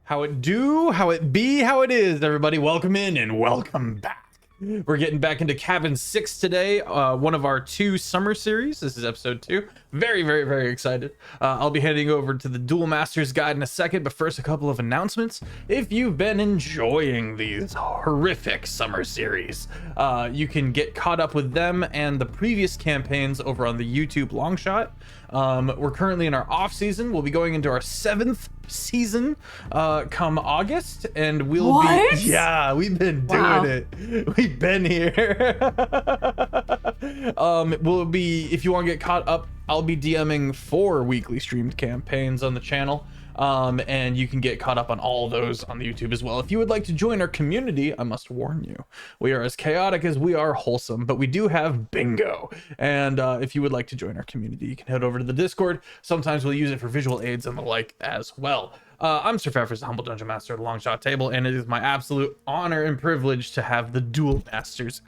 How it do, how it be, how it is, everybody. Welcome in and welcome back. We're getting back into Cabin 6 today, one of our 2 summer series. This is episode 2. Very, very, very excited. I'll be heading over to the Dual Masters Guide in a second, but first a couple of announcements. If you've been enjoying these horrific summer series, you can get caught up with them and the previous campaigns over on the YouTube Longshot. We're currently in our off season. We'll be going into our 7th season come August, and we'll be we've been doing it. We've been here. We'll be, if you want to get caught up, I'll be DMing 4 weekly streamed campaigns on the channel. And you can get caught up on all those on the YouTube as well. If you would like to join our community, I must warn you, we are as chaotic as we are wholesome, but we do have bingo. And if you would like to join our community, you can head over to the Discord. Sometimes we'll use it for visual aids and the like as well. I'm Sir Pfeffers, the humble dungeon master at the Longshot table, and it is my absolute honor and privilege to have the Dual Masters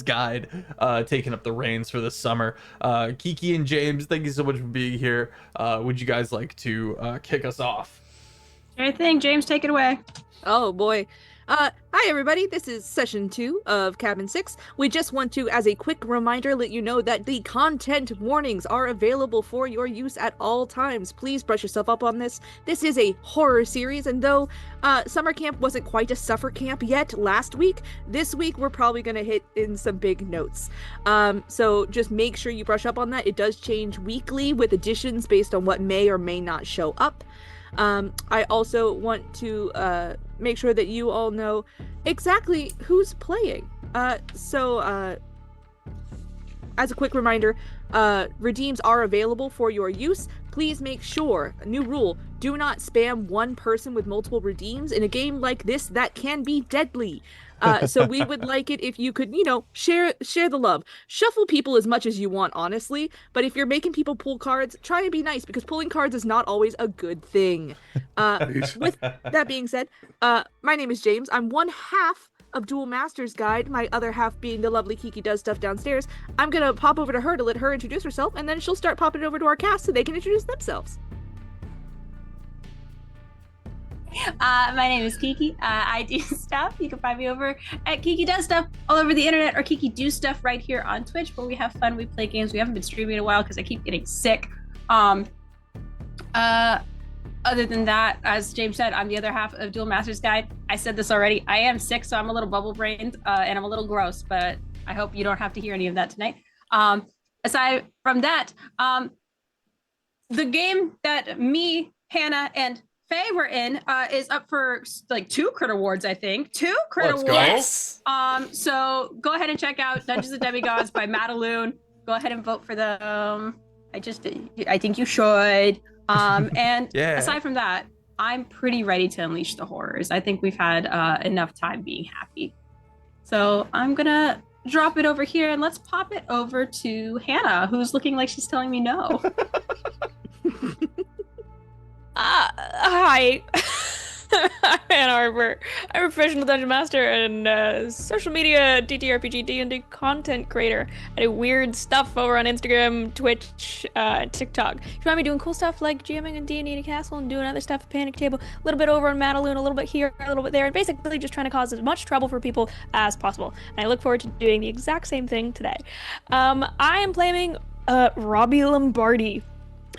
Guide taking up the reins for this summer. Kiki and James, thank you so much for being here. Would you guys like to kick us off? Sure thing. James, take it away. Oh boy. Hi everybody, this is session 2 of Cabin 6. We just want to, as a quick reminder, let you know that the content warnings are available for your use at all times. Please brush yourself up on this. This is a horror series, and though summer camp wasn't quite a suffer camp yet last week, this week we're probably going to hit in some big notes. So just make sure you brush up on that. It does change weekly with additions based on what may or may not show up. I also want to make sure that you all know exactly who's playing. So as a quick reminder, redeems are available for your use. Please make sure, a new rule, do not spam one person with multiple redeems. In a game like this, that can be deadly. So we would like it if you could, share the love. Shuffle people as much as you want, honestly. But if you're making people pull cards, try and be nice, because pulling cards is not always a good thing. With that being said, my name is James. I'm one half of Dual Masters Guide, my other half being the lovely Kiki Does Stuff downstairs. I'm going to pop over to her to let her introduce herself, and then she'll start popping over to our cast so they can introduce themselves. My name is Kiki. I do stuff. You can find me over at Kiki Does Stuff all over the internet, or Kiki Do Stuff right here on Twitch, where we have fun. We play games. We haven't been streaming in a while because I keep getting sick. Other than that, as James said, I'm the other half of Dual Masters Guide. I said this already. I am sick, so I'm a little bubble-brained, and I'm a little gross, but I hope you don't have to hear any of that tonight. Aside from that, the game that me, Hannah, and Faye were in is up for like 2 crit awards, I think. 2 crit awards. Yes. So go ahead and check out Dungeons and Demigods by Madaloon. Go ahead and vote for them. I think you should. And aside from that, I'm pretty ready to unleash the horrors. I think we've had enough time being happy. So I'm gonna drop it over here and let's pop it over to Hannah, who's looking like she's telling me no. Hi. I'm Ann Arbor. I'm a professional dungeon master and social media TTRPG D&D content creator. I do weird stuff over on Instagram, Twitch, TikTok. If you find me doing cool stuff like GMing and D&D in a castle and doing other stuff at Panic Table, a little bit over on Madaloon, a little bit here, a little bit there, and basically just trying to cause as much trouble for people as possible. And I look forward to doing the exact same thing today. I am playing Robbie Lombardi,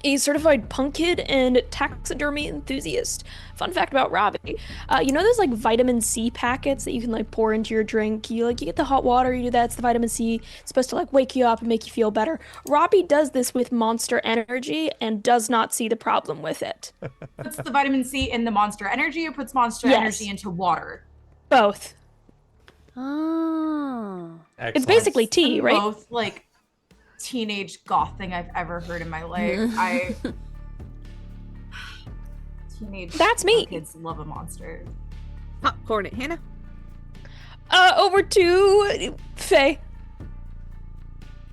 a certified punk kid and taxidermy enthusiast. Fun fact about Robbie, you know those like vitamin C packets that you can like pour into your drink? You get the hot water, you do that, it's the vitamin C. It's supposed to like wake you up and make you feel better. Robbie does this with Monster Energy and does not see the problem with it. Puts the vitamin C in the Monster Energy, or puts Monster Energy into water? Both. Oh. Excellent. It's basically tea, right? Both, like, teenage goth thing I've ever heard in my life. Teenage That's me. kids love a monster. Popcorn it, Hannah. Over to Faye.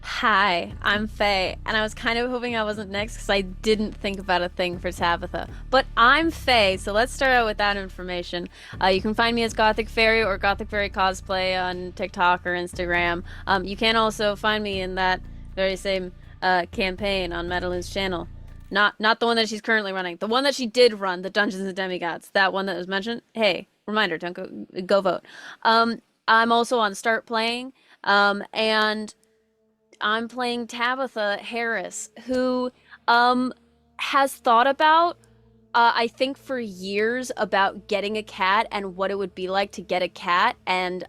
Hi, I'm Faye, and I was kind of hoping I wasn't next because I didn't think about a thing for Tabitha. But I'm Faye, so let's start out with that information. You can find me as Gothic Fairy or Gothic Fairy Cosplay on TikTok or Instagram. You can also find me in that very same campaign on Madaloon's channel. Not the one that she's currently running. The one that she did run, the Dungeons and Demigods. That one that was mentioned. Hey, reminder, don't go vote. I'm also on Start Playing. And I'm playing Tabitha Harris, who has thought about I think for years about getting a cat and what it would be like to get a cat, and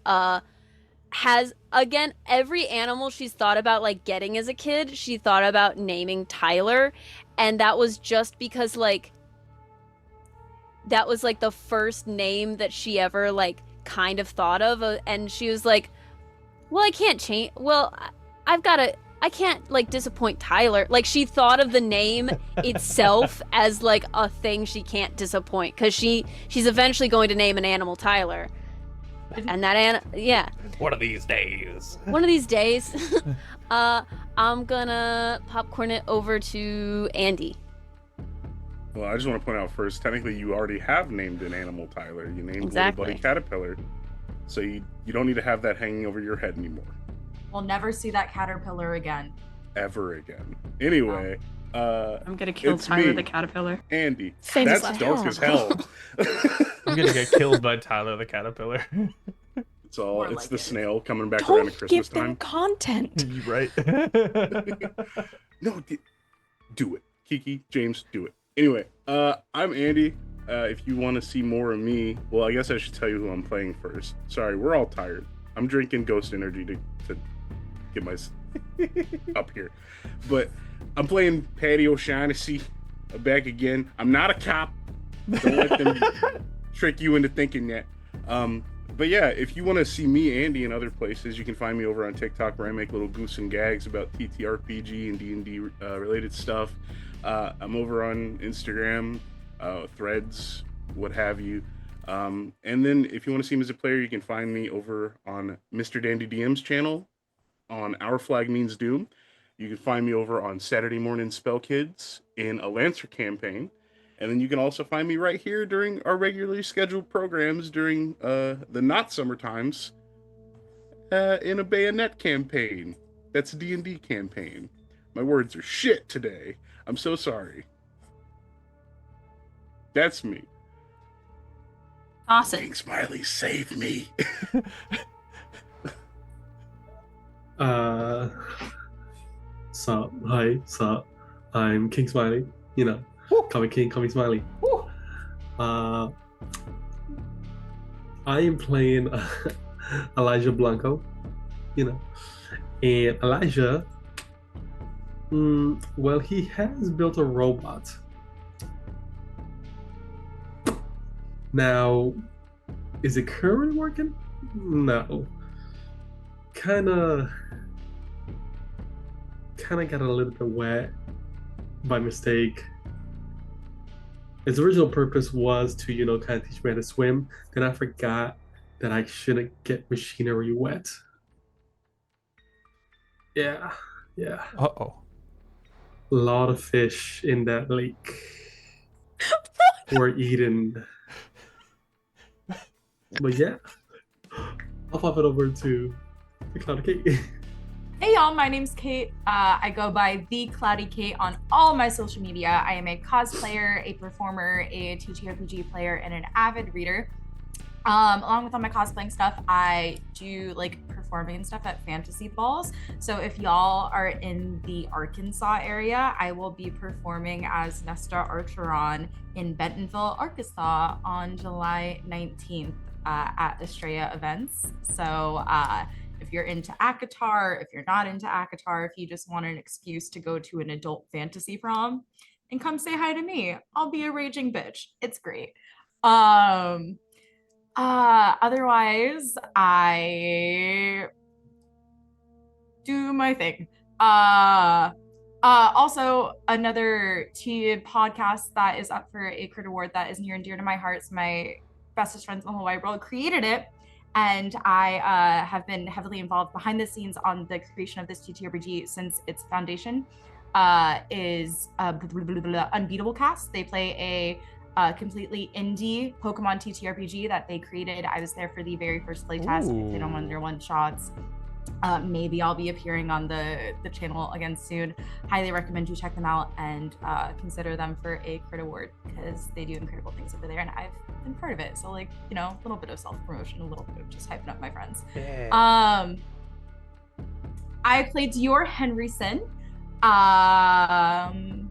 has, again, every animal she's thought about like getting as a kid, she thought about naming Tyler, and that was just because like that was like the first name that she ever like kind of thought of, and she was like, well, I can't change, well, I can't like disappoint Tyler. Like, she thought of the name itself as like a thing she can't disappoint, because she's eventually going to name an animal Tyler, and that yeah. One of these days. I'm gonna popcorn it over to Andy. Well, I just want to point out first, technically you already have named an animal Tyler. You named Exactly. Little Buddy Caterpillar. So you don't need to have that hanging over your head anymore. We'll never see that caterpillar again. Ever again. Anyway, I'm gonna kill it's Tyler me, the caterpillar. Andy. Famous That's last dark hell. as hell. I'm gonna get killed by Tyler the caterpillar. It's all. More It's like the it. snail coming back around at Don't Christmas give them time. content. You right? No, do it, Kiki, James, do it. Anyway, I'm Andy. If you want to see more of me, well, I guess I should tell you who I'm playing first. Sorry, we're all tired. I'm drinking Ghost Energy to get my up here, but I'm playing Patty O'Shaughnessy. Back again. I'm not a cop. Don't let them trick you into thinking that. But yeah, if you want to see me, Andy, in other places, you can find me over on TikTok, where I make little goofs and gags about TTRPG and D&D related stuff. I'm over on Instagram, Threads, what have you. And then if you want to see me as a player, you can find me over on Mr. Dandy DM's channel on Our Flag Means Doom. You can find me over on Saturday Morning Spell Kids in a Lancer campaign. And then you can also find me right here during our regularly scheduled programs during the not summer times in a Bayonet campaign. That's a D&D campaign. My words are shit today. I'm so sorry. That's me. Awesome. King Smiley, save me. Sup, hi, sup. I'm King Smiley. You know, call me King, call me Smiley. I am playing Elijah Blanco. You know, and Elijah, well, he has built a robot. Now, is it currently working? No. Kinda got a little bit wet by mistake. Its original purpose was to, you know, kind of teach me how to swim. Then I forgot that I shouldn't get machinery wet. Yeah. Uh-oh. A lot of fish in that lake were eaten. But yeah, I'll pop it over to the Cloud Cake. Hey y'all, my name's Kate. I go by The Cloudy Kate on all my social media. I am a cosplayer, a performer, a TTRPG player, and an avid reader. Along with all my cosplaying stuff, I do like performing and stuff at fantasy balls. So if y'all are in the Arkansas area, I will be performing as Nesta Archeron in Bentonville, Arkansas on July 19th at Estrella Events. So if you're into ACOTAR, if you're not into ACOTAR, if you just want an excuse to go to an adult fantasy prom and come say hi to me, I'll be a raging bitch. It's great. Otherwise, I do my thing. Also, another podcast that is up for a Crit Award that is near and dear to my heart. So my bestest friends in the whole wide world created it. And I have been heavily involved behind the scenes on the creation of this TTRPG since its foundation. Is Unbeatable Cast. They play a completely indie Pokemon TTRPG that they created. I was there for the very first playtest. We played on one of their one-shots. Maybe I'll be appearing on the channel again soon. Highly recommend you check them out and consider them for a crit award because they do incredible things over there, and I've been part of it. So like, you know, a little bit of self-promotion, a little bit of just hyping up my friends. Yeah. I played Dior Henryson. Fun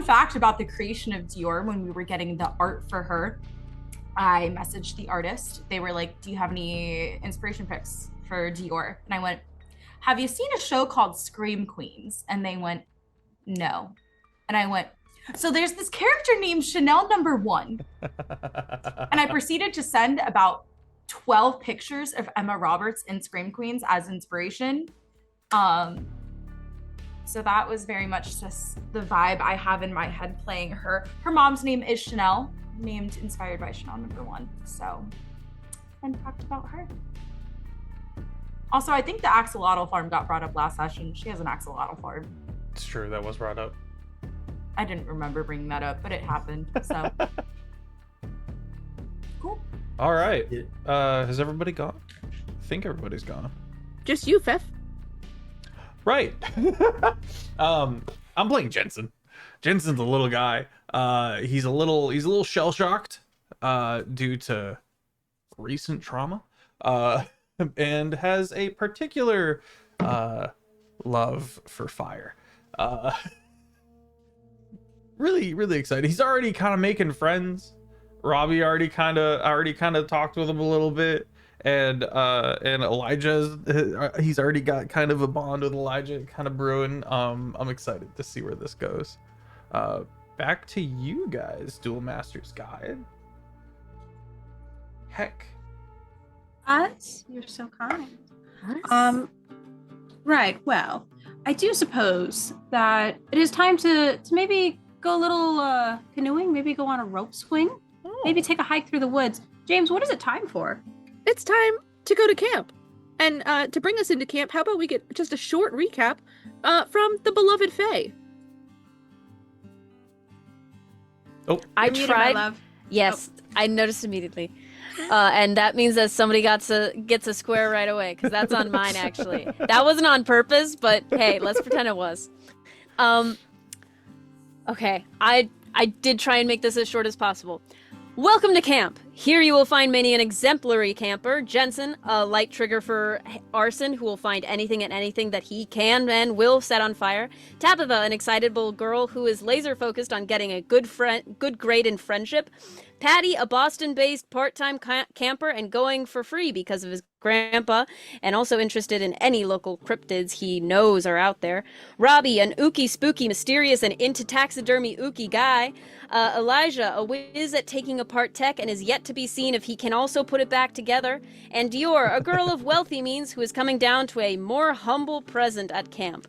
fact about the creation of Dior, when we were getting the art for her, I messaged the artist. They were like, do you have any inspiration pics for Dior? And I went, have you seen a show called Scream Queens? And they went, no. And I went, so there's this character named Chanel No. 1. And I proceeded to send about 12 pictures of Emma Roberts in Scream Queens as inspiration. So that was very much just the vibe I have in my head playing her. Her mom's name is Chanel, inspired by Chanel No. 1. So, fun fact about her. Also, I think the axolotl farm got brought up last session. She has an axolotl farm. It's true, that was brought up. I didn't remember bringing that up, but it happened. So, cool. All right. Has everybody gone? I think everybody's gone. Just you, Fef. Right. I'm playing Jensen. Jensen's a little guy. He's a little shell shocked due to recent trauma, and has a particular love for fire. Really excited. He's already kind of making friends. Robbie already kind of talked with him a little bit. And Elijah, he's already got kind of a bond with Elijah kind of brewing. I'm excited to see where this goes. Back to you guys, DualMastersGuide. Heck. Us? You're so kind. Right, well, I do suppose that it is time to maybe go a little canoeing, maybe go on a rope swing, maybe take a hike through the woods. James, what is it time for? It's time to go to camp. And to bring us into camp, how about we get just a short recap from the beloved Fae? Oh, I You're muted, my tried. love. Yes, I noticed immediately. And that means that somebody gets a square right away, because that's on mine, actually. That wasn't on purpose, but hey, let's pretend it was. Okay, I did try and make this as short as possible. Welcome to camp. Here you will find many an exemplary camper, Jensen, a light trigger for arson who will find anything and anything that he can and will set on fire. Tabitha, an excitable girl who is laser focused on getting a good grade in friendship. Patty, a Boston-based part-time camper and going for free because of his grandpa, and also interested in any local cryptids he knows are out there. Robbie, an ooky, spooky, mysterious, and into taxidermy ooky guy. Elijah, a whiz at taking apart tech and is yet to be seen if he can also put it back together. And Dior, a girl of wealthy means who is coming down to a more humble present at camp.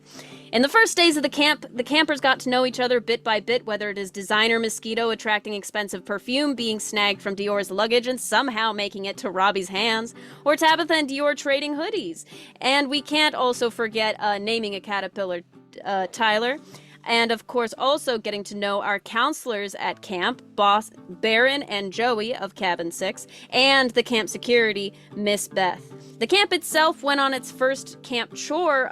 In the first days of the camp, the campers got to know each other bit by bit, whether it is designer Mosquito attracting expensive perfume, being snagged from Dior's luggage and somehow making it to Robbie's hands, or Tabitha and Dior trading hoodies. And we can't also forget naming a caterpillar, Tyler. And of course, also getting to know our counselors at camp, Boss Baron and Joey of Cabin 6, and the camp security, Miss Beth. The cabin itself went on its first camp chore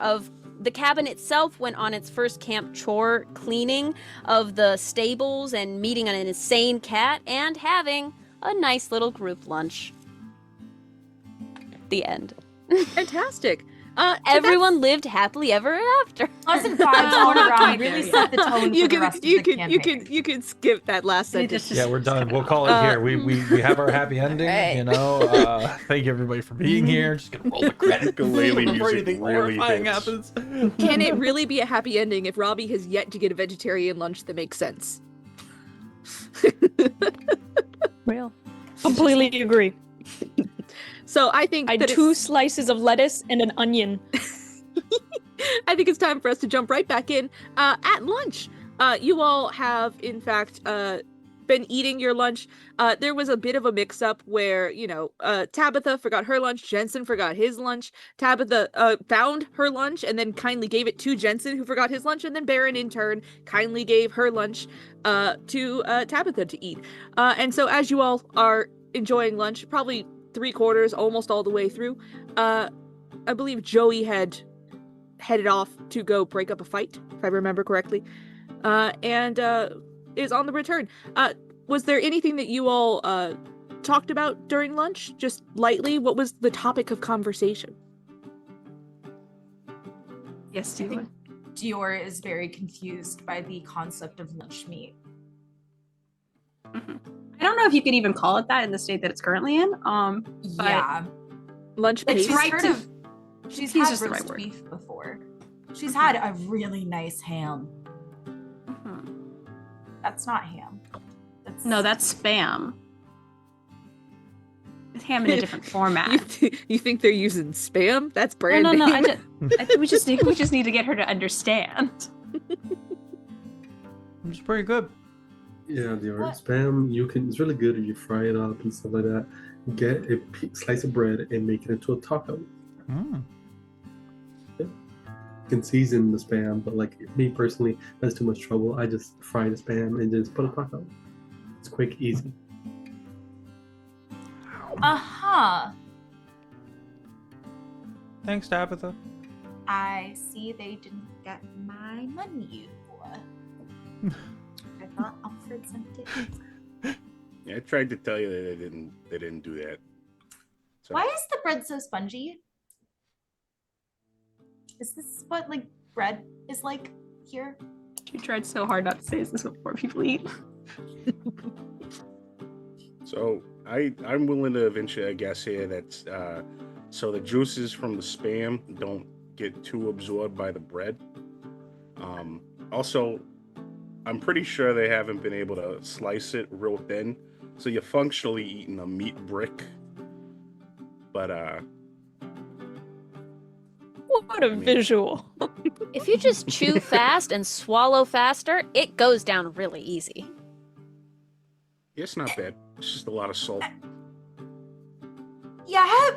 cleaning of the stables and meeting an insane cat and having a nice little group lunch. The end. Fantastic. Everyone lived happily ever after. Pleasant vibes all around really set the tone for the rest of the campaign. You can skip that last sentence. Yeah, we're done. We'll call it here. We have our happy ending. Right. You know. Thank you everybody for being here. Just gonna roll the credits Ukulele before music anything really horrifying hits. happens. Can it really be a happy ending if Robbie has yet to get a vegetarian lunch that makes sense? Real. Completely agree. So I think I had that 2 slices of lettuce and an onion. I think it's time for us to jump right back in at lunch. You all have, in fact, been eating your lunch. There was a bit of a mix-up where, Tabitha forgot her lunch, Jensen forgot his lunch, Tabitha found her lunch and then kindly gave it to Jensen, who forgot his lunch, and then Baron, in turn, kindly gave her lunch to Tabitha to eat. And so as you all are enjoying lunch, probably 3/4, almost all the way through, I believe Joey had headed off to go break up a fight, if I remember correctly, and is on the return. Was there anything that you all talked about during lunch, just lightly? What was the topic of conversation? Yes, I think Dior is very confused by the concept of lunch meat. Mm-hmm. I don't know if you could even call it that in the state that it's currently in. But Yeah. Lunch It's pace? right to- She's he's had just the roast right word. beef before. She's had a really nice ham. Mhm. That's not ham. No, that's spam. It's ham in a different format. You think they're using spam? That's brand No. name. I think we just need to get her to understand. It's pretty good. Yeah, the What? spam, it's really good if you fry it up and stuff like that. Get a slice of bread and make it into a taco. Mm. You can season the spam, but like me personally, that's too much trouble. I just fry the spam and just put a taco. It's quick, easy. Uh-huh. Thanks, Tabitha. I see they didn't get my menu. I thought Alfred sent it. Yeah, I tried to tell you that they didn't do that. So, Why is the bread so spongy? Is this what like bread is like here? You tried so hard not to say this before people eat. So I'm willing to venture a guess here that so the juices from the spam don't get too absorbed by the bread. Also, I'm pretty sure they haven't been able to slice it real thin, so you're functionally eating a meat brick. But What a visual. If you just chew fast and swallow faster, it goes down really easy. it's not bad. It's just a lot of salt. Yeah.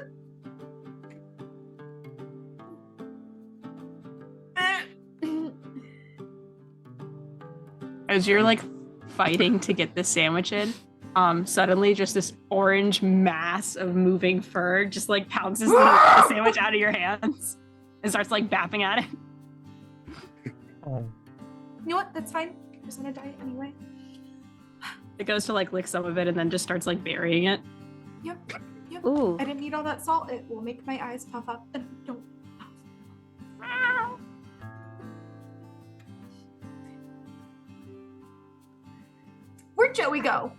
As you're like fighting to get this sandwich in, suddenly just this orange mass of moving fur just like pounces the sandwich out of your hands and starts like bapping at it. Oh. You know what? That's fine. I was on a diet anyway. It goes to like lick some of it and then just starts like burying it. Yep. Ooh. I didn't eat all that salt. It will make my eyes puff up. And don't. Where'd Joey go?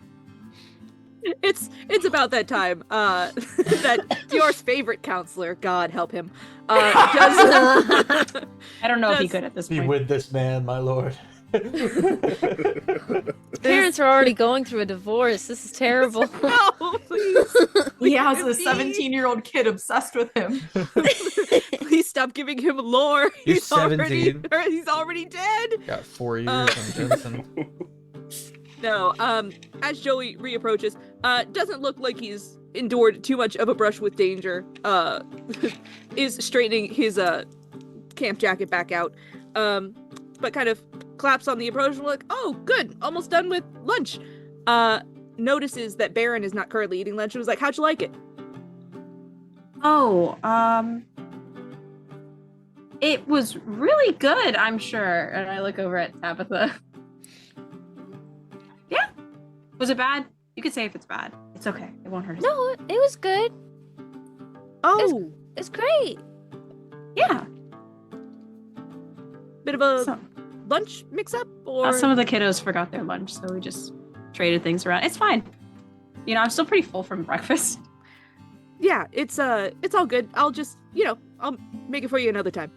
It's about that time that Dior's favorite counselor, God help him, does I don't know if he Does- could at this Be point. with this man, my lord. Parents are already going through a divorce. This is terrible. no, please, He has a Leave me. 17-year-old kid obsessed with him. please stop giving him lore. You're He's already 17. he's already dead. Got 4 years on Jensen. No, as Joey reapproaches, doesn't look like he's endured too much of a brush with danger, is straightening his, camp jacket back out, but kind of claps on the approach and like, oh, good, almost done with lunch. Notices that Baron is not currently eating lunch and was like, how'd you like it? Oh, it was really good, I'm sure. And I look over at Tabitha. Yeah. Was it bad? You could say if it's bad. It's okay. It won't hurt us. No, it was good. Oh, It's great. Yeah. bit of a Some, lunch mix-up, or some of the kiddos forgot their lunch, so we just traded things around. It's fine. You know, I'm still pretty full from breakfast. yeah, it's all good. I'll just, I'll make it for you another time.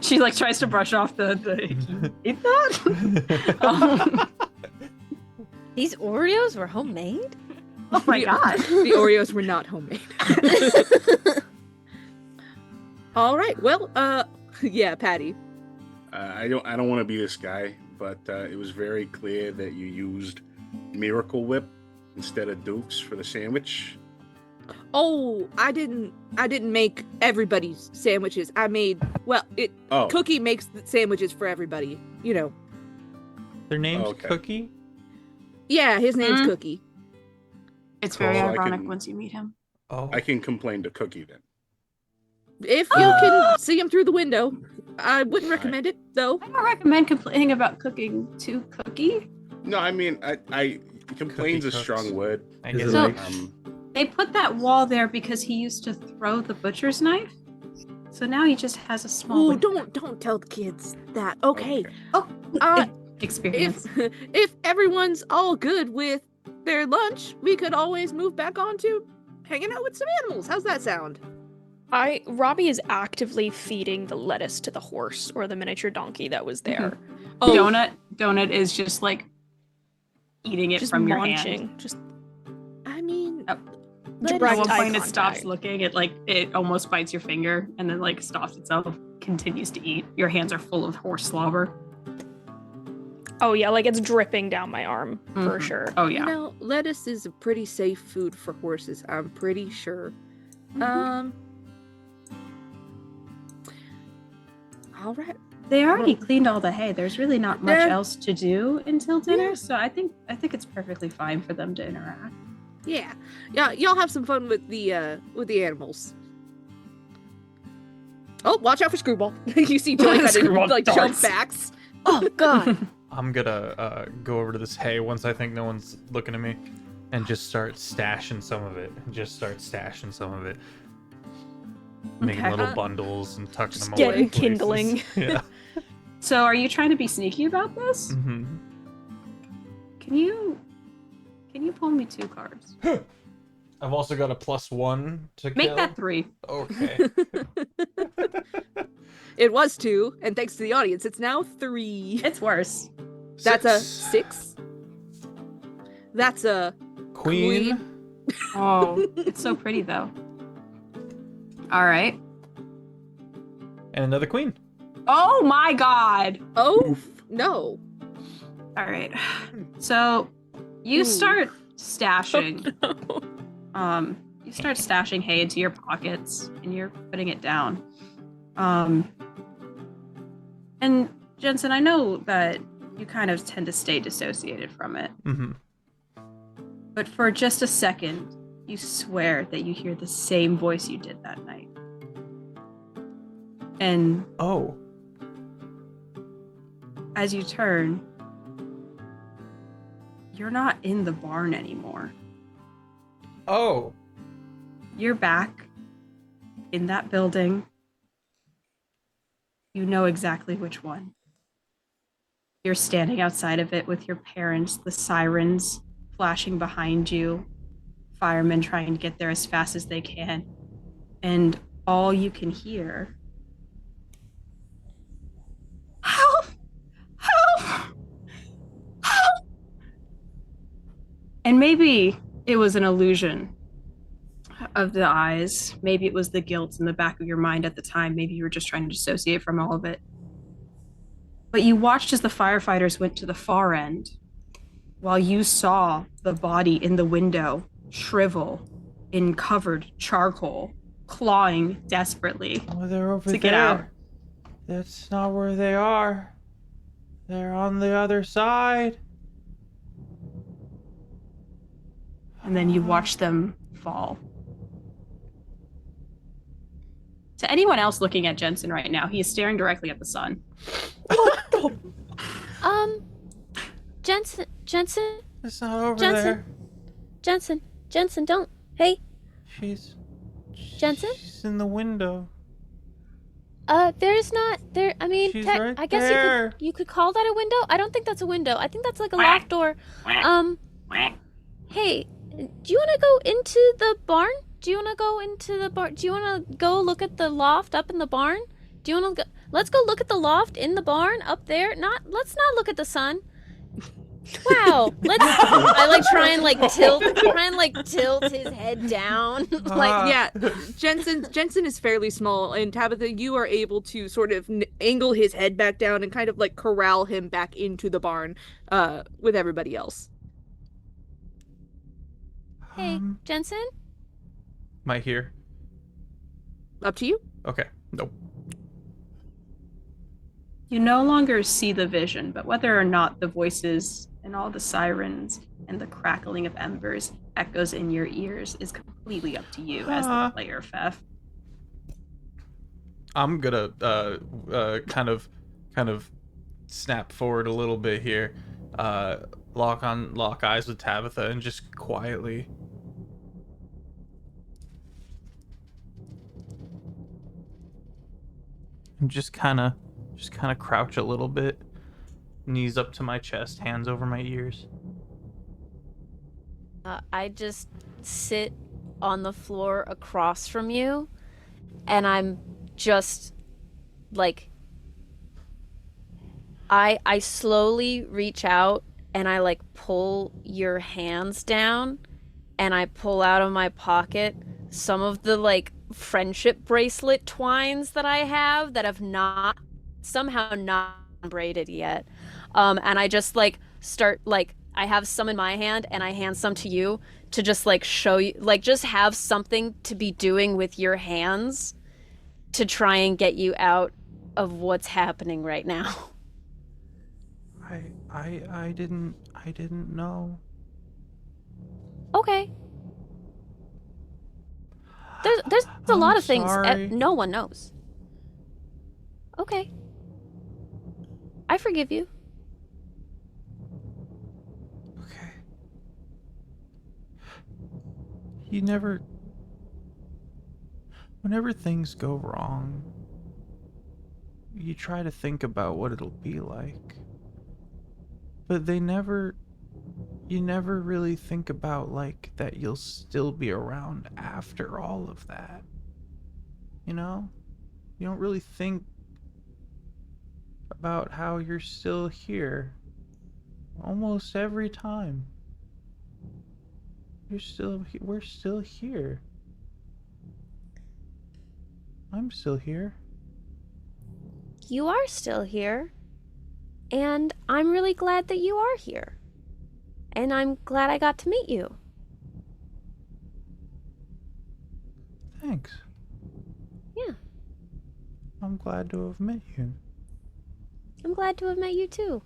She like tries to brush off the eat that. These Oreos were homemade? Oh my god. The Oreos were not homemade. All right. Well, yeah, Patty. I don't want to be this guy, but it was very clear that you used Miracle Whip instead of Dukes for the sandwich. Oh, I didn't make everybody's sandwiches. I made, Oh, Cookie makes the sandwiches for everybody. Their name's Okay. Cookie? Yeah, his name's Mhm. Cookie. It's very Cool, I ironic can- once you meet him. Oh. I can complain to Cookie then. If you can see him through the window, I wouldn't recommend it, though. I don't recommend complaining about cooking to Cookie. No, I mean, I complain's a cooks. strong word. I Is guess it So- like They put that wall there because he used to throw the butcher's knife. So now he just has a small Ooh, window. don't tell the kids that. Okay. Oh, Uh, experience. if everyone's all good with their lunch, we could always move back on to hanging out with some animals. How's that sound? Robbie is actively feeding the lettuce to the horse or the miniature donkey that was there. Oh, Donut is just like eating it Just from your munching. hand. Just I mean, Oh. lettuce Direct At one eye point, it stops contact. looking. It almost bites your finger, and then like stops itself. Continues to eat. Your hands are full of horse slobber. oh yeah, like it's dripping down my arm for Mhm. sure. Oh you yeah. know, lettuce is a pretty safe food for horses. I'm pretty sure. Mhm. All right. They already cleaned all the hay. There's really not much Yeah. else to do until dinner, Yeah. so I think it's perfectly fine for them to interact. Yeah. Y'all have some fun with the animals. Oh, watch out for Screwball. You see Joy kind Screwball of like jump darts. backs. Oh God. I'm gonna go over to this hay once I think no one's looking at me, and just start stashing some of it. Making Okay. little bundles and tucking them away. Getting places. kindling. Yeah. So, are you trying to be sneaky about this? hmm Can you pull me 2 cards? I've also got a +1 to Make kill. that 3. Okay. It was 2, and thanks to the audience, it's now 3. It's worse. That's a 6. 6. That's a Queen. Oh, it's so pretty though. All right. And another queen. Oh my god. oh no. All right. So you Ooh. start stashing. You start stashing hay into your pockets, and you're putting it down. And Jensen, I know that you kind of tend to stay dissociated from it, hmm but for just a second, you swear that you hear the same voice you did that night. And Oh. as you turn, you're not in the barn anymore. Oh. You're back in that building. You know exactly which one. You're standing outside of it with your parents, the sirens flashing behind you, firemen trying to get there as fast as they can. And all you can hear, help! Help! Help! And maybe it was an illusion of the eyes. Maybe it was the guilt in the back of your mind at the time. Maybe you were just trying to dissociate from all of it. But you watched as the firefighters went to the far end, while you saw the body in the window shrivel in covered charcoal, clawing desperately. Oh, they're over To there. get out. That's not where they are. They're on the other side. And then you watch them fall. To anyone else looking at Jensen right now, he is staring directly at the sun. Jensen, It's not over Jensen? there. Jensen, don't. Hey, She's Jensen? She's in the window. There's not there. I mean, She's right I guess there. you could call that a window. I don't think that's a window. I think that's like a loft door. Hey, do you want to go into the barn? Do you want to go into the barn? Do you want to go look at the loft up in the barn? Do you want to go? Let's go look at the loft in the barn up there. Let's not look at the sun. Wow. I like try and tilt his head down. Yeah, Jensen is fairly small, and Tabitha, you are able to sort of angle his head back down and kind of like corral him back into the barn with everybody else. Hey, Jensen? Am I here? Up to you. Okay. Nope. You no longer see the vision, but whether or not the voices and all the sirens and the crackling of embers echoes in your ears is completely up to you as the player, Fef. I'm gonna kind of snap forward a little bit here, lock eyes with Tabitha, and just quietly. And just kind of crouch a little bit, knees up to my chest, hands over my ears. I just sit on the floor across from you, and I'm just like, I slowly reach out and I like pull your hands down, and I pull out of my pocket some of the like friendship bracelet twines that I have that have not braided yet. And I just like start like, I have some in my hand and I hand some to you to just like show you, like just have something to be doing with your hands to try and get you out of what's happening right now. I didn't know. Okay. There's a lot of things sorry. no one knows. Okay. I forgive you. Okay. You never... Whenever things go wrong, you try to think about what it'll be like. But you never really think about, like, that you'll still be around after all of that. You know? You don't really think about how you're still here. Almost every time. We're still here. I'm still here. You are still here. And I'm really glad that you are here. And I'm glad I got to meet you. Thanks. Yeah. I'm glad to have met you. I'm glad to have met you too.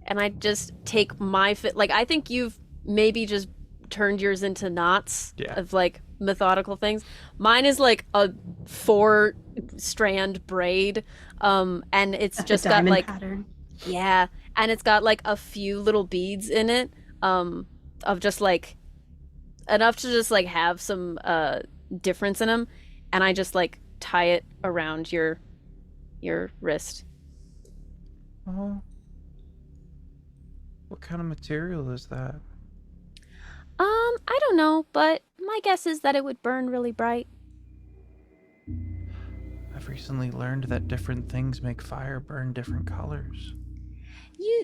And I just take my like, I think you've maybe just turned yours into knots of like methodical things. Mine is like a 4-strand braid, and it's just got like pattern. Yeah, and it's got like a few little beads in it, of just like enough to just like have some difference in them, and I just like tie it around your wrist. Oh. What kind of material is that? I don't know, but my guess is that it would burn really bright. I've recently learned that different things make fire burn different colors.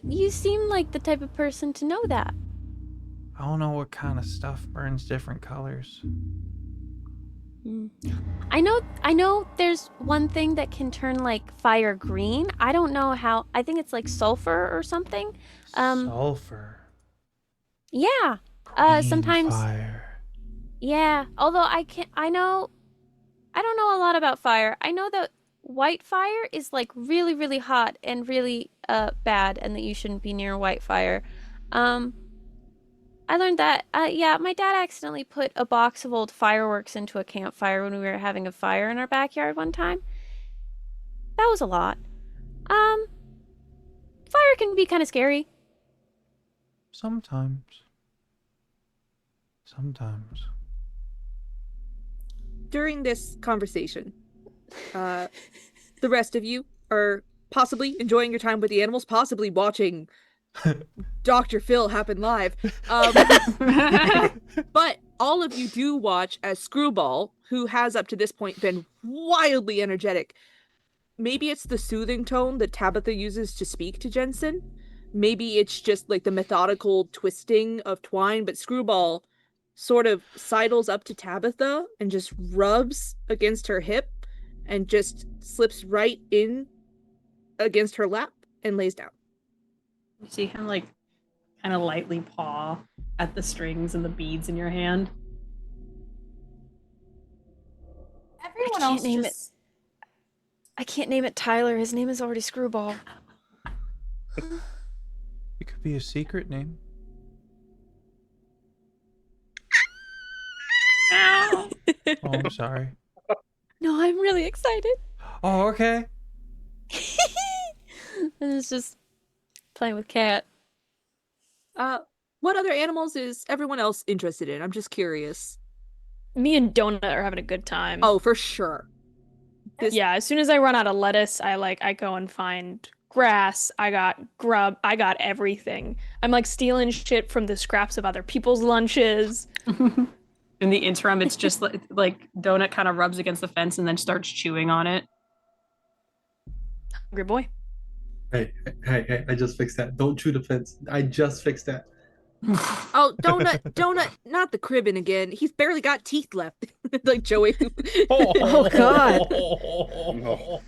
You seem like the type of person to know that. I don't know what kind of stuff burns different colors. I know there's one thing that can turn like fire green. I don't know how. I think it's like sulfur or something. Sulfur. Yeah. Green Sometimes fire. Yeah, although I don't know a lot about fire. I know that white fire is like really, really hot and really bad, and that you shouldn't be near white fire. I learned that, yeah, my dad accidentally put a box of old fireworks into a campfire when we were having a fire in our backyard one time. That was a lot. Fire can be kind of scary. Sometimes. During this conversation, the rest of you are possibly enjoying your time with the animals, possibly watching Dr. Phil happen live. But all of you do watch as Screwball, who has up to this point been wildly energetic. Maybe it's the soothing tone that Tabitha uses to speak to Jensen. Maybe it's just like the methodical twisting of twine, but Screwball sort of sidles up to Tabitha and just rubs against her hip and just slips right in against her lap and lays down. You see him like kind of lightly paw at the strings and the beads in your hand. Everyone else just... I can't name it Tyler. His name is already Screwball. It could be a secret name. Oh, I'm sorry. No, I'm really excited. Oh, okay. It's just playing with Cat. What other animals is everyone else interested in? I'm just curious. Me and Donut are having a good time. Oh, for sure. Yeah, as soon as I run out of lettuce, I go and find grass. I got grub. I got everything. I'm like stealing shit from the scraps of other people's lunches. In the interim, it's just like Donut kind of rubs against the fence and then starts chewing on it. Hungry boy. Hey, I just fixed that. Don't chew the fence. I just fixed that. Oh, Donut, not the cribbing again. He's barely got teeth left. Like Joey. Oh, God. No.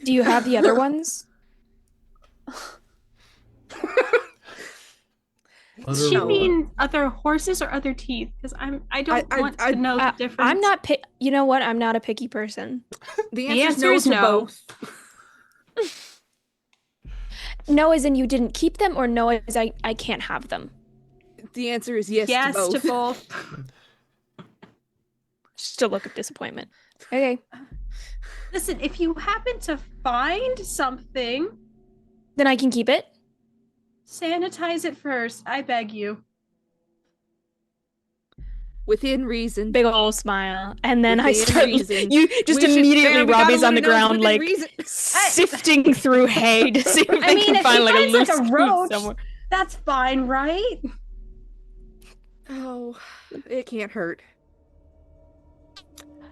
Do you have the other ones? Does she mean other horses or other teeth? Because I don't want to know the difference. I'm not you know what? I'm not a picky person. The answer is no. No, as in you didn't keep them, or no, as I can't have them? The answer is yes, to both. Just a look of disappointment. Okay. Listen, if you happen to find something, then I can keep it. Sanitize it first, I beg you. Within reason. Big ol' smile. And then Within I start reason. you just immediately Robbie's on the ground like reason. sifting through hay to see if they can find like a loose like a roach, somewhere. That's fine, right? Oh, it can't hurt.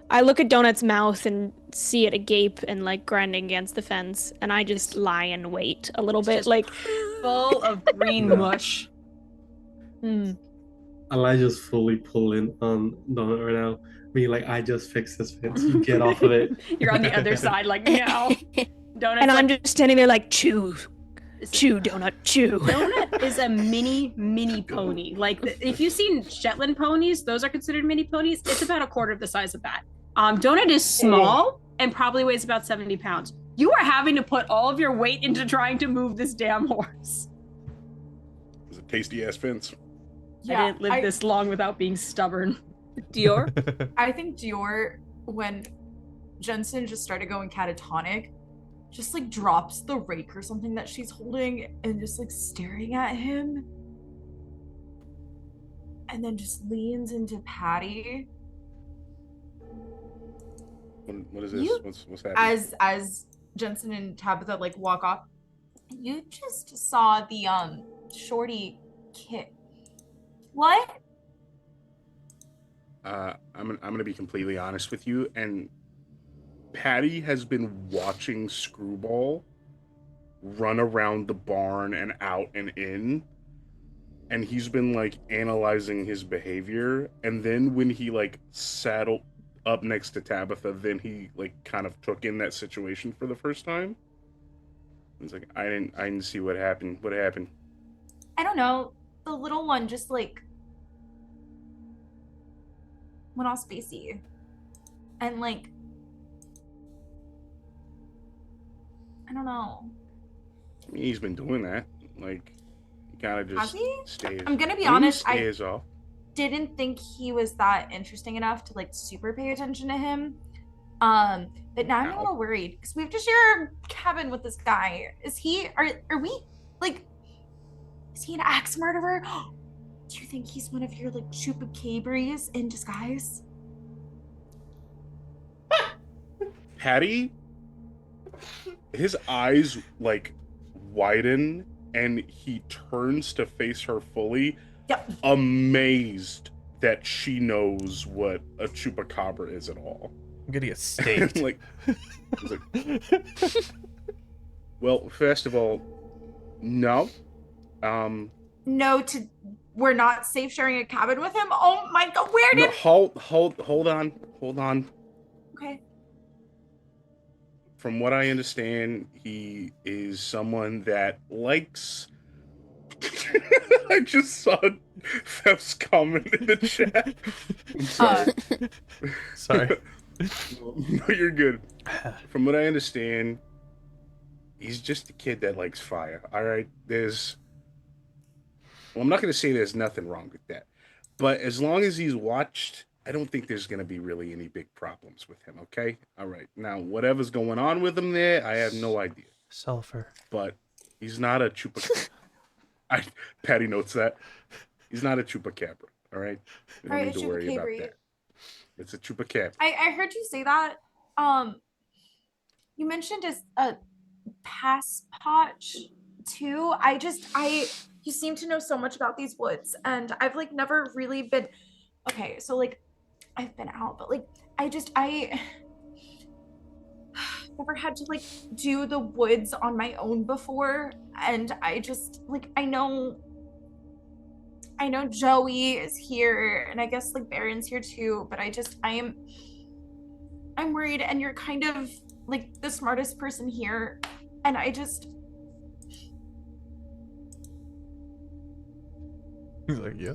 I look at Donut's mouth and see it agape and like grinding against the fence, and I just lie in wait a little bit, like full of green mush. Elijah's fully pulling on Donut right now, being like, I just fixed this fence. You get off of it. You're on the other side, like, no. Donut's and I'm just standing there like, chew, Donut, chew. Donut is a mini pony. Like, if you've seen Shetland ponies, those are considered mini ponies. It's about a quarter of the size of that. Donut is small and probably weighs about 70 pounds. You are having to put all of your weight into trying to move this damn horse. It's a tasty ass fence. Yeah, I didn't live this long without being stubborn. Dior? I think Dior, when Jensen just started going catatonic, just like drops the rake or something that she's holding and just like staring at him. And then just leans into Patty. What is this? What's happening? As Jensen and Tabitha like walk off, you just saw the shorty kid. What? I'm gonna be completely honest with you, and Patty has been watching Screwball run around the barn and out and in, and he's been like analyzing his behavior, and then when he like saddled up next to Tabitha, then he like kind of took in that situation for the first time. He's like, I didn't see what happened. What happened? I don't know. The little one just like went all spacey. And like, I don't know. I mean, he's been doing that. Like, he kind of just stays. I'm gonna be honest, I off. didn't think he was that interesting enough to like super pay attention to him. But now I'm a little worried because we have to share a cabin with this guy. Is he are we like, is he an axe murderer? Do you think he's one of your like chupacabras in disguise? Patty, his eyes like widen and he turns to face her fully, amazed that she knows what a chupacabra is at all. I'm gonna get staked. like, well, first of all, no. No, we're not safe sharing a cabin with him. Oh my god, where did? No, hold on. Okay. From what I understand, he is someone that likes. I just saw Fef's comment in the chat. I'm sorry. Sorry. No, you're good. From what I understand, he's just a kid that likes fire. All right, well, I'm not going to say there's nothing wrong with that, but as long as he's watched I don't think there's going to be really any big problems with him, okay? All right. Now, whatever's going on with him there, I have no idea. Sulfur. But he's not a chupacabra. Patty notes that. He's not a chupacabra, all right? You don't need to worry about that. It's a chupacabra. I heard you say that. You mentioned a passpotch too. You seem to know so much about these woods, and I've like never really been. Okay, so like I've been out, but like I never had to like do the woods on my own before, and I just like I know Joey is here, and I guess like Baron's here too, but I'm worried, and you're kind of like the smartest person here, and I just. He's like, yeah.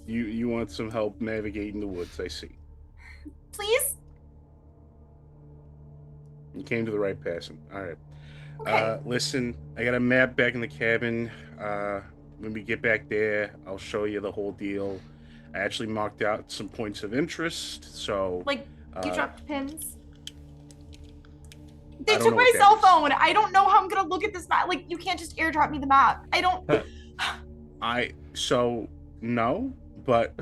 You want some help navigating the woods, I see. Please? You came to the right person. All right. Okay. Listen, I got a map back in the cabin. When we get back there, I'll show you the whole deal. I actually marked out some points of interest, so... Like, you dropped pins? I They don't took know my what that cell is. phone. I don't know how I'm gonna look at this map. Like, you can't just airdrop me the map. I don't... No, but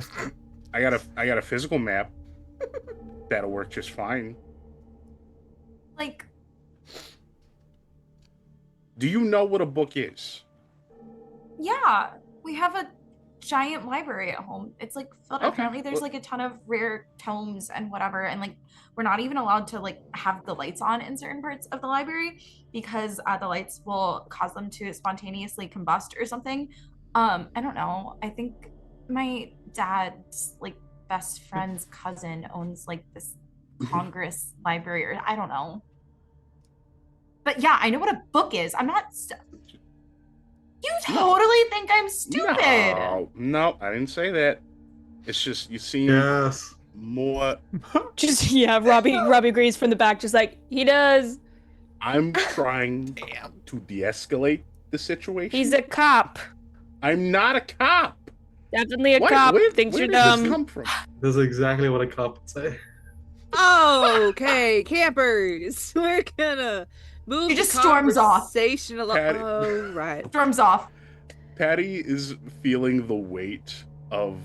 I got a physical map that'll work just fine. Like... Do you know what a book is? Yeah, we have a giant library at home. It's like filled. Okay. Apparently there's like a ton of rare tomes and whatever, and like we're not even allowed to like have the lights on in certain parts of the library because the lights will cause them to spontaneously combust or something. I don't know. I think my dad's like best friend's cousin owns like this Congress library, or I don't know. But yeah, I know what a book is. I'm not. You totally think I'm stupid. No, I didn't say that. It's just you seem more. Just Robbie agrees from the back, just like he does. I'm trying to de-escalate the situation. He's a cop. I'm not a cop. Definitely a cop. Thinks you're dumb. Where did this come from? That's exactly what a cop would say. Okay, campers. We're gonna move. He just storms off. Oh, right. Storms off. Patty is feeling the weight of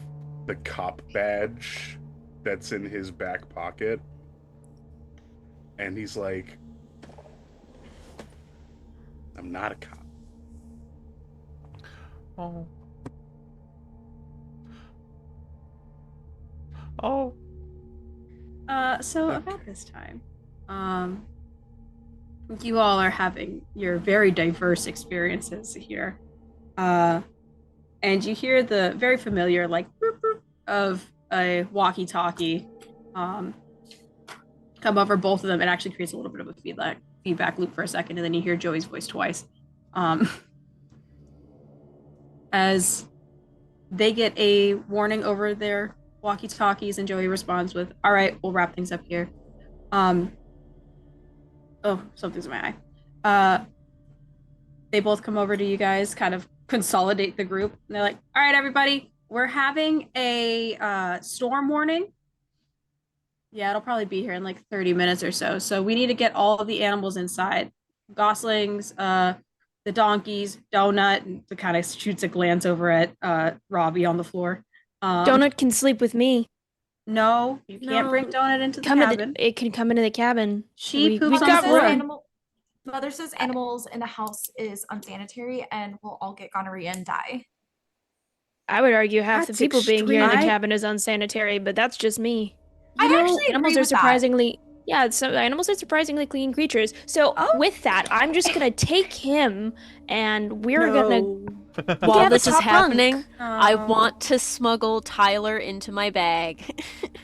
the cop badge that's in his back pocket. And he's like, I'm not a cop. Oh. Oh. So about this time, you all are having your very diverse experiences here. And you hear the very familiar, like, boop, boop of a walkie-talkie come over both of them. It actually creates a little bit of a feedback loop for a second, and then you hear Joey's voice twice. As they get a warning over their walkie-talkies, and Joey responds with, all right, we'll wrap things up here. Oh, something's in my eye. They both come over to you guys, kind of consolidate the group. And they're like, all right, everybody, we're having a storm warning. Yeah, it'll probably be here in like 30 minutes or so. So we need to get all of the animals inside. Goslings, the donkeys, Donut, and the kind of shoots a glance over at Robbie on the floor. Donut can sleep with me. No, you can't bring Donut into the cabin. It can come into the cabin. She We poops on got the floor. room. Mother says animals in the house is unsanitary and we'll all get gonorrhea and die. I would argue half That's the people being here in the extreme. cabin is unsanitary, but that's just me. I actually Animals agree are with that. surprisingly animals are surprisingly clean creatures. So with that, I'm just gonna take him and we're gonna While Yeah, this the is top happening, Oh. I want to smuggle Tyler into my bag.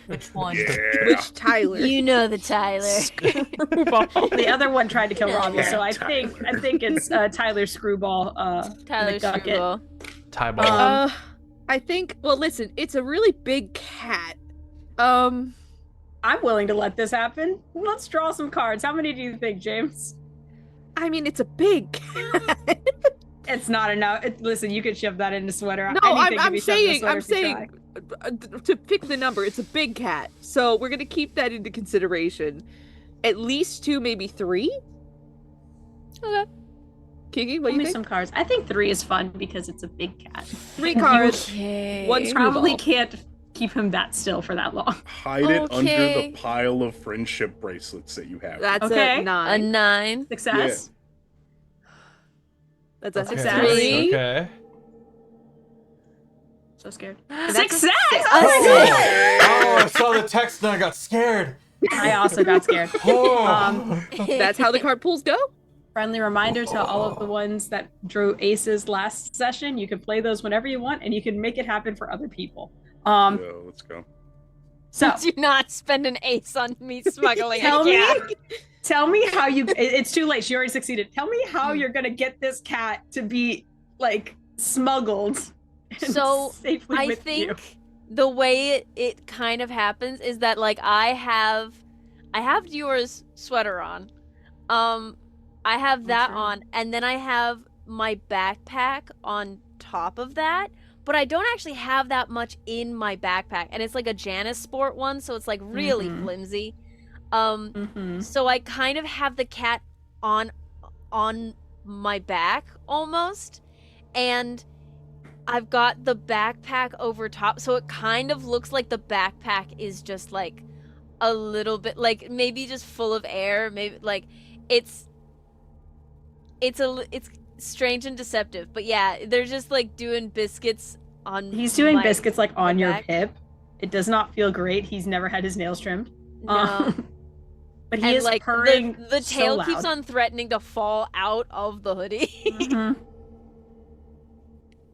Which one? Which Tyler? You know the Tyler. The other one tried to kill Yeah. Robbie, so I Yeah, think it's Tyler Screwball. Tyler McDucket. Screwball. Tie ball. I think. Well, listen, it's a really big cat. I'm willing to let this happen. Let's draw some cards. How many do you think, James? I mean, it's a big cat. It's not enough. Listen, you could shove that in the sweater. No, Anything can I'm be shoved in the saying, sweater if you try. to pick the number, it's a big cat, so we're gonna keep that into consideration. At least 2, maybe 3. Okay. Kiki, what do Give you me think? some cards. I think 3 is fun because it's a big cat. 3 cards. Okay. One Probably screwball. can't keep him that still for that long. Hide it under Okay. the pile of friendship bracelets that you have. That's Okay. a A 9. 9. Success. That's a Okay, Success. 3. Okay. So scared. And that's a Success! 6. Oh, I saw the text and I got scared. I also got scared. Oh. That's how the card pulls go. Friendly reminder to all of the ones that drew aces last session, you can play those whenever you want and you can make it happen for other people. Yo, let's go. So Do not spend an ace on me smuggling tell a me, cat. tell me how you, it's too late, she already succeeded. Tell me how you're gonna get this cat to be like smuggled and So, safely I with think you. the way it kind of happens is that like I have Dior's sweater on. I have that right. on, and then I have my backpack on top of that. But I don't actually have that much in my backpack, and it's like a Janus Sport one, so it's like really Mhm. flimsy. Mhm. So I kind of have the cat on my back almost, and I've got the backpack over top, so it kind of looks like the backpack is just like a little bit like maybe just full of air, maybe like it's strange and deceptive, but yeah, they're just like doing biscuits on He's doing my- biscuits like on your back. hip. It does not feel great. He's never had his nails trimmed. No. But he And is like purring the so tail loud. keeps on threatening to fall out of the hoodie. Mhm.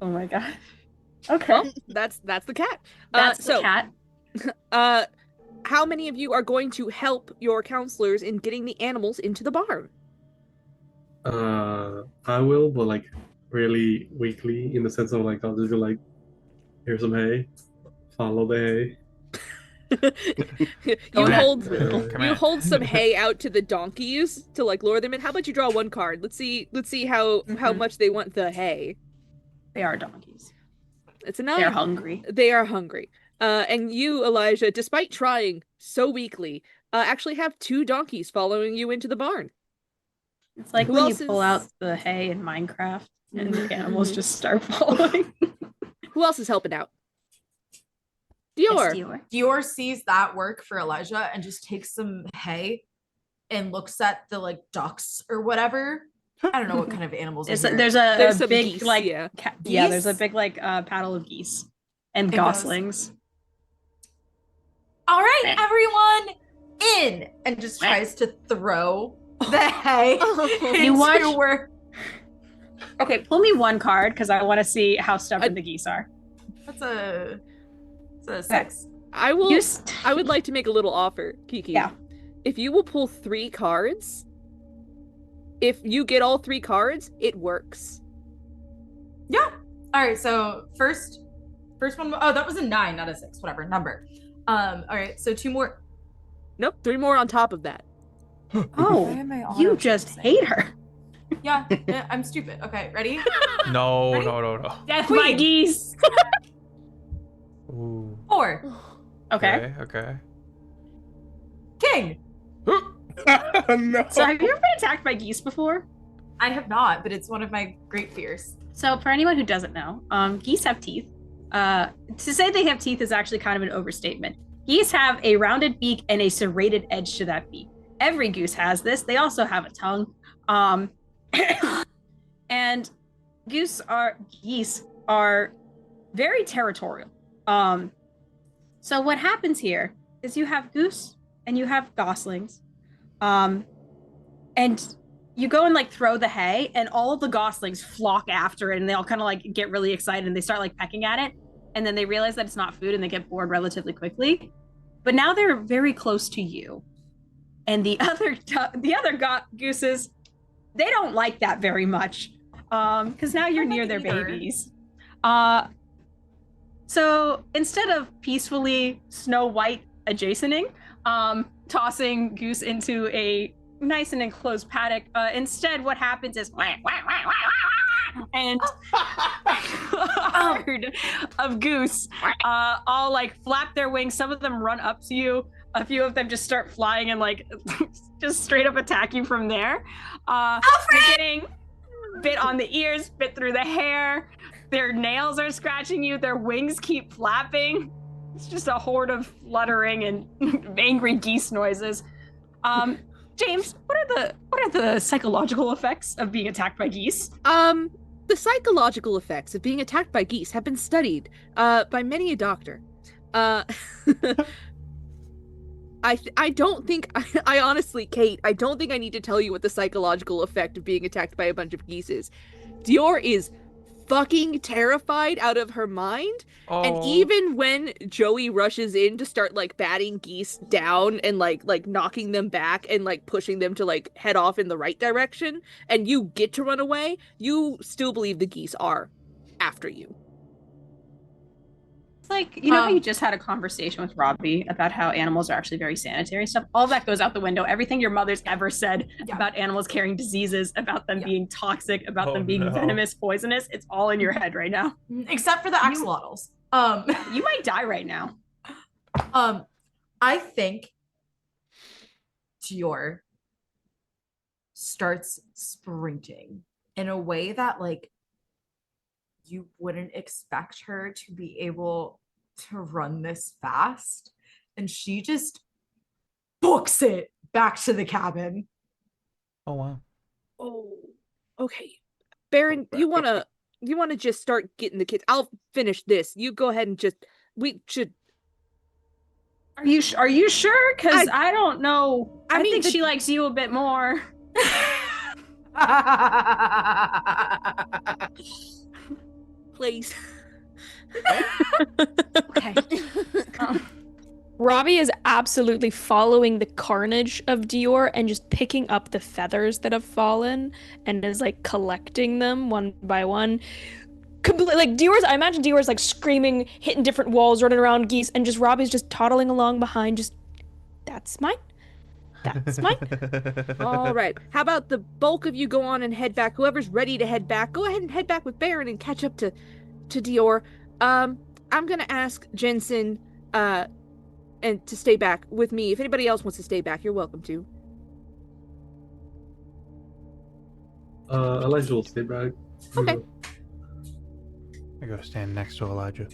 Oh my god. Okay. Well, that's the cat. That's so, the cat. How many of you are going to help your counselors in getting the animals into the barn? I will, but like really weakly in the sense of like I'll just be like, here's some hay, follow the hay. Go you ahead. hold Come you here. hold some hay out to the donkeys to like lure them in. How about you draw one card? Let's see how Mhm. much they want the hay. They are donkeys. It's a They're 9. hungry. They are hungry. And you, Elijah, despite trying so weakly, actually have 2 donkeys following you into the barn. It's like Who when you else pull is- out the hay in Minecraft and the animals Mhm. just start following. Who else is helping out? Yes, Dior. Dior. Dior sees that work for Elijah and just takes some hay and looks at the like ducks or whatever. I don't know what kind of animals. There's are a, here. there's a, There's a some big geese, like yeah. yeah, there's a Geese? big like paddle of geese and It goslings. All right, everyone, in, and just tries to throw the hay into You watch- where. Okay, pull me one card because I want to see how stubborn the geese are. That's a 6. I will. You I would like to make a little offer, Kiki. Yeah. If you will pull 3 cards, if you get all 3 cards, it works. Yeah. All right. So first one. Oh, that was a 9, not a 6. Whatever number. All right. So 2 more. Nope, 3 more on top of that. Oh, you just hate her. Yeah, I'm stupid. Okay, ready? No, Ready? no. Death Queen. by geese. Ooh. 4. Okay. Okay. King. No. So have you ever been attacked by geese before? I have not, but it's one of my great fears. So for anyone who doesn't know, geese have teeth. To say they have teeth is actually kind of an overstatement. Geese have a rounded beak and a serrated edge to that beak. Every goose has this. They also have a tongue. And geese are very territorial. So what happens here is you have goose and you have goslings. And you go and like throw the hay and all of the goslings flock after it and they all kind of like get really excited and they start like pecking at it. And then they realize that it's not food and they get bored relatively quickly. But now they're very close to you. And the other gooses, they don't like that very much. Because now you're Don't near like their it either. babies. So instead of peacefully Snow White adjacenting, tossing Goose into a nice and enclosed paddock, instead what happens is and herd of goose all like flap their wings. Some of them run up to you. A few of them just start flying and like just straight up attack you from there. You're getting bit on the ears, bit through the hair. Their nails are scratching you. Their wings keep flapping. It's just a horde of fluttering and angry geese noises. James, what are the psychological effects of being attacked by geese? The psychological effects of being attacked by geese have been studied by many a doctor. I don't think I honestly, Kate, I don't think I need to tell you what the psychological effect of being attacked by a bunch of geese is. Dior is fucking terrified out of her mind. Oh. And even when Joey rushes in to start like batting geese down and like knocking them back and like pushing them to like head off in the right direction, and you get to run away, you still believe the geese are after you. It's like, you know how you just had a conversation with Robbie about how animals are actually very sanitary stuff? All that goes out the window. Everything your mother's ever said about animals carrying diseases, about them being toxic, about them being venomous, poisonous, it's all in your head right now. Except for the axolotls. You might die right now. I think Dior starts sprinting in a way that like you wouldn't expect her to be able to run this fast, and she just books it back to the cabin. Oh wow. Oh, okay. Baron, you wanna just start getting the kids? I'll finish this. You go ahead and we should. Are you sure? Because I don't know. I think she likes you a bit more. Please. Okay. Robbie is absolutely following the carnage of Dior and just picking up the feathers that have fallen and is like collecting them one by one. Like I imagine Dior's like screaming, hitting different walls, running around geese, and just Robbie's just toddling along behind, just, that's mine. That's mine. All right. How about the bulk of you go on and head back? Whoever's ready to head back, go ahead and head back with Baron and catch up to Dior. I'm gonna ask Jensen and to stay back with me. If anybody else wants to stay back, you're welcome to. Elijah will stay back. Okay. I go stand next to Elijah.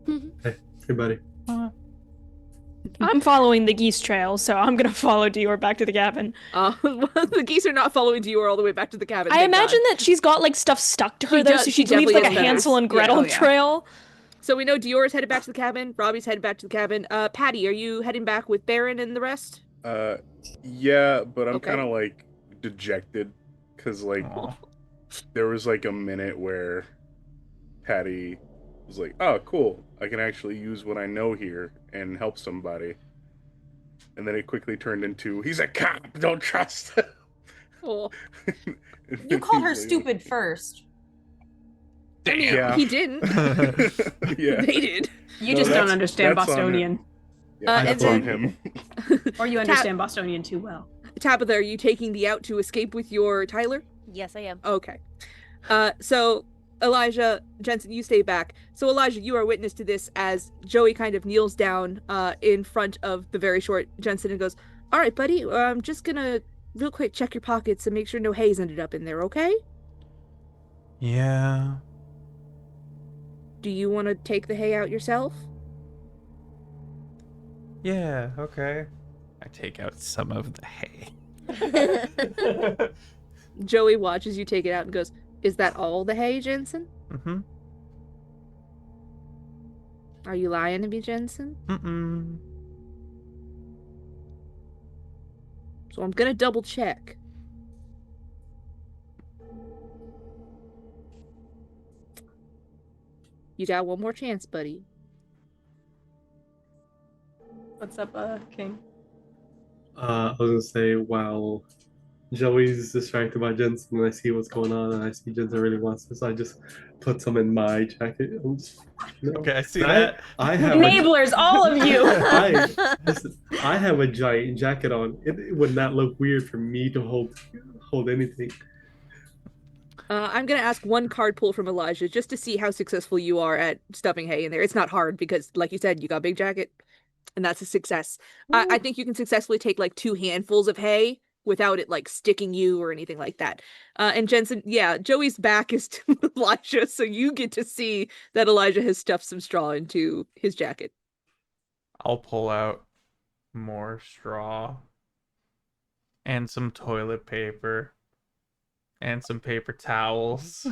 Hey buddy. I'm following the geese trail, so I'm gonna follow Dior back to the cabin. The geese are not following Dior all the way back to the cabin. I imagine that she's got like stuff stuck to her though, so she leaves like a Hansel and Gretel trail. So we know Dior's headed back to the cabin. Robbie's headed back to the cabin. Patty, are you heading back with Baron and the rest? Yeah, but I'm kind of like dejected because like there was like a minute where Patty was like, "Oh, cool! I can actually use what I know here and help somebody." And then it quickly turned into, "He's a cop! Don't trust him." Oh. You called her stupid first. Damn. Yeah. He didn't. Yeah. They did. You just don't understand Bostonian. Yeah, that's on him. Or you understand Bostonian too well. Tabitha, are you taking the out to escape with your Tyler? Yes, I am. Okay. So Elijah, Jensen, you stay back. So Elijah, you are witness to this as Joey kind of kneels down in front of the very short Jensen and goes, "All right, buddy, I'm just gonna real quick check your pockets and make sure no hay's ended up in there, okay?" Yeah. Do you want to take the hay out yourself? Yeah, okay. I take out some of the hay. Joey watches you take it out and goes, "Is that all the hay, Jensen?" Mm-hmm. Are you lying to me, Jensen? Mm-mm. So I'm gonna double check. You got one more chance, buddy. What's up, King? I was gonna say, while Joey's distracted by Jensen and I see what's going on and I see Jensen really wants this, I just put some in my jacket. Okay, I see that. I have enablers, all of you. I have a giant jacket on. It would not look weird for me to hold anything. I'm gonna ask one card pull from Elijah just to see how successful you are at stuffing hay in there. It's not hard because, like you said, you got a big jacket, and that's a success. I think you can successfully take like 2 handfuls of hay without it like sticking you or anything like that. And Jensen, yeah, Joey's back is to Elijah, so you get to see that Elijah has stuffed some straw into his jacket. I'll pull out more straw and some toilet paper and some paper towels.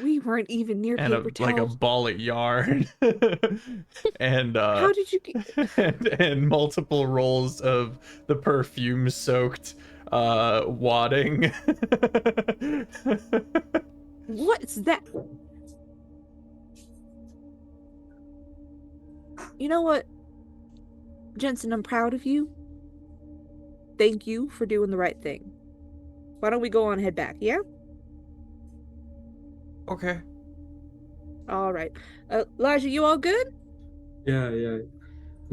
We weren't even near And paper towels. like a ball of yarn. And How did you get... and multiple rolls of the perfume soaked wadding. What's that? You know what, Jensen, I'm proud of you. Thank you for doing the right thing. Why don't we go on head back, yeah? Okay. All right. Elijah, you all good? Yeah.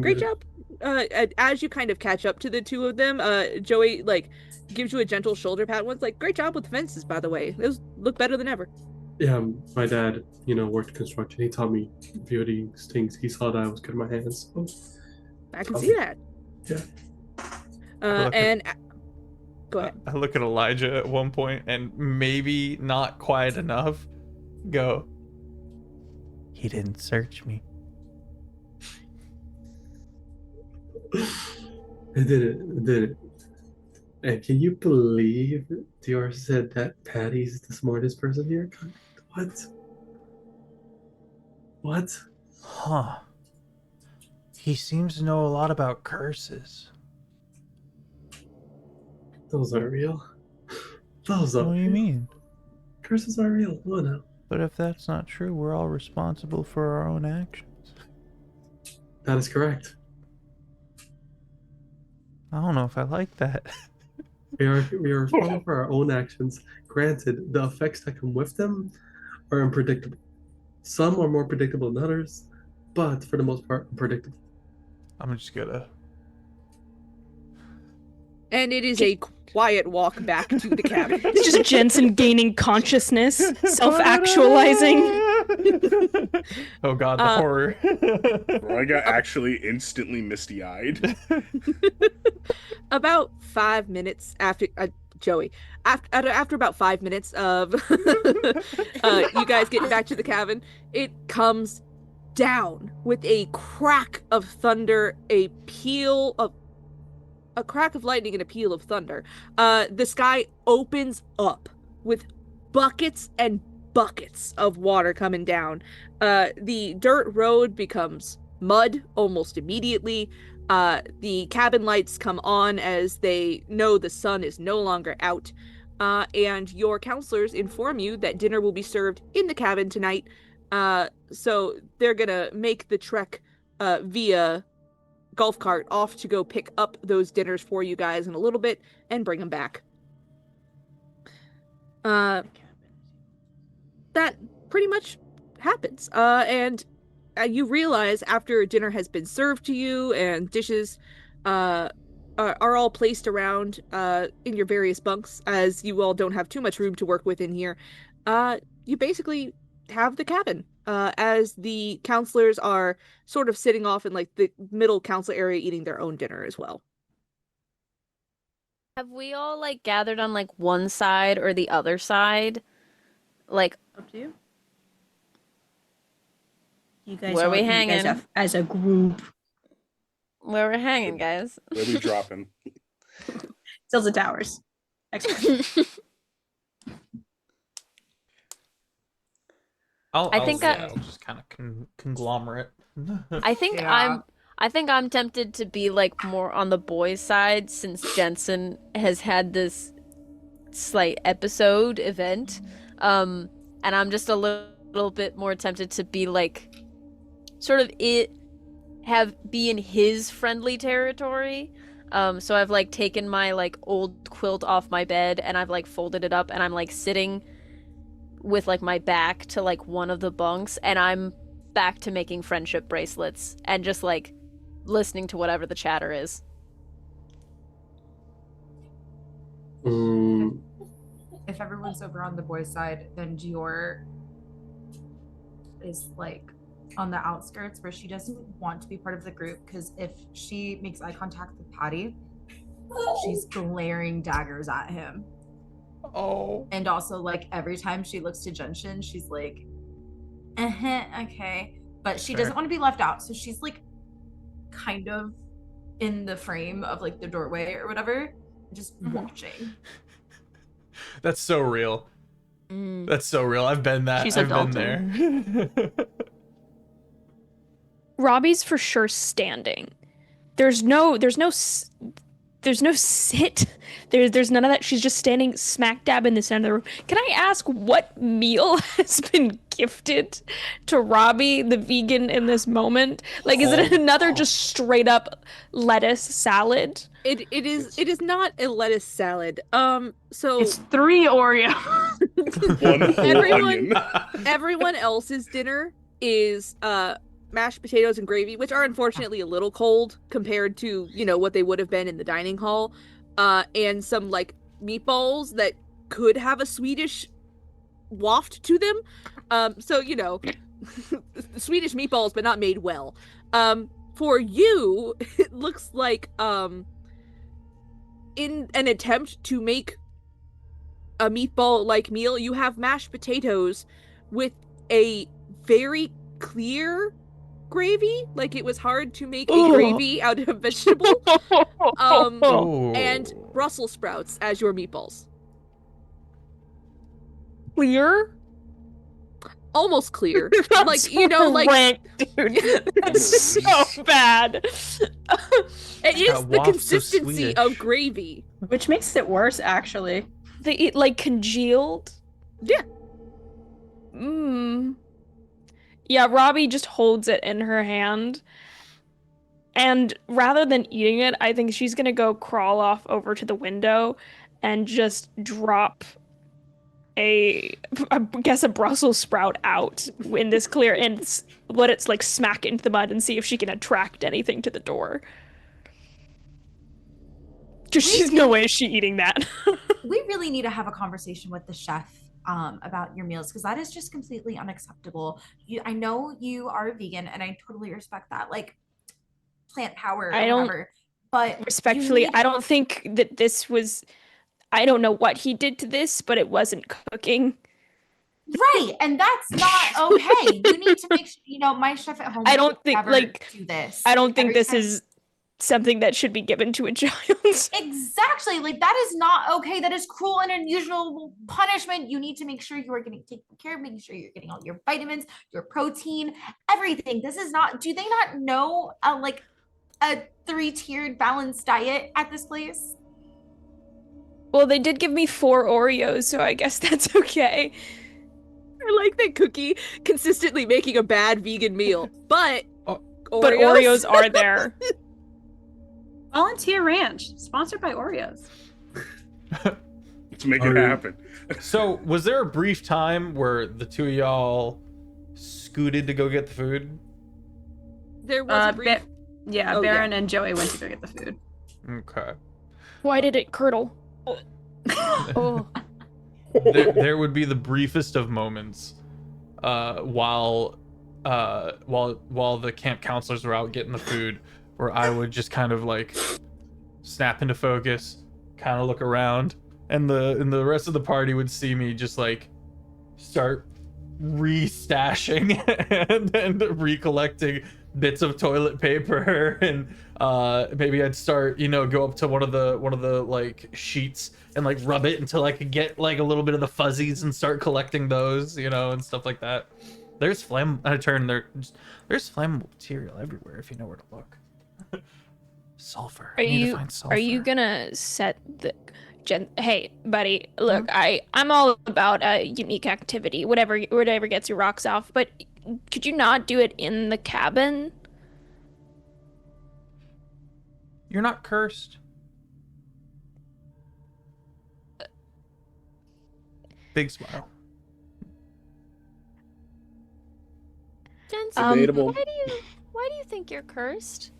Great job. As you kind of catch up to the two of them, Joey like gives you a gentle shoulder pat. One's like, "Great job with the fences, by the way. Those look better than ever." Yeah, my dad, worked construction. He taught me a few of these things. He saw that I was good at my hands. So. I can see that. Yeah. And go ahead. I look at Elijah at one point and maybe not quite enough. Go. He didn't search me. I did it. And can you believe Dior said that Patty's the smartest person here? What? Huh. He seems to know a lot about curses. Those aren't real. Those What aren't do you real. mean? Curses aren't real. Come on now. But if that's not true, we're all responsible for our own actions. That is correct. I don't know if I like that. We are responsible for our own actions. Granted, the effects that come with them are unpredictable. Some are more predictable than others, but for the most part, unpredictable. I'm just gonna... And it is a quiet walk back to the cabin. It's just Jensen gaining consciousness, self-actualizing. Oh god, the horror. Bro, I got actually instantly misty-eyed. About 5 minutes after Joey, after about 5 minutes of you guys getting back to the cabin, it comes down with a crack of thunder, a crack of lightning and a peal of thunder. The sky opens up with buckets and buckets of water coming down. The dirt road becomes mud almost immediately. The cabin lights come on as they know the sun is no longer out. And your counselors inform you that dinner will be served in the cabin tonight. So they're gonna make the trek via golf cart off to go pick up those dinners for you guys in a little bit and bring them back. That pretty much happens. And you realize after dinner has been served to you and dishes are all placed around in your various bunks, as you all don't have too much room to work with in here, you basically have the cabin. As the counselors are sort of sitting off in like the middle council area eating their own dinner as well. Have we all like gathered on like one side or the other side? Like Up to you. You guys Where all we eat hanging? as a group. where we're hanging, guys. Where we dropping? Still the towers. Excellent. I'll just kind of conglomerate. I think Yeah. I'm tempted to be like more on the boys' side since Jensen has had this slight episode event. And I'm just a little bit more tempted to be like sort of be in his friendly territory. So I've like taken my like old quilt off my bed and I've like folded it up and I'm like sitting with like my back to like one of the bunks and I'm back to making friendship bracelets and just like listening to whatever the chatter is. if everyone's over on the boys' side, then Dior is like on the outskirts where she doesn't want to be part of the group, because if she makes eye contact with Patty, she's glaring daggers at him. Oh. And also, like, every time she looks to Genshin, she's like, okay. But she doesn't want to be left out. So she's like kind of in the frame of like the doorway or whatever, just watching. That's so real. That's so real. I've been that. She's I've been adulting. there. Robbie's for sure standing. There's no sit. There's none of that. She's just standing smack dab in the center of the room. Can I ask what meal has been gifted to Robbie, the vegan, in this moment? Like, is it another just straight up lettuce salad? It is not a lettuce salad. So It's 3 Oreos. One whole onion. everyone else's dinner is mashed potatoes and gravy, which are unfortunately a little cold compared to, you know, what they would have been in the dining hall, and some like meatballs that could have a Swedish waft to them. So, you know, Swedish meatballs, but not made well. For you, it looks like in an attempt to make a meatball-like meal, you have mashed potatoes with a very clear gravy, like it was hard to make a gravy out of vegetable, and Brussels sprouts as your meatballs. Clear? Almost clear. Like, you know, like rank, dude. That's so bad. it is the consistency of gravy, Which makes it worse, actually. They eat like congealed. Yeah. Yeah, Robbie just holds it in her hand. And rather than eating it, I think she's gonna go crawl off over to the window and just drop I guess a Brussels sprout out in this clear and let it like smack into the mud and see if she can attract anything to the door. Just she's no way is she eating that. We really need to have a conversation with the chef about your meals, because that is just completely unacceptable. I know you are a vegan, and I totally respect that, like plant power or whatever. But respectfully, I don't think that this was. I don't know what he did to this, but it wasn't cooking. Right, and that's not okay. You need to make sure, you know, my chef at home. I don't think do this. I don't think this is something that should be given to a child. Exactly. Like, that is not okay. That is cruel and unusual punishment. You need to make sure you are getting taken care of, making sure you're getting all your vitamins, your protein, everything. This is not, do they not know like a 3-tiered balanced diet at this place? Well, they did give me 4 Oreos, so I guess that's okay. I like that Cookie consistently making a bad vegan meal, but Oreos are there. Volunteer Ranch, sponsored by Oreos. Let's make it happen. So, was there a brief time where the two of y'all scooted to go get the food? There was a brief... Baron and Joey went to go get the food. Okay. Why did it curdle? There would be the briefest of moments while the camp counselors were out getting the food, where I would just kind of like snap into focus, kind of look around, and the rest of the party would see me just like start restashing and recollecting bits of toilet paper, and maybe I'd start, go up to one of the like sheets and like rub it until I could get like a little bit of the fuzzies and start collecting those, and stuff like that. There's flammable material everywhere if you know where to look. Sulfur. Are you gonna set the hey buddy, look, I'm all about unique activity, whatever gets your rocks off, but could you not do it in the cabin? You're not cursed. Big smile. Jensen, Debatable. why do you think you're cursed?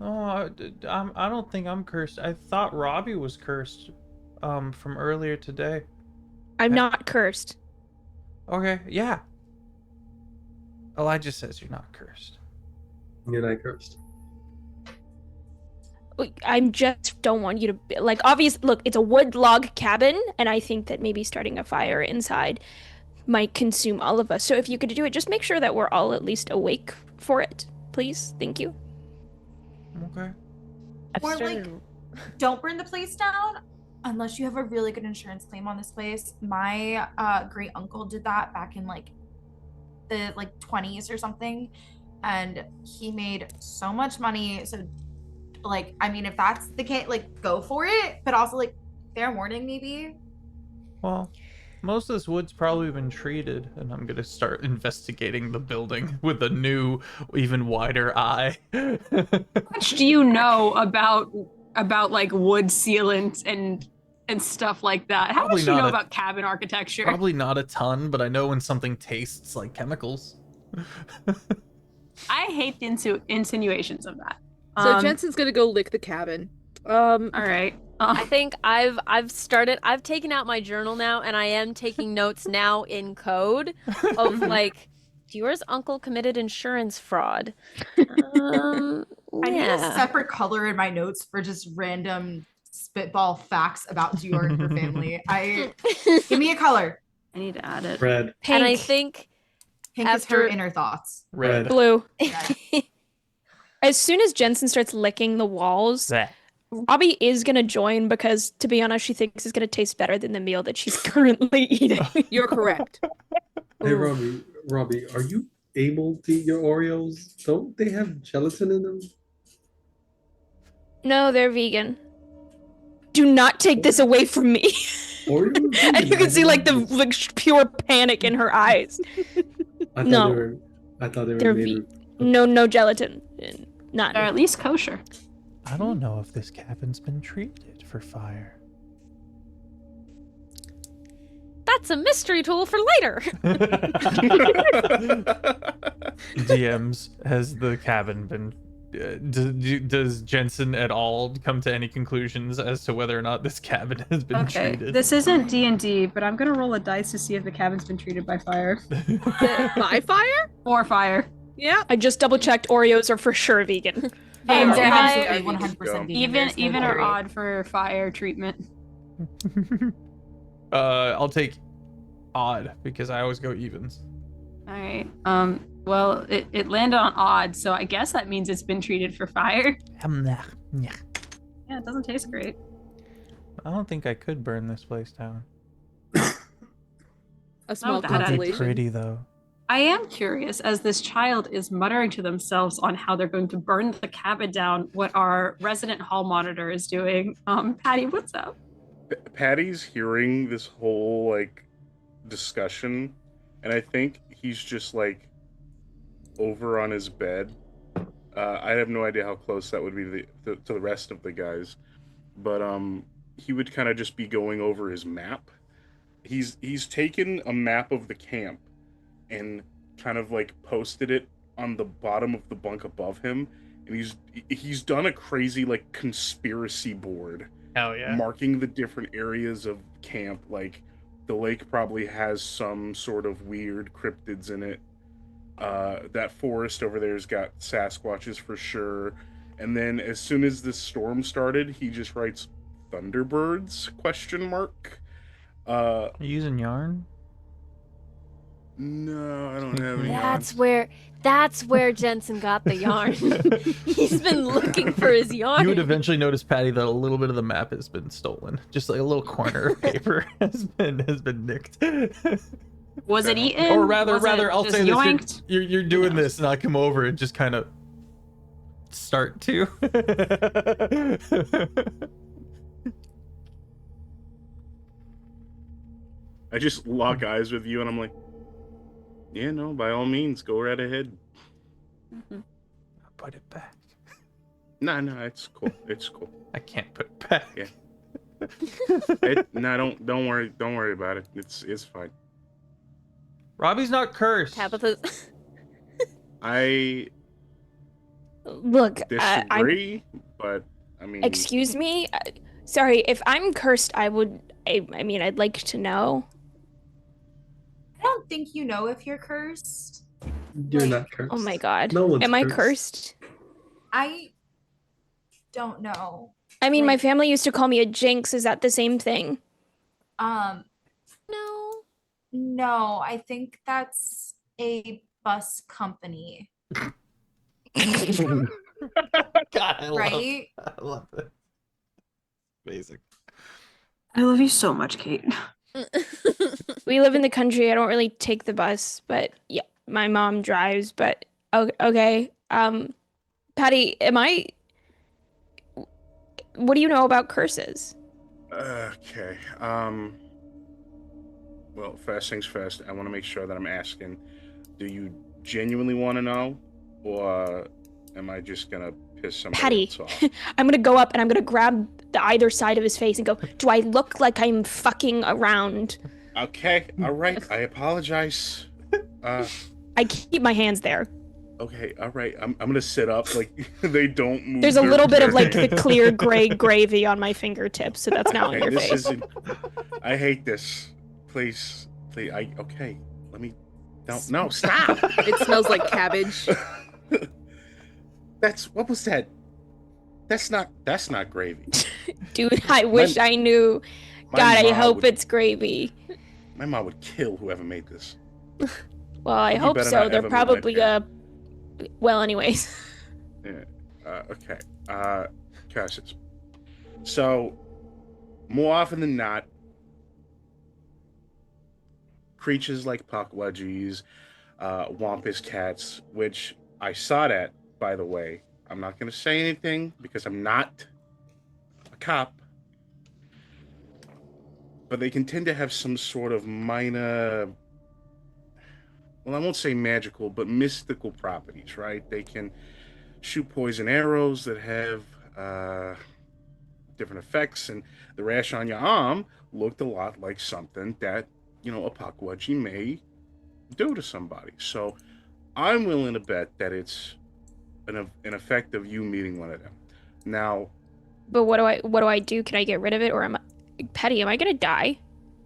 Oh, I don't think I'm cursed. I thought Robbie was cursed from earlier today. I'm not cursed. Okay, yeah. Elijah says you're not cursed. You're not cursed. I just don't want you to like. Obvious. Look, it's a wood log cabin, and I think that maybe starting a fire inside might consume all of us. So if you could do it, just make sure that we're all at least awake for it, please. Thank you. Okay. Or like, don't burn the place down unless you have a really good insurance claim on this place. My great uncle did that back in like the 20s or something, and he made so much money. So like, I mean, if that's the case, like, go for it, but also like fair warning maybe. Well, most of this wood's probably been treated, and I'm gonna start investigating the building with a new, even wider eye. How much do you know about like wood sealants and stuff like that? How Probably much do you not know a- about cabin architecture? Probably not a ton, but I know when something tastes like chemicals. I hate the insinuations of that. So Jensen's gonna go lick the cabin. All right. I think I've taken out my journal now, and I am taking notes now in code of like, Dior's uncle committed insurance fraud. I need a Yeah. separate color in my notes for just random spitball facts about Dior and her family. Give me a color. I need to add it. Red. And I Pink. think Pink is her inner thoughts. Red. Blue. Yeah. As soon as Jensen starts licking the walls, Bleh. Robbie is gonna join because, to be honest, she thinks it's gonna taste better than the meal that she's currently eating. You're correct. Hey, Robbie, are you able to eat your Oreos? Don't they have gelatin in them? No, they're vegan. Do not take this away from me. Oreos? And you can see like the pure panic in her eyes. I thought No. they were. I thought they were They're made. No gelatin. None. They're at least kosher. I don't know if this cabin's been treated for fire. that's a mystery tool for later. DMs, has the cabin been? Does Jensen at all come to any conclusions as to whether or not this cabin has been treated? This isn't D&D, but I'm gonna roll a dice to see if the cabin's been treated by fire. By fire? Or fire. Yeah. I just double checked. Oreos are for sure vegan. And Oh, they're fire. absolutely 100% vegan. There's no Even or dairy. odd for fire treatment. I'll take odd because I always go evens. All right. Well, it landed on odd, so I guess that means it's been treated for fire. I Yeah, it doesn't taste great. don't think I could burn this place down. A small that It'd be consolation. pretty though. I am curious, as this child is muttering to themselves on how they're going to burn the cabin down, what our resident hall monitor is doing. Patty, what's up? Patty's hearing this whole like discussion, and I think he's just like over on his bed. I have no idea how close that would be to the rest of the guys, but he would kind of just be going over his map. He's taken a map of the camp and kind of like posted it on the bottom of the bunk above him, and he's done a crazy like conspiracy board. Hell yeah. Marking the different areas of camp. Like the lake probably has some sort of weird cryptids in it. That forest over there's got Sasquatches for sure. And then as soon as this storm started, he just writes Thunderbirds ? Are you using yarn? No, I don't have any. That's where Jensen got the yarn. He's been looking for his yarn. You would eventually notice, Patty, that a little bit of the map has been stolen. Just like a little corner of paper has been nicked. Was it eaten? Or rather, Was it I'll just say yoinked? this: you're doing this, and I come over and just kind of start to. I just lock eyes with you, and I'm like, yeah, no, by all means, go right ahead. I'll put it back. No, it's cool. It's cool. I can't put it back. Yeah. Don't worry about it. It's fine. Robbie's not cursed. Tabitha. I Look, disagree, but I mean, excuse me. Sorry, if I'm cursed, I mean, I'd like to know. don't think you know if you're cursed. You're not cursed. Oh my god. No one's Am I cursed. cursed? I don't know. I mean, my Like- family used to call me a jinx. Is that the same thing? No. No, I think that's a bus company, God, I right? love it. Amazing. I love you so much, Kate. We live in the country. I don't really take the bus, but yeah, my mom drives. But okay. Patty, what do you know about curses? Okay. Well, first things first, I want to make sure that I'm asking, do you genuinely want to know, or am I just gonna piss somebody Patty, else off? I'm gonna go up and I'm gonna grab the either side of his face and go, do I look like I'm fucking around? Okay, all right. I apologize. I keep my hands there. Okay, all right. I'm gonna sit up like they don't move. There's a their- little bit of their- like the clear gray gravy on my fingertips, so that's now on Okay, your this face. isn't. I hate this. Please. Okay. Let me. No, stop. It smells like cabbage. What was that? That's not gravy. Dude, I wish I knew. My God, I mom hope would- it's gravy. My mom would kill whoever made this. Well, I You hope better so. not They're ever meet my probably parents. well, anyways. Yeah. Okay. Curses. So, more often than not, creatures like puckwudgies, wampus cats, which I saw that, by the way. I'm not going to say anything because I'm not a cop. But they can tend to have some sort of minor, well, I won't say magical, but mystical properties, right? They can shoot poison arrows that have different effects, and the rash on your arm looked a lot like something that, a puckwudgie may do to somebody. So I'm willing to bet that it's an effect of you meeting one of them. Now, But what do I do? Can I get rid of it, or Petty? Am I gonna die?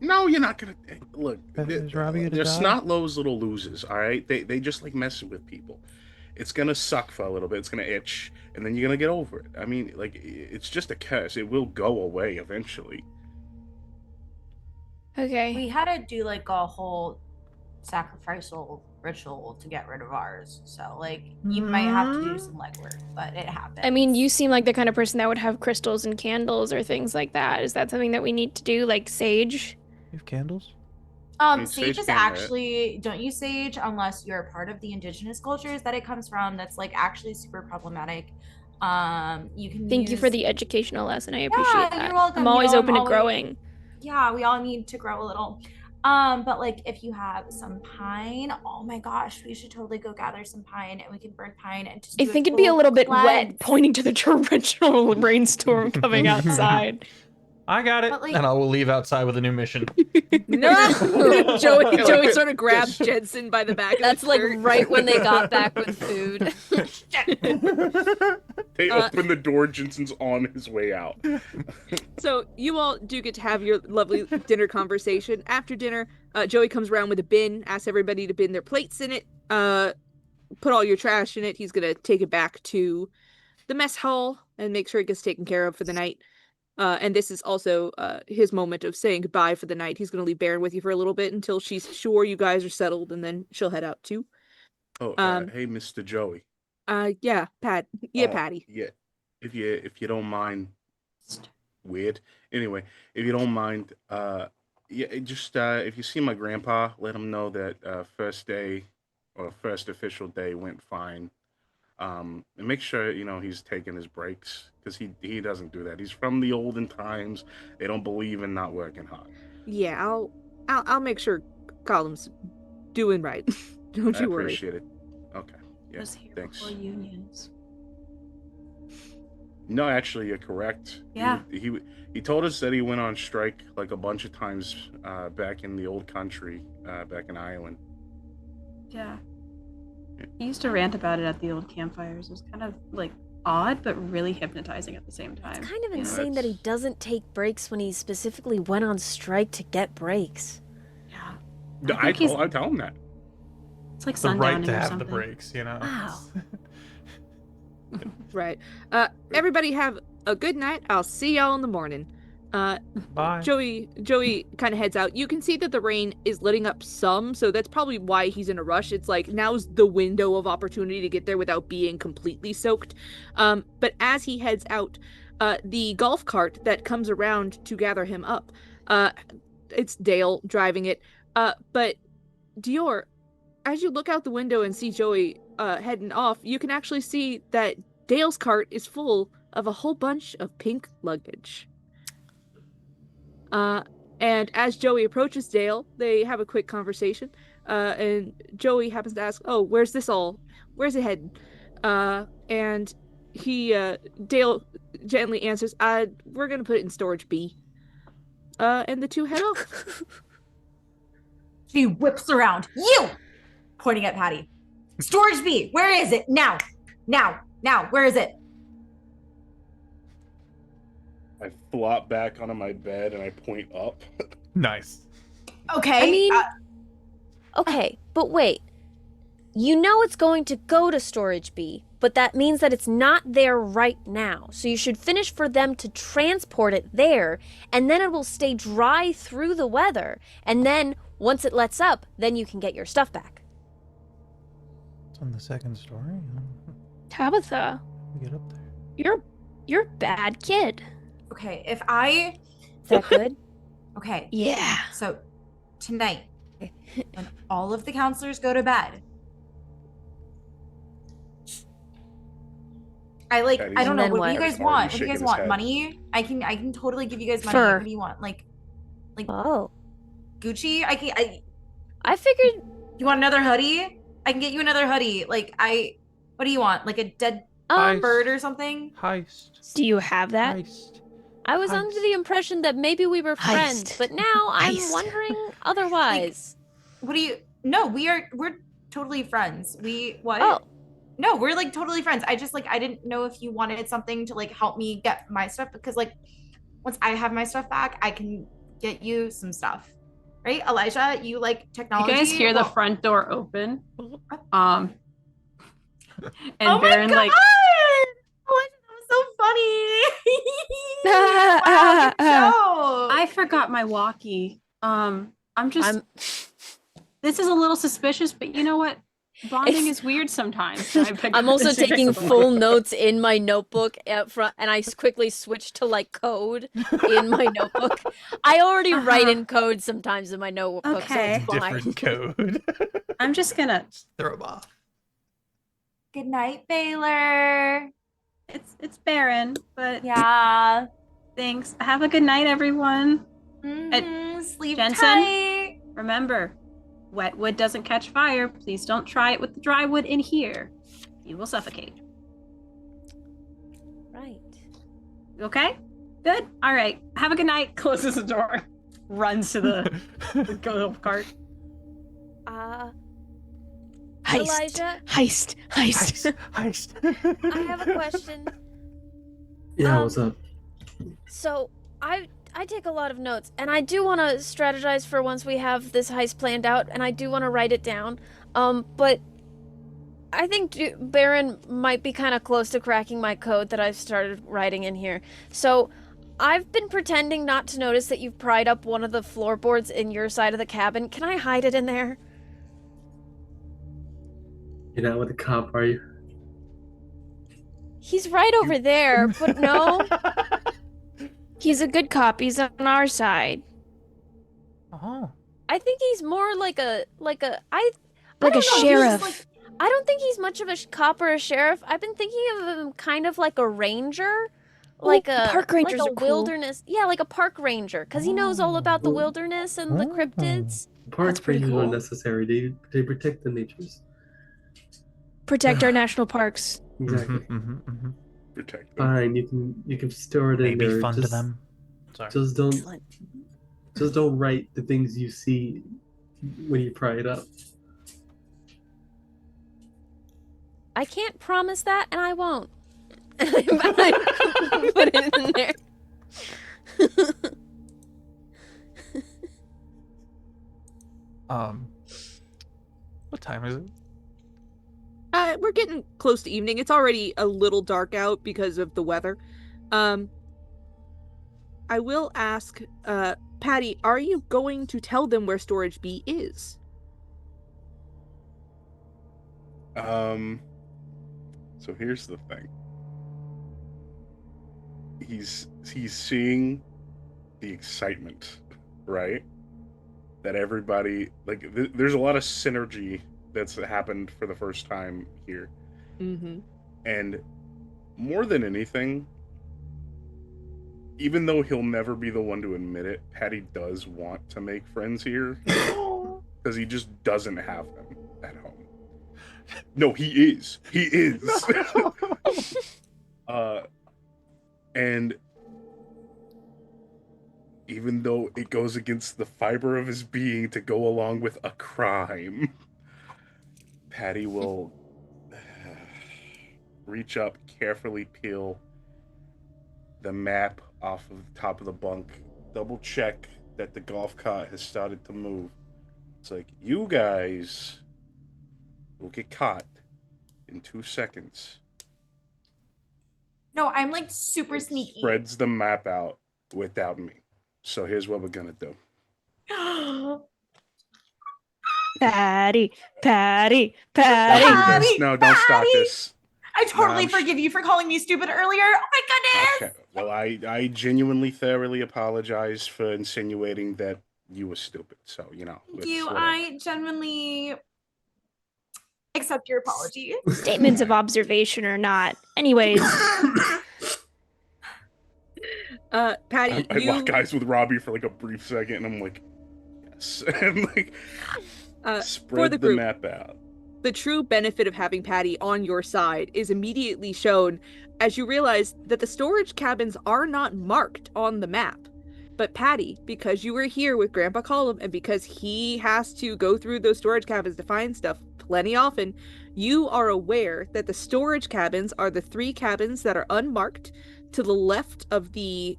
no, you're not gonna look. Is Robbie gonna They're die? snot-nosed little losers. All right, they just like messing with people. It's gonna suck for a little bit. It's gonna itch, and then you're gonna get over it. I mean, like, it's just a curse. It will go away eventually. Okay. We had to do like a whole sacrificial ritual to get rid of ours. So like you might have to do some legwork, but it happens. I mean, you seem like the kind of person that would have crystals and candles or things like that. Is that something that we need to do, like sage? You have candles? mean, Sage sage is can't hurt. actually, don't use sage unless you're part of the indigenous cultures that it comes from. That's like actually super problematic. You can Thank you for use- the educational lesson. I appreciate that. you're welcome. I'm always I'm open to always- growing. Yeah, we all need to grow a little. But like if you have some pine, oh my gosh, we should totally go gather some pine and we can burn pine and just I do think it'd be a full little bit cleanse. wet, pointing to the torrential rainstorm coming outside. I got it. But, like- And I will leave outside with a new mission. No, Joey sort of grabs Jensen by the back. That's of like his shirt. right when they got back with food. They open the door. Jensen's on his way out. So you all do get to have your lovely dinner conversation. After dinner, Joey comes around with a bin, asks everybody to bin their plates in it, put all your trash in it. He's gonna take it back to the mess hall and make sure it gets taken care of for the night. And this is also his moment of saying goodbye for the night. He's gonna leave Baron with you for a little bit until she's sure you guys are settled, and then she'll head out too. Oh, hey, Mr. Joey. Yeah, Pat. Yeah, Oh, Patty. Yeah, if you don't mind. Weird. Anyway, if you don't mind, yeah, just if you see my grandpa, let him know that first day or first official day went fine. And make sure he's taking his breaks because he doesn't do that. He's from the olden times. They don't believe in not working hard. Yeah, I'll make sure Column's doing right. Don't I you worry. appreciate it. Okay. Yeah. Was here Thanks. before unions. No, actually, you're correct. Yeah. He told us that he went on strike like a bunch of times back in the old country, back in Ireland. Yeah. He used to rant about it at the old campfires. It was kind of like odd, but really hypnotizing at the same time. It's kind of Yeah. insane that he doesn't take breaks when he specifically went on strike to get breaks. Yeah. I tell him that. It's like The sundowning right to or have something. the breaks, you know. Wow. Right. Everybody have a good night. I'll see y'all in the morning. Bye. Joey kind of heads out. You can see that the rain is letting up some, so that's probably why he's in a rush. It's like now's the window of opportunity to get there without being completely soaked. But as he heads out, the golf cart that comes around to gather him up, it's Dale driving it. But Dior, as you look out the window and see Joey heading off, you can actually see that Dale's cart is full of a whole bunch of pink luggage. And as Joey approaches Dale, they have a quick conversation. And Joey happens to ask, "Oh, where's it heading?" And Dale gently answers, "We're gonna put it in storage B." And the two head off. She whips around. You! Pointing at Patty. Storage B, where is it? Now, where is it? I flop back onto my bed and I point up. Nice. Okay. I mean, okay, but wait. You know it's going to go to storage B, but that means that it's not there right now. So you should finish for them to transport it there, and then it will stay dry through the weather. And then, once it lets up, then you can get your stuff back. It's on the second story. Tabitha, Get up there. you're a bad kid. Okay, if I... Is that good? Okay. Yeah. So, tonight, when all of the counselors go to bed, I don't know, then what what? do you guys Already want? What do you shaking guys his want? head. Money? I can totally give you guys money. Fur. What do you want? Like Oh. Gucci? I figured You want another hoodie? I can get you another hoodie. What do you want? Like a dead bird or something? Heist. Do you have that? Heist. I was under the impression that maybe we were friends, Heist. but now I'm Heist. wondering otherwise. What do you... No, we're totally friends. What? Oh. No, we're like totally friends. I just I didn't know if you wanted something to help me get my stuff, because once I have my stuff back, I can get you some stuff. Right? Elijah, you like technology? You guys hear the Well- front door open. And Oh my Baron god! Elijah, that was so funny. Wow, good show. I forgot my walkie. This is a little suspicious, but you know what? Bonding is weird sometimes. So I picked I'm up also the taking Jackson full walkie. notes in my notebook at front, and I quickly switched to code in my notebook. I already write in code sometimes in my notebook, Okay. so it's fine. Different code. I'm just gonna. Throw them off. Good night, Baylor. It's Baron, but Yeah. thanks. Have a good night, everyone. Sleep Jensen? tight. Remember, wet wood doesn't catch fire. Please don't try it with the dry wood in here. You will suffocate. Right. Okay? Good? All right. Have a good night. Closes the door. Runs to the golf cart. Elijah, Heist. Heist. I have a question. Yeah, what's up? So, I take a lot of notes, and I do want to strategize for once we have this heist planned out, and I do want to write it down. But I think Baron might be kind of close to cracking my code that I've started writing in here. So, I've been pretending not to notice that you've pried up one of the floorboards in your side of the cabin. Can I hide it in there? You're not with a cop, are you? He's right over there, but no. He's a good cop. He's on our side. Oh. I think he's more like a Like a don't know, sheriff. I don't think he's much of a cop or a sheriff. I've been thinking of him kind of like a ranger, like a park rangers like are a cool. wilderness. Yeah, like a park ranger, because he knows all about the wilderness and the cryptids. Park That's pretty rangers cool. are necessary. They protect the natures. Protect our national parks. Exactly. Protect them. Fine, you can store it in Maybe there. fun just, to them. Sorry. just don't write the things you see when you pry it up. I can't promise that, and I won't. But I put it in there. What time is it? We're getting close to evening. It's already a little dark out because of the weather. I will ask, Patty, are you going to tell them where Storage B is? So here's the thing. He's seeing the excitement, right? That everybody, like, there's a lot of synergy that's happened for the first time here. Mm-hmm. And more than anything, even though he'll never be the one to admit it, Patty does want to make friends here because he just doesn't have them at home. No, he is. He is. And even though it goes against the fiber of his being to go along with a crime, Patty will reach up, carefully peel the map off of the top of the bunk, double check that the golf cart has started to move. It's like, you guys will get caught in 2 seconds. No, I'm like super sneaky. Spreads the map out without me. So here's what we're gonna do. Patty. Patty, No, don't start this. I totally forgive you for calling me stupid earlier. Oh my goodness! Okay. Well, I genuinely, thoroughly apologize for insinuating that you were stupid. So, you know. Thank you. I genuinely accept your apology. Statements of observation or not. Anyways. Patty, I lock eyes with Robbie for like a brief second, and I'm like, yes. And like, spread the map out. The true benefit of having Patty on your side is immediately shown as you realize that the storage cabins are not marked on the map. But Patty, because you were here with Grandpa Column and because he has to go through those storage cabins to find stuff plenty often, you are aware that the storage cabins are the 3 cabins that are unmarked to the left of the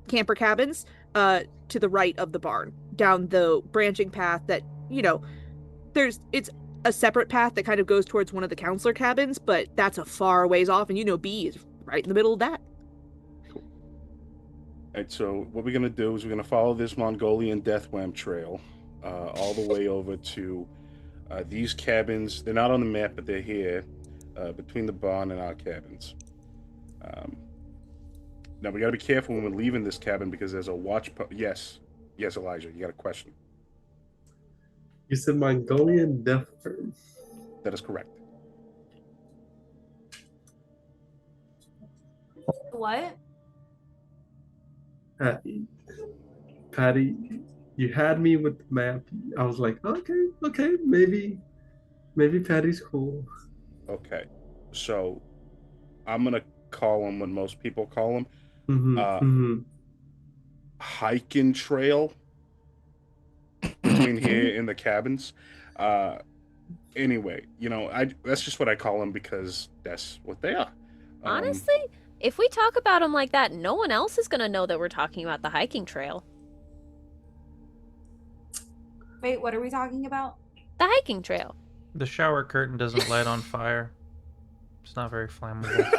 camper cabins, to the right of the barn, down the branching path that, you know, it's a separate path that kind of goes towards one of the counselor cabins, but that's a far ways off, and you know B is right in the middle of that. Cool. Alright, so what we're gonna do is we're gonna follow this Mongolian death wham trail all the way over to these cabins. They're not on the map, but they're here between the barn and our cabins. Now we gotta be careful when we're leaving this cabin because there's a watch. Yes, Elijah, you got a question. You said Mongolian death firm. That is correct. What? Patty, you had me with the map. I was like, okay, maybe Patty's cool. Okay, so I'm gonna call him what most people call him. Hiking trail between here and the cabins. Anyway, you know, that's just what I call them because that's what they are. Honestly, if we talk about them like that, no one else is gonna know that we're talking about the hiking trail. Wait, what are we talking about? The hiking trail. The shower curtain doesn't light on fire. It's not very flammable.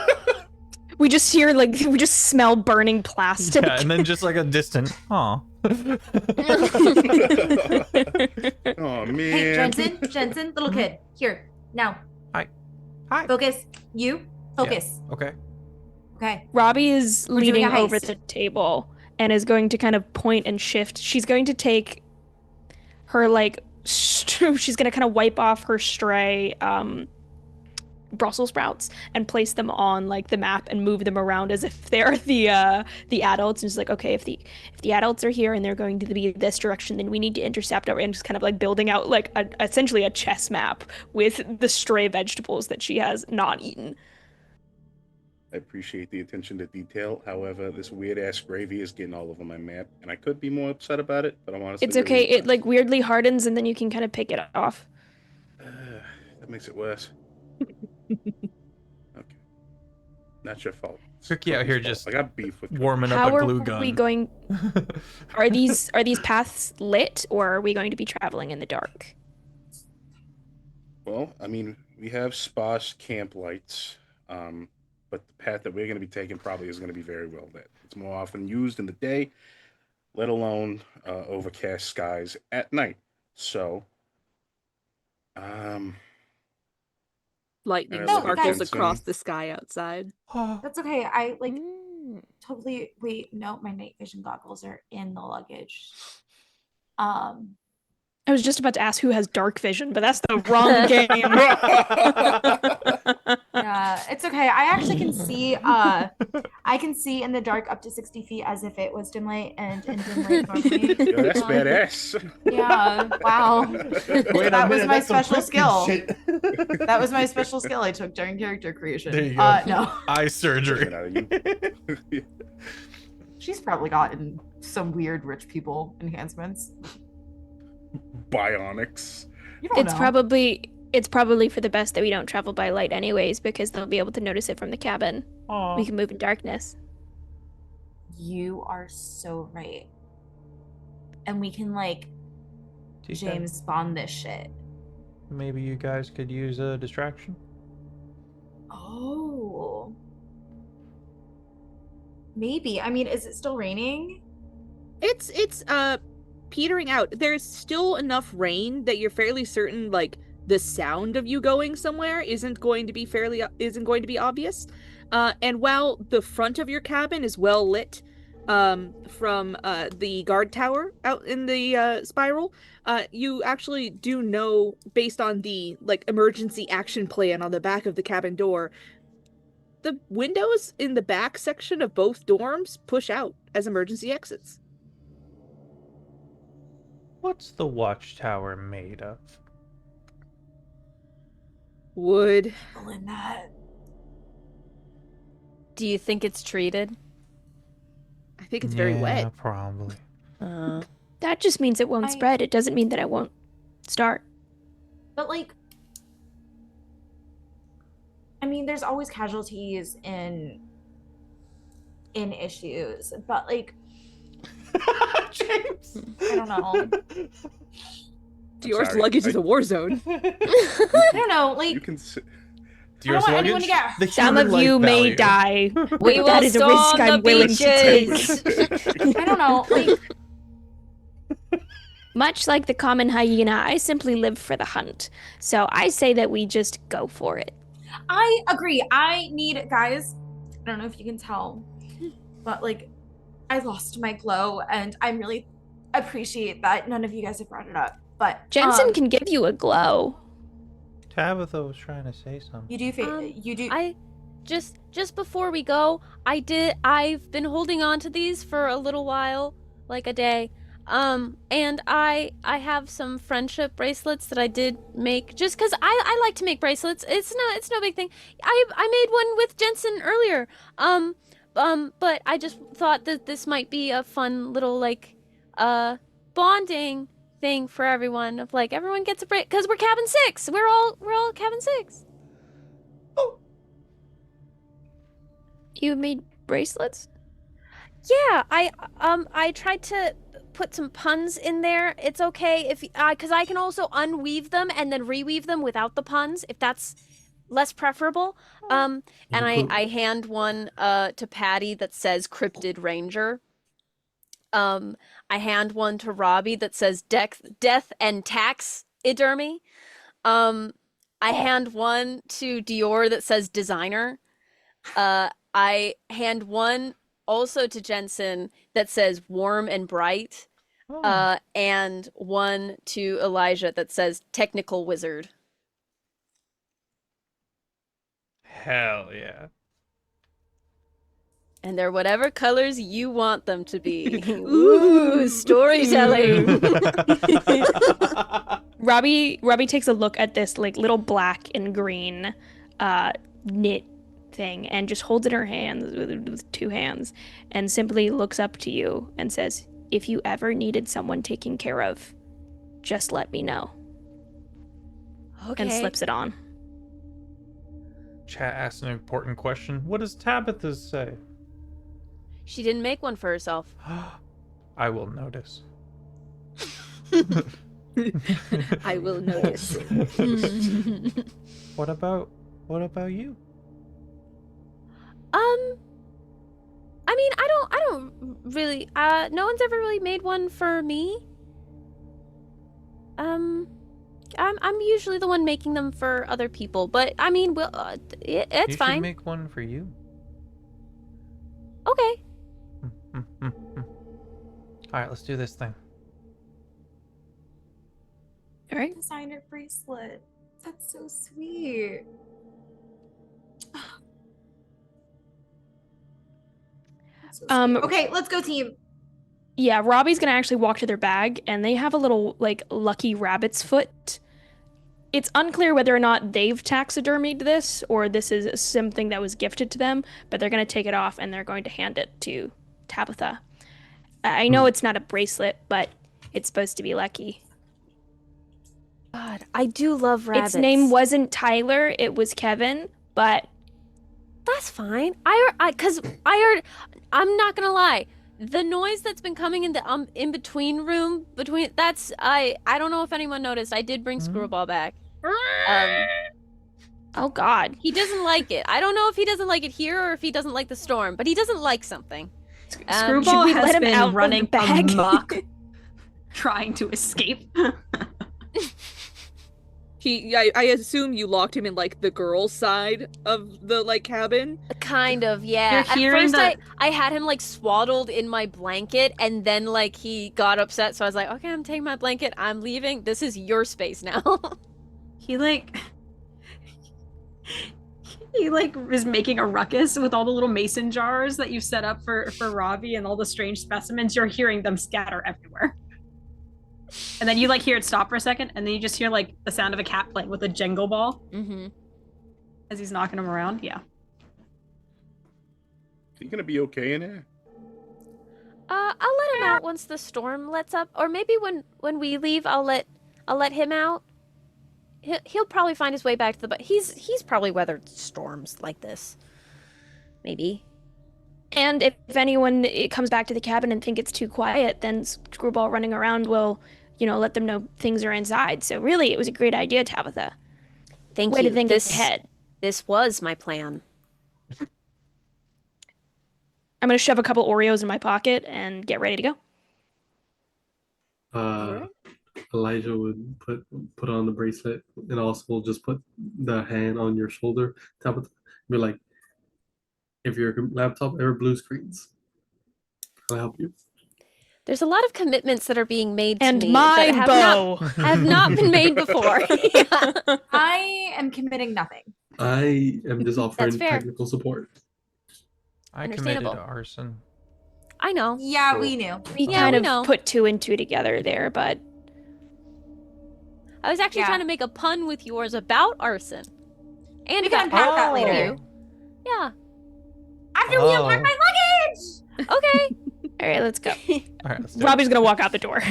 We just smell burning plastic. Yeah, and then just like a distant, aw. Oh, man. Hey, Jensen, little kid. Here, now. Hi. Focus. You. Focus. Yeah. Okay. Okay. Robbie is We're doing leaning a heist. over the table and is going to kind of point and shift. She's going to take her, she's going to kind of wipe off her stray Brussels sprouts and place them on the map and move them around as if they're the adults, and just okay, if the adults are here and they're going to be this direction, then we need to intercept her, and just kind of building out essentially a chess map with the stray vegetables that she has not eaten. I appreciate the attention to detail. However, this weird ass gravy is getting all over my map, and I could be more upset about it, but I'm honestly. It's okay. It weirdly hardens, and then you can kind of pick it off. That makes it worse. Okay. Not your fault. Cookie out here just I got beef with warming up How a are glue gun. we going? Are these paths lit, or are we going to be traveling in the dark? Well, I mean, we have sparse camp lights, but the path that we're going to be taking probably is going to be very well lit. It's more often used in the day, let alone overcast skies at night. So, Lightning No, sparkles guys. across the sky outside. That's okay. I like totally. Wait, no, my night vision goggles are in the luggage. I was just about to ask who has dark vision, but that's the wrong game. Yeah, it's okay. I actually can see. I can see in the dark up to 60 feet as if it was dim light, and in dim light normally. Yo, that's badass. Yeah. Wow. Wait That a was minute, my that's some special Kristen skill. shit. That was my special skill I took during character creation. There you go. No, Eye surgery. Get out of you. she's probably gotten some weird rich people enhancements. Bionics. You don't It's know. probably for the best that we don't travel by light anyways, because they'll be able to notice it from the cabin. Aw. We can move in darkness. You are so right. And we can like Do you James Bond this shit. think maybe you guys could use a distraction? Oh. Maybe. I mean, is it still raining? It's petering out. There's still enough rain that you're fairly certain like the sound of you going somewhere isn't going to be obvious. And while the front of your cabin is well lit from the guard tower out in the spiral, you actually do know, based on the like emergency action plan on the back of the cabin door, the windows in the back section of both dorms push out as emergency exits. What's the watchtower made of? Wood. Oh, in that. Do you think it's treated? I think it's very wet. Probably. That just means it won't I- spread. It doesn't mean that it won't start. But like, I mean, there's always casualties in issues, but like, James. I don't know. Dior's sorry. luggage is a war zone. I don't know. Like, You can sit. I don't want anyone to get The Some human of you life may value. die. We That will is a risk storm I'm the willing to take. beaches. I don't know. Like, Much like the common hyena, I simply live for the hunt. So I say that we just go for it. I agree. I need guys. I don't know if you can tell, but like, I lost my glow, and I really appreciate that none of you guys have brought it up. But Jensen can give you a glow. Tabitha was trying to say something. You do. You do. I just before we go, I've been holding on to these for a little while, like a day. And I have some friendship bracelets that I did make just because I like to make bracelets. It's no big thing. I made one with Jensen earlier. But I just thought that this might be a fun little like bonding thing for everyone, of like everyone gets a break because we're cabin 6. We're all cabin 6. You made bracelets? Yeah, I tried to put some puns in there. It's okay if because I can also unweave them and then reweave them without the puns if that's less preferable. And I hand one to Patty that says Cryptid Ranger. I hand one to Robbie that says Death and Taxidermy. I hand one to Dior that says Designer. I hand one also to Jensen that says Warm and Bright. And one to Elijah that says Technical Wizard. Hell yeah. And they're whatever colors you want them to be. Ooh, storytelling. Robbie takes a look at this like little black and green knit thing and just holds it in her hands with 2 hands and simply looks up to you and says, "If you ever needed someone taken care of, just let me know." Okay. And slips it on. Chat asked an important question. What does Tabitha say? She didn't make one for herself. I will notice. I will notice. What about you? I mean, I don't really, no one's ever really made one for me. I'm usually the one making them for other people, but I mean, it's You fine. should make one for you. Okay. All right, let's do this thing. All right. Designer bracelet. That's so sweet. That's so sweet. Okay, let's go, team. Yeah, Robbie's gonna actually walk to their bag, and they have a little, like, lucky rabbit's foot. It's unclear whether or not they've taxidermied this, or this is something that was gifted to them, but they're gonna take it off, and they're going to hand it to Tabitha. I know it's not a bracelet, but it's supposed to be lucky. God, I do love rabbits. Its name wasn't Tyler, it was Kevin, but... That's fine. I'm not gonna lie. The noise that's been coming in the in-between room, I don't know if anyone noticed, I did bring Screwball back. Oh God. He doesn't like it. I don't know if he doesn't like it here or if he doesn't like the storm, but he doesn't like something. Screwball should we has let him been out of the running bag? amok, trying to escape. I assume you locked him in, like, the girls' side of the, like, cabin? Kind of, yeah. You're hearing At first, I had him, like, swaddled in my blanket, and then, like, he got upset, so I was like, okay, I'm taking my blanket, I'm leaving, this is your space now. He was making a ruckus with all the little mason jars that you set up for Ravi and all the strange specimens. You're hearing them scatter everywhere. And then you, like, hear it stop for a second, and then you just hear, like, the sound of a cat playing with a Jenga ball. Mm-hmm. As he's knocking them around. Yeah. Is he gonna be okay in it? I'll let him out once the storm lets up, or maybe when we leave, I'll let him out. He'll probably find his way back to the. But he's probably weathered storms like this. Maybe. And if anyone comes back to the cabin and think it's too quiet, then Screwball running around will, let them know things are inside. So really, it was a great idea, Tabitha. Thank Way you. to think ahead. This was my plan. I'm going to shove a couple Oreos in my pocket and get ready to go. Elijah would put on the bracelet and also will just put the hand on your shoulder. Be like, if your laptop ever blue screens, I'll help you. There's a lot of commitments that are being made to and me my that bow have not been made before. Yeah. I am committing nothing. I am just offering That's fair. technical support. I committed Understandable. to arson. I know. Yeah, we knew. we Yeah, kind we of know. put two and two together there, but I was actually Yeah. trying to make a pun with yours about arson. And We can about unpack that you. later. Yeah. After we unpack my luggage! Okay. all right, let's go. All right, let's do Robbie's going to walk out the door.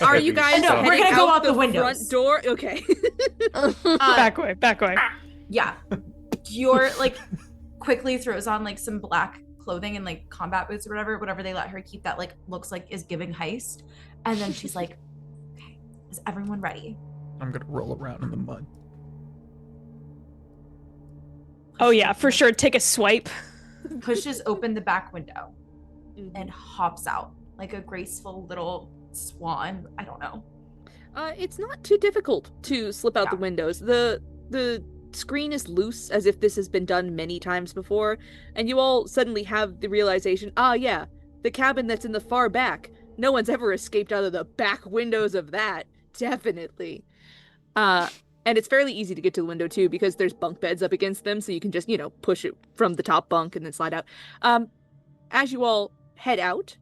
Are you guys No, we're heading gonna go out out the windows. front door? Okay. back way. Yeah. Dior, like, quickly throws on, like, some black clothing and, like, combat boots or whatever they let her keep that, like, looks like is giving heist. And then she's like, okay, is everyone ready? I'm gonna roll around in the mud. Oh yeah, for sure. Take a swipe. Pushes open the back window and hops out like a graceful little swan. I don't know. It's not too difficult to slip out the windows. The screen is loose, as if this has been done many times before, and you all suddenly have the realization, yeah, the cabin that's in the far back. No one's ever escaped out of the back windows of that. Definitely. And it's fairly easy to get to the window too, because there's bunk beds up against them, so you can just, push it from the top bunk and then slide out. As you all head out,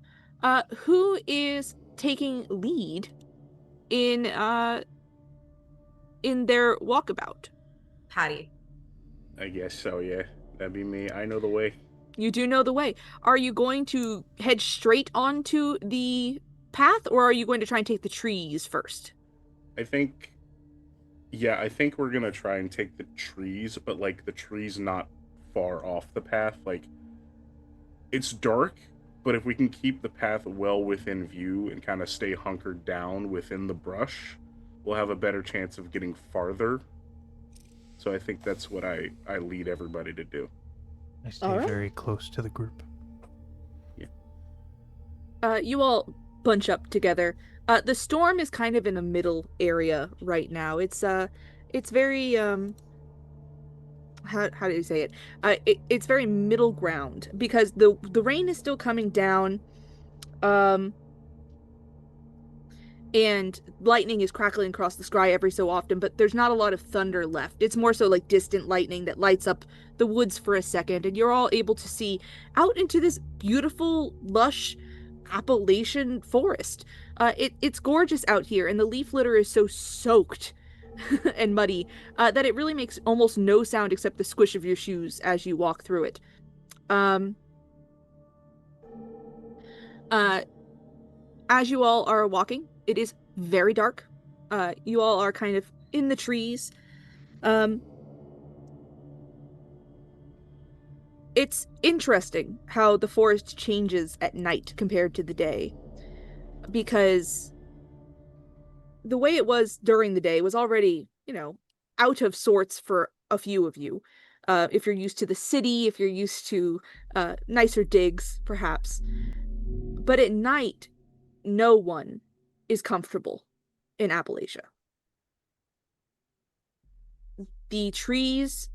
who is taking lead in their walkabout? Patty. I guess so, yeah. That'd be me. I know the way. You do know the way. Are you going to head straight onto the path, or are you going to try and take the trees first? I think Yeah, I think we're gonna try and take the trees, but like the trees not far off the path. Like it's dark, but if we can keep the path well within view and kind of stay hunkered down within the brush, we'll have a better chance of getting farther. So I think that's what I lead everybody to do. I stay very close to the group. Yeah. You all bunch up together. The storm is kind of in a middle area right now. It's very how do you say it? It's very middle ground because the rain is still coming down, and lightning is crackling across the sky every so often, but there's not a lot of thunder left. It's more so like distant lightning that lights up the woods for a second, and you're all able to see out into this beautiful, lush Appalachian forest. It's gorgeous out here, and the leaf litter is so soaked and muddy that it really makes almost no sound except the squish of your shoes as you walk through it. As you all are walking, it is very dark. You all are kind of in the trees. It's interesting how the forest changes at night compared to the day, because the way it was during the day was already, out of sorts for a few of you. If you're used to the city, if you're used to nicer digs, perhaps. But at night, no one is comfortable in Appalachia. The trees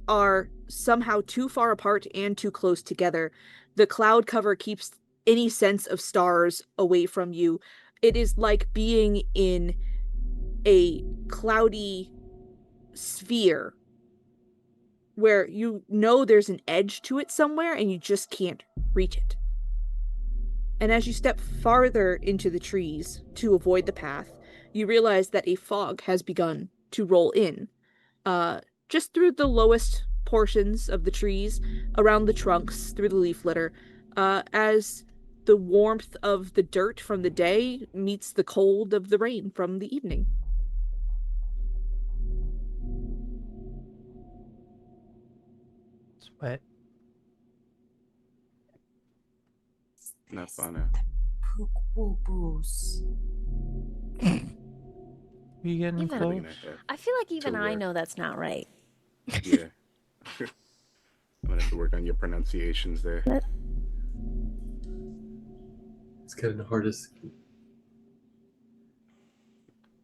are somehow too far apart and too close together. The cloud cover keeps any sense of stars away from you. It is like being in a cloudy sphere where there's an edge to it somewhere and you just can't reach it. And as you step farther into the trees to avoid the path, you realize that a fog has begun to roll in, just through the lowest portions of the trees, around the trunks, through the leaf litter, as the warmth of the dirt from the day meets the cold of the rain from the evening. It's wet. Not fun. You getting close? I feel like even I know that's not right. Yeah. I'm gonna have to work on your pronunciations there. It's getting hard to see.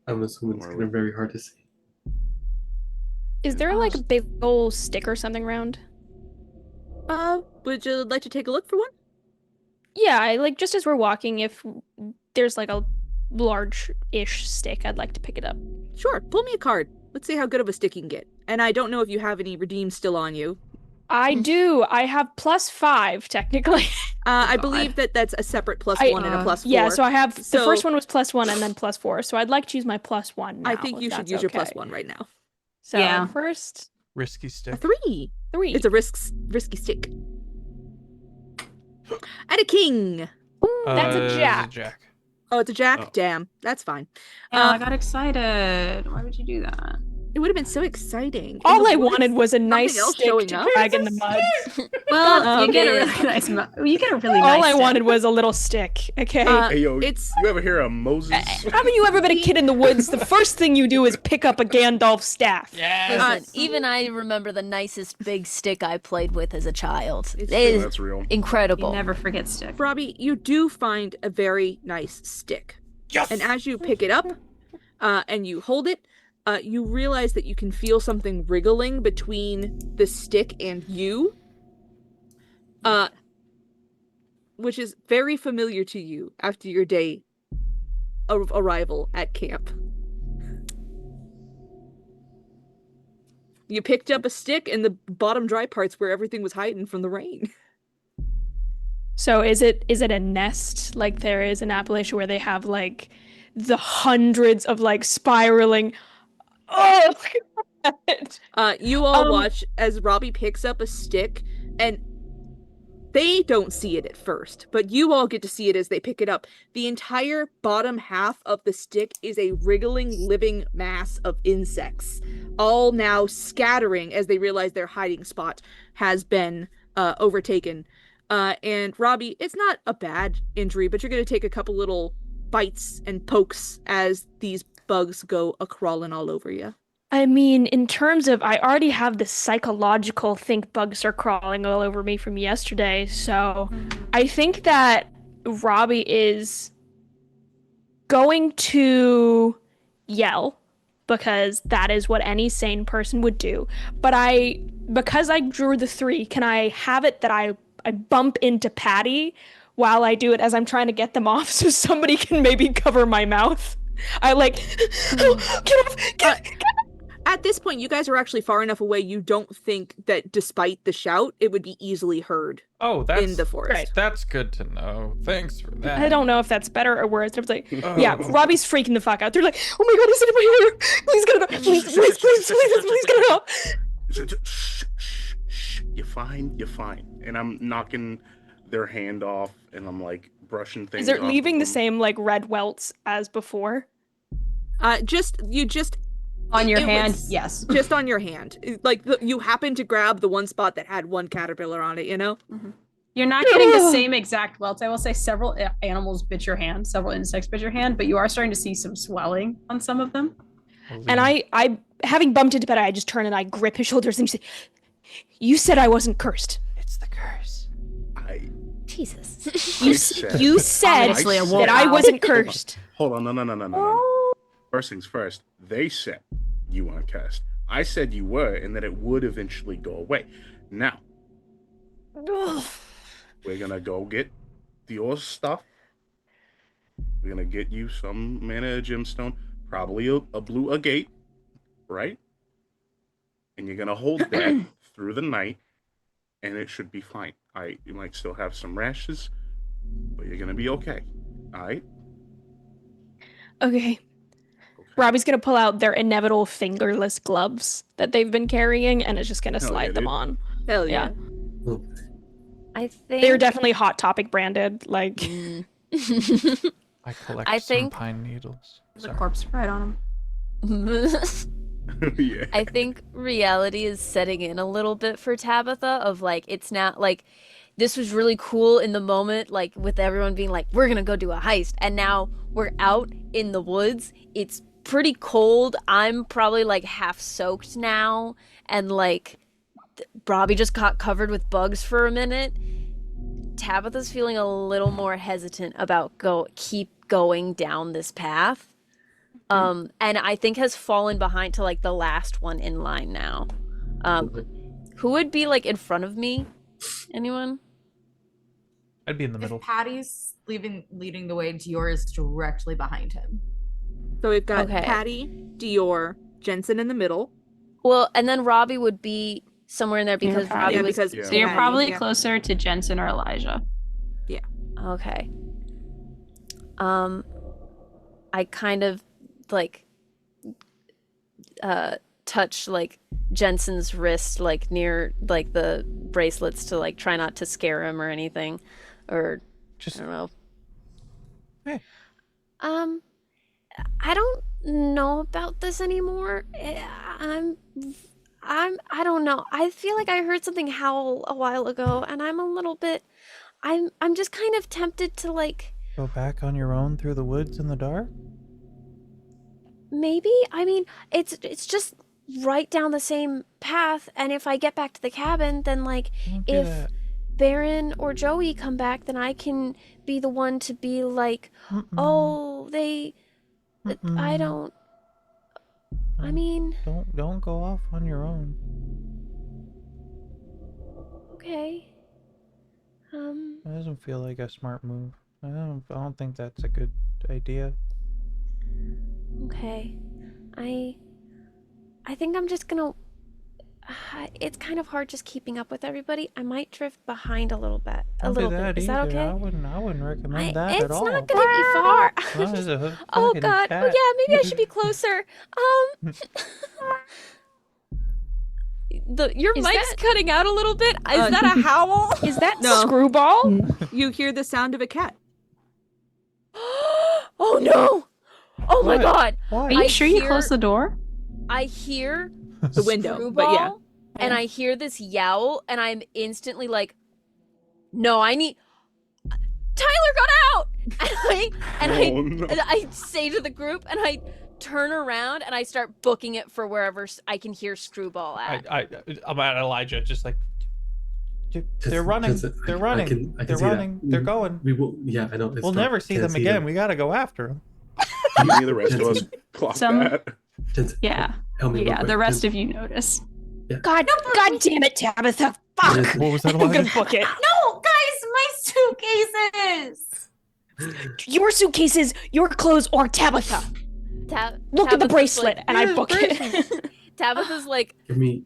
I'm assuming it's getting very hard to see. Is there like a big old stick or something around? Would you like to take a look for one? Yeah, just as we're walking, if there's like a large-ish stick, I'd like to pick it up. Sure, pull me a card. Let's see how good of a stick you can get. And I don't know if you have any redeem still on you. I do. I have +5, technically. I believe that's a separate +1 and a +4. Yeah, so I have... the first one was +1 and then +4, so I'd like to use my +1 now. I think you should use your +1 right now. So, first... Risky stick. A 3. 3. It's a risky stick. And a king. Ooh, that's a jack. Oh, it's a jack? Oh. Damn. That's fine. I got excited. Why would you do that? It would have been so exciting. All I wanted was a nice stick to drag in the mud. Well, you get a really nice you get a really nice All I stick. wanted was a little stick, okay? Hey, yo, you ever hear of Moses? Haven't you ever been a kid in the woods? The first thing you do is pick up a Gandalf staff. Listen, even I remember the nicest big stick I played with as a child. That's real. Incredible. You never forget stick. Robbie, you do find a very nice stick. Yes! And as you pick it up, and you hold it, you realize that you can feel something wriggling between the stick and you, which is very familiar to you after your day of arrival at camp. You picked up a stick in the bottom dry parts where everything was hiding from the rain. So is it a nest like there is in Appalachia where they have like the hundreds of like spiraling... Oh, you all watch as Robbie picks up a stick, and they don't see it at first, but you all get to see it as they pick it up. The entire bottom half of the stick is a wriggling, living mass of insects, all now scattering as they realize their hiding spot has been overtaken. And Robbie, it's not a bad injury, but you're going to take a couple little bites and pokes as these bugs go a-crawling all over you. I mean, in terms of, I already have this psychological think bugs are crawling all over me from yesterday, so I think that Robbie is going to yell, because that is what any sane person would do. But because I drew the 3, can I have it that I bump into Patty while I do it as I'm trying to get them off so somebody can maybe cover my mouth? I like, oh, get off, get At this point, you guys are actually far enough away, you don't think that despite the shout, it would be easily heard in the forest. Right. That's good to know. Thanks for that. I don't know if that's better or worse. It's like, yeah, Robbie's freaking the fuck out. They're like, oh my god, is anybody here? Please get it off. Please get it off. Shh, you're fine. And I'm knocking their hand off, and I'm like brushing things. Is it leaving the same like red welts as before? Just on your hand, yes. Just on your hand. Like, you happen to grab the one spot that had one caterpillar on it, you know? Mm-hmm. You're not getting the same exact welts. I will say several animals bit your hand, several insects bit your hand, but you are starting to see some swelling on some of them. And I having bumped into Betty, I just turn and I grip his shoulders and say, you said I wasn't cursed. It's the curse. Jesus. You said that I wasn't cursed. Hold on. No. First things first, they said you weren't cursed. I said you were, and that it would eventually go away. Now, we're gonna go get your stuff. We're gonna get you some mana gemstone, probably a blue agate, right? And you're gonna hold that through the night, and it should be fine. You might still have some rashes, but you're gonna be okay. All right? Okay. Robbie's gonna pull out their inevitable fingerless gloves that they've been carrying, and is just gonna slide them on. Hell yeah. I think They're definitely Hot Topic branded. Like, I collect some pine needles. There's a corpse right on them. Yeah. I think reality is setting in a little bit for Tabitha of like, it's not like, this was really cool in the moment, like with everyone being like, we're gonna go do a heist, and now we're out in the woods. It's pretty cold. I'm probably like half soaked now, and like Robbie just got covered with bugs for a minute. Tabitha's feeling a little more hesitant about keep going down this path. And I think has fallen behind to like the last one in line now. Who would be like in front of me? Anyone? I'd be in the middle. If Patty's leading the way, Dior is directly behind him. So we've got Patty, Dior, Jensen in the middle. Well, and then Robbie would be somewhere in there because Robbie was... So you're probably closer to Jensen or Elijah. Yeah. Okay. I kind of like touch like Jensen's wrist like near like the bracelets to like try not to scare him or anything, or just I don't know. Hey. I don't know about this anymore. I don't know. I feel like I heard something howl a while ago, and I'm a little bit. I'm just kind of tempted to like go back on your own through the woods in the dark. Maybe. I mean, it's just right down the same path, and if I get back to the cabin, then like if Baron or Joey come back, then I can be the one to be like, oh, they. I don't. I mean. Don't go off on your own. Okay. That doesn't feel like a smart move. I don't think that's a good idea. Okay. I think I'm just gonna. It's kind of hard just keeping up with everybody. I might drift behind a little bit. Is that okay? I wouldn't recommend that at all. It's not gonna be far. Oh god. Cat. Oh yeah, maybe I should be closer. Your Is mic's that- cutting out a little bit. Is that a howl? Is that No. Screwball? You hear the sound of a cat. Oh no! Oh my What? god! Why? Are you I sure you hear- closed the door? I hear The window, Screwball, but yeah. and I hear this yowl, and I'm instantly like, "No, I need." Tyler got out, and No. I say to the group, and I turn around and I start booking it for wherever I can hear Screwball at. I'm at Elijah, just like they're Just- running. just- They're I running. can They're see that. running. They're going. We will. Yeah, I know. it's We'll dark, never see can't them again. We gotta go after them. Any of the rest of us clock Some- that. Jensen, Yeah. help me real Yeah, quick. the rest Jensen, of you notice. God damn it, Tabitha. Fuck. Jensen, What was that, I'm gonna Elijah? book it. No, guys, my suitcases. Your suitcases, your clothes, or Tabitha. Look at the Tabitha's bracelet, like, and I "Here's book bracelet." it. Tabitha's like Give me.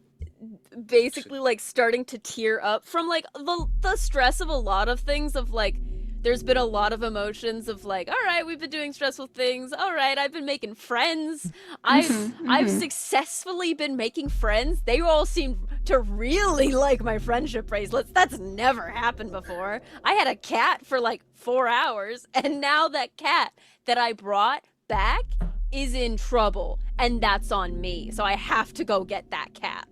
basically like starting to tear up from like the stress of a lot of things, of like there's been a lot of emotions of like, all right, we've been doing stressful things, all right, I've been making friends, I've successfully been making friends, they all seem to really like my friendship bracelets. That's never happened before. I had a cat for like 4 hours, and now that cat that I brought back is in trouble, and that's on me, so I have to go get that cat.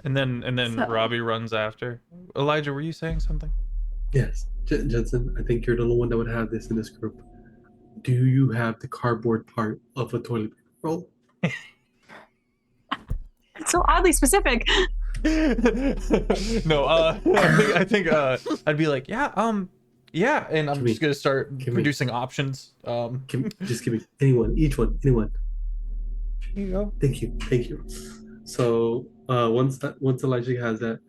And then So- Robbie runs after. Elijah, were you saying something? Yes, Jensen. I think you're the only one that would have this in this group. Do you have the cardboard part of a toilet paper roll? It's so oddly specific. No, I think I'd be like, yeah, and I'm Give me- just gonna start give me- producing options. Just give me anyone, each one, anyone. Here you go. Thank you. So once Elijah has that,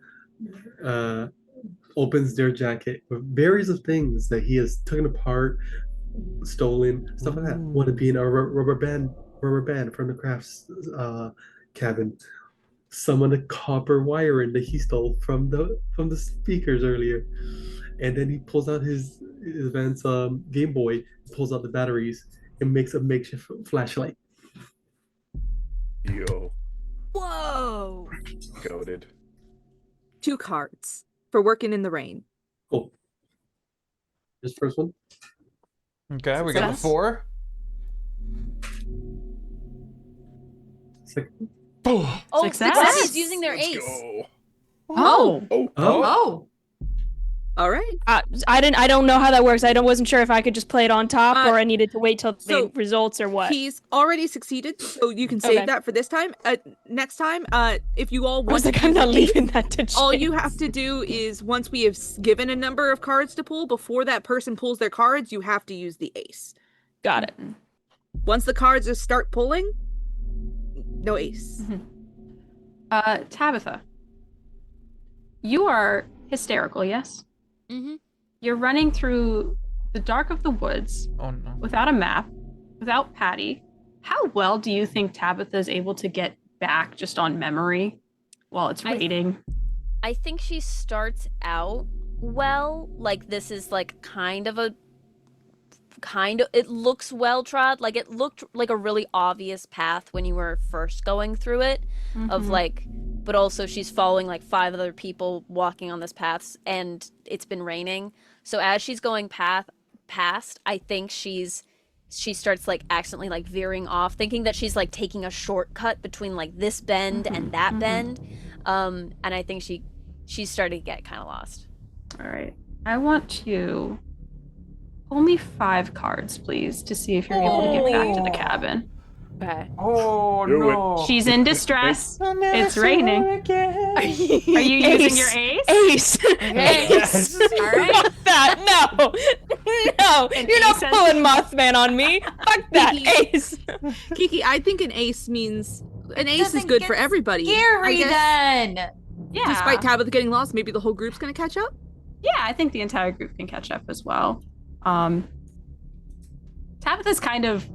opens their jacket with various of things that he has taken apart, stolen, stuff like that. Ooh. Want to be in a rubber band from the crafts cabin. Some of the copper wiring that he stole from the speakers earlier, and then he pulls out his Advance Game Boy, pulls out the batteries, and makes a makeshift flashlight. Yo, Whoa! goated. 2 cards for working in the rain. Cool. This first one. Okay, we got the Success. 4. Second. Oh, Oh, Success. the Tabby's using their Let's ace. go. Oh. Oh, Oh. All right. I don't know how that works. Wasn't sure if I could just play it on top or I needed to wait till so the results or what. He's already succeeded, so you can save Okay. that for this time. Next time, if you all I want was to like, I'm use not an ace, leaving that to chance. all you have to do is once we have given a number of cards to pull, before that person pulls their cards, you have to use the ace. Got it. Once the cards just start pulling, no ace. Tabitha, you are hysterical, yes? Mm-hmm. You're running through the dark of the woods oh no. without a map, without Patty. How well do you think Tabitha is able to get back just on memory while it's raining? I think she starts out well. Like, this is like it looks well trod. Like, it looked like a really obvious path when you were first going through it. Of like, but also she's following like 5 other people walking on this path, and it's been raining. So as she's going past, I think she starts like accidentally like veering off, thinking that she's like taking a shortcut between like this bend and that bend. And I think she's starting to get kind of lost. All right. I want you pull me 5 cards, please, to see if you're able to get back to the cabin. Okay. Oh Do it. no. She's in distress. It's raining. Are you Ace. using your ace? Ace. Okay. Yes. All right. Fuck that. No. No. An You're not ace has- pulling Mothman on me. Fuck that. Kiki. Ace. Kiki, I think an ace means an ace is Doesn't good get for everybody. I Scary guess, then. Yeah. despite Tabitha getting lost, maybe the whole group's gonna catch up. Yeah, I think the entire group can catch up as well. Tabitha's kind of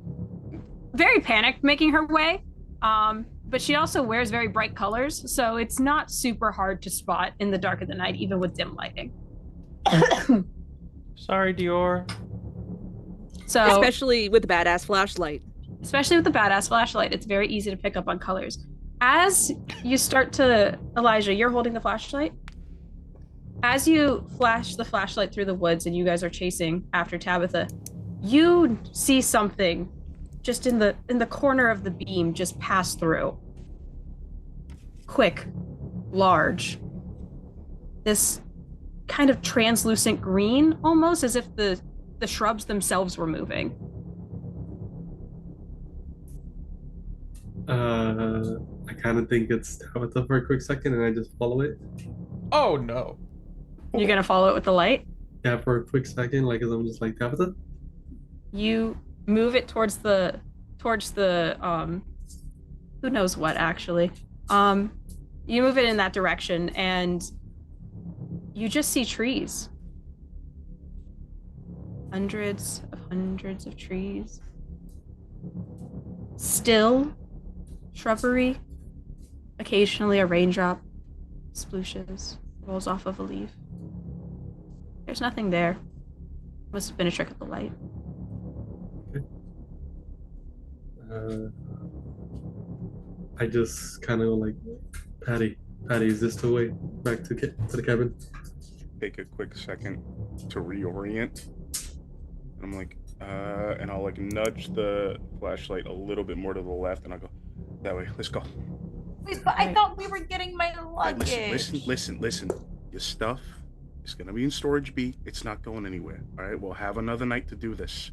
very panicked making her way, but she also wears very bright colors, so it's not super hard to spot in the dark of the night, even with dim lighting. Sorry, Dior. So, Especially with the badass flashlight. especially with the badass flashlight, it's very easy to pick up on colors. As you start to, Elijah, you're holding the flashlight. As you flash the flashlight through the woods and you guys are chasing after Tabitha, you see something just in the corner of the beam just pass through. Quick, large. This kind of translucent green, almost as if the shrubs themselves were moving. I kind of think it's Tabitha for a quick second, and I just follow it. Oh no. You're gonna follow it with the light? Yeah, for a quick second, like as I'm just like Tabitha. You move it towards the who knows what actually. You move it in that direction and you just see trees. Hundreds of trees. Still shrubbery. Occasionally a raindrop splooshes, rolls off of a leaf. There's nothing there. Must have been a trick of the light. I just kind of like, Patty, is this the way back to the cabin? Take a quick second to reorient. I'm like, and I'll like nudge the flashlight a little bit more to the left, and I'll go that way. Let's go. Wait, but I thought we were getting my luggage. Hey, listen. Your stuff is gonna be in storage B. It's not going anywhere. All right, we'll have another night to do this,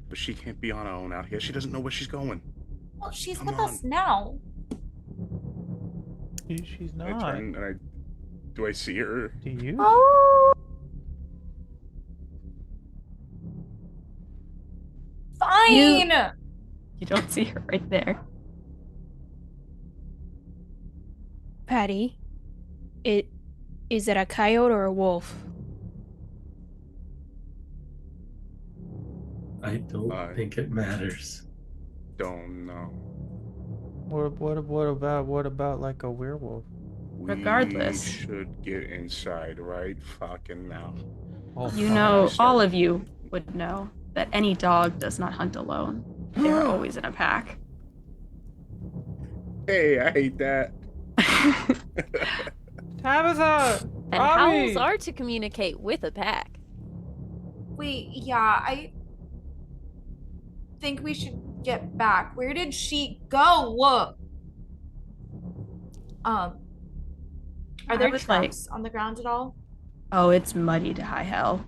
but she can't be on her own out here. She doesn't know where she's going. Well, she's Come with on. us now. She's I not. turn and do I see her? Do you? Oh. Fine. You don't see her right there. Patty, is it a coyote or a wolf? I don't think it matters. Don't know. What about like a werewolf? Regardless. We should get inside right fucking now. Oh, You fuck. know, all of you would know that any dog does not hunt alone. They're always in a pack. Hey, I hate that. Tabitha! And howls are to communicate with a pack. Wait, yeah, I think we should get back. Where did she go? Look. Are there tracks on the ground at all? Oh, it's muddy to high hell.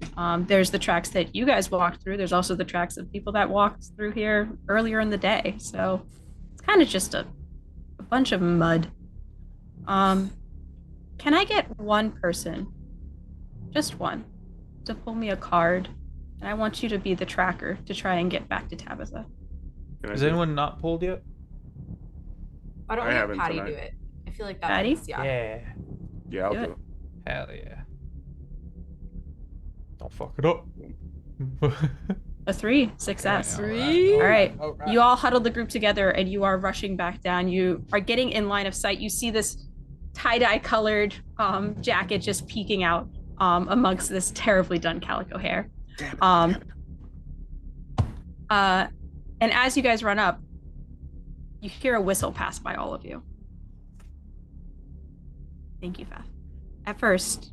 There's the tracks that you guys walked through. There's also the tracks of people that walked through here earlier in the day. So it's kind of just a bunch of mud. Can I get one person, just one, to pull me a card? And I want you to be the tracker to try and get back to Tabitha. Is anyone not pulled yet? Why don't I we have haven't Patty tonight. do it? I feel like that Patty? makes, Yeah. Yeah, I'll Do do it. it. Hell yeah. Don't fuck it up. A 3, success. Three? All right. You all huddled the group together and you are rushing back down. You are getting in line of sight. You see this tie-dye colored jacket just peeking out amongst this terribly done calico hair. And as you guys run up, you hear a whistle pass by all of you. Thank you, Faf. At first,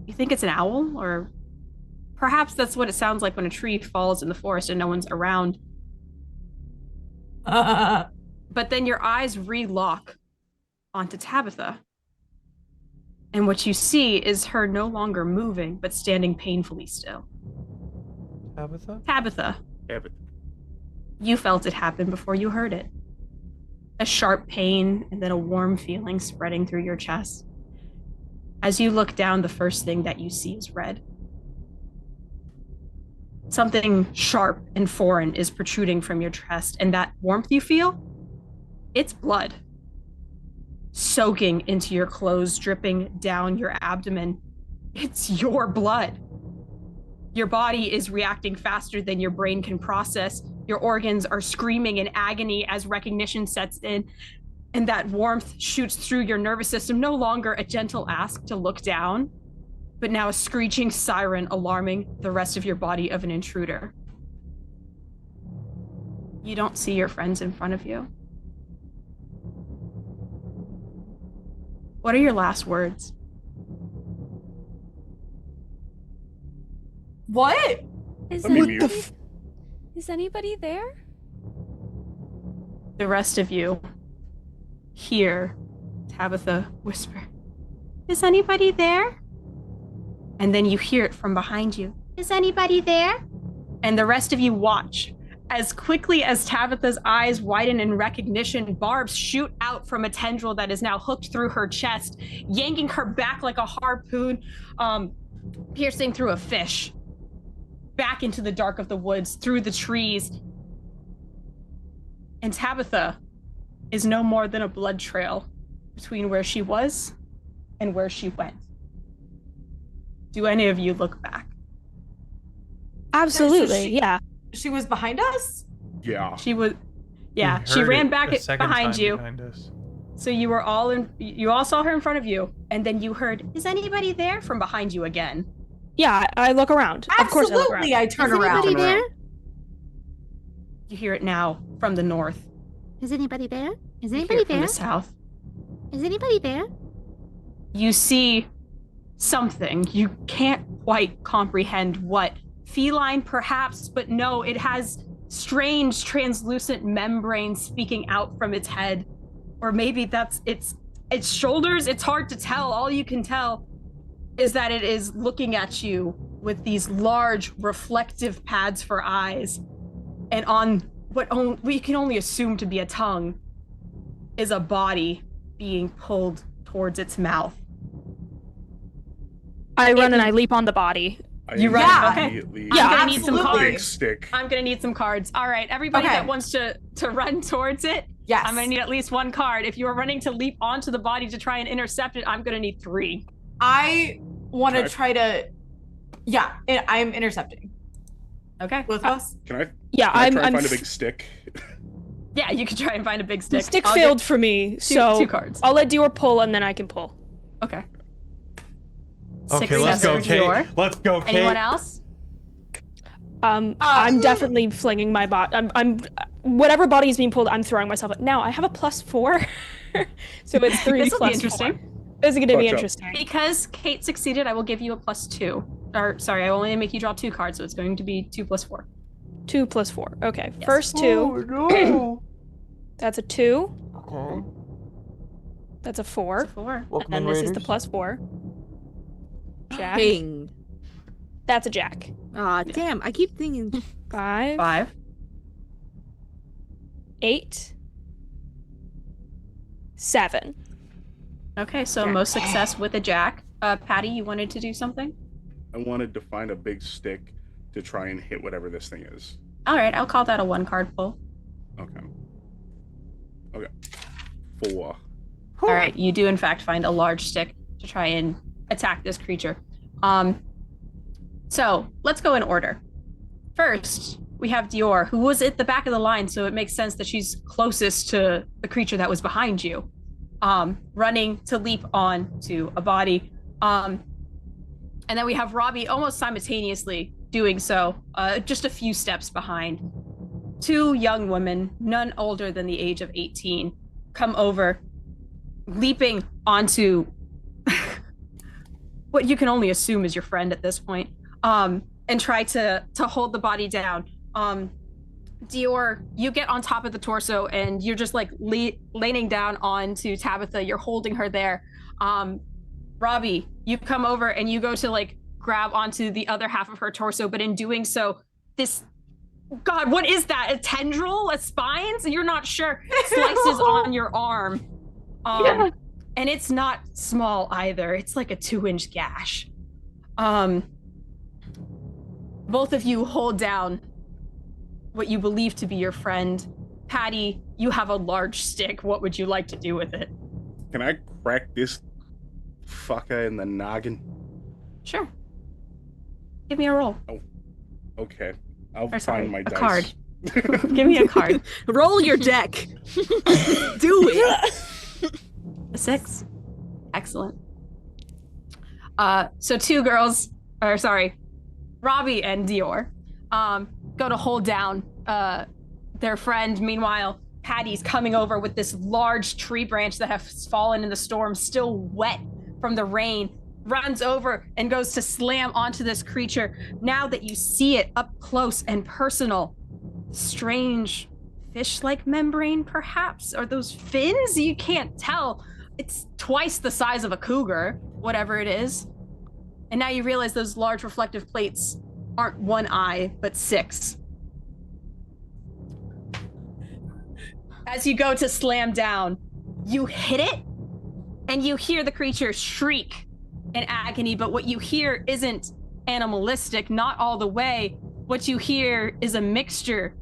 you think it's an owl, or perhaps that's what it sounds like when a tree falls in the forest and no one's around. But then your eyes re-lock onto Tabitha. And what you see is her no longer moving, but standing painfully still. Tabitha? Tabitha, Evan. you felt it happen before you heard it. A sharp pain and then a warm feeling spreading through your chest. As you look down, the first thing that you see is red. Something sharp and foreign is protruding from your chest, and that warmth you feel, it's blood. Soaking into your clothes, dripping down your abdomen. It's your blood. Your body is reacting faster than your brain can process. Your organs are screaming in agony as recognition sets in, and that warmth shoots through your nervous system, no longer a gentle ask to look down, but now a screeching siren alarming the rest of your body of an intruder. You don't see your friends in front of you. What are your last words? What? Is Let me anybody, mute. is anybody there? The rest of you hear Tabitha whisper, "Is anybody there?" And then you hear it from behind you. "Is anybody there?" And the rest of you watch. As quickly as Tabitha's eyes widen in recognition, barbs shoot out from a tendril that is now hooked through her chest, yanking her back like a harpoon, piercing through a fish, back into the dark of the woods, through the trees. And Tabitha is no more than a blood trail between where she was and where she went. Do any of you look back? Absolutely, yeah. She was behind us? Yeah. She was, yeah, We she heard ran it back a second behind time you. behind us. So you were all you all saw her in front of you, and then you heard, "Is anybody there?" from behind you again. Yeah, I look around. Of course I look Absolutely, around. I turn Is around. anybody there? You hear it now from the north. Is anybody there? Is You hear anybody it from there? the south. Is anybody there? You see something. You can't quite comprehend what. Feline, perhaps, but no, it has strange translucent membranes speaking out from its head. Or maybe that's its shoulders. It's hard to tell. All you can tell is that it is looking at you with these large reflective pads for eyes. And on what we can only assume to be a tongue is a body being pulled towards its mouth. I run and I leap on the body. You run? Yeah. Okay. Immediately Yeah, I'm gonna need some absolutely. big cards. stick. I'm gonna need some cards. All right, everybody Okay. that wants to run towards it, Yes. I'm gonna need at least one card. If you are running to leap onto the body to try and intercept it, I'm gonna need 3. I want to Okay. try to. Yeah, I'm intercepting. Okay. Both of us? Can I Yeah, try and I'm find a big stick? Yeah, you can try and find a big the stick. stick I'll failed get for me, so two cards. I'll let Dior pull and then I can pull. Okay. Okay, let's Success go, for Kate. Dior. Let's go, Kate. Anyone else? I'm definitely flinging my bot. I'm whatever body is being pulled, I'm throwing myself at. Now I have a +4, so it's 3 This will be plus interesting. 4. This is gonna be Watch out. interesting. Because Kate succeeded, I will give you a +2. Or sorry, I only make you draw 2 cards, so it's going to be 2 + 4. 2 plus 4. Okay, Yes. first 2. no. That's a 2. Okay. That's a 4. It's a 4. And then this is the +4. Jack. Bing. That's a jack. Aw, damn. I keep thinking. 5, 5. 8, 7. Okay, so Jack. most success with a jack. Patty, you wanted to do something? I wanted to find a big stick to try and hit whatever this thing is. All right, I'll call that a 1 card pull. Okay. Okay. 4. All right, you do in fact find a large stick to try and attack this creature. So let's go in order. First, we have Dior, who was at the back of the line, so it makes sense that she's closest to the creature that was behind you, running to leap on to a body. And then we have Robbie almost simultaneously doing so, just a few steps behind. 2 young women, none older than the age of 18, come over, leaping onto what you can only assume is your friend at this point, and try to hold the body down. Dior, you get on top of the torso and you're just like leaning down onto Tabitha. You're holding her there. Robbie, you come over and you go to like grab onto the other half of her torso, but in doing so, this, God, what is that? A tendril? A spine? So you're not sure. Slices on your arm. Yeah. And it's not small either. It's like a 2-inch gash. Both of you hold down what you believe to be your friend. Patty, you have a large stick. What would you like to do with it? Can I crack this fucker in the noggin? Sure. Give me a roll. Okay. I'll Or sorry, find my a dice. card. Give me a card. Roll your deck. Do it. A 6. Excellent. So 2 girls, or sorry, Robbie and Dior, go to hold down their friend. Meanwhile, Patty's coming over with this large tree branch that has fallen in the storm, still wet from the rain, runs over and goes to slam onto this creature. Now that you see it up close and personal, strange fish-like membrane, perhaps? Or those fins? You can't tell. It's twice the size of a cougar, whatever it is. And now you realize those large reflective plates aren't one eye, but 6. As you go to slam down, you hit it, and you hear the creature shriek in agony, but what you hear isn't animalistic, not all the way. What you hear is a mixture.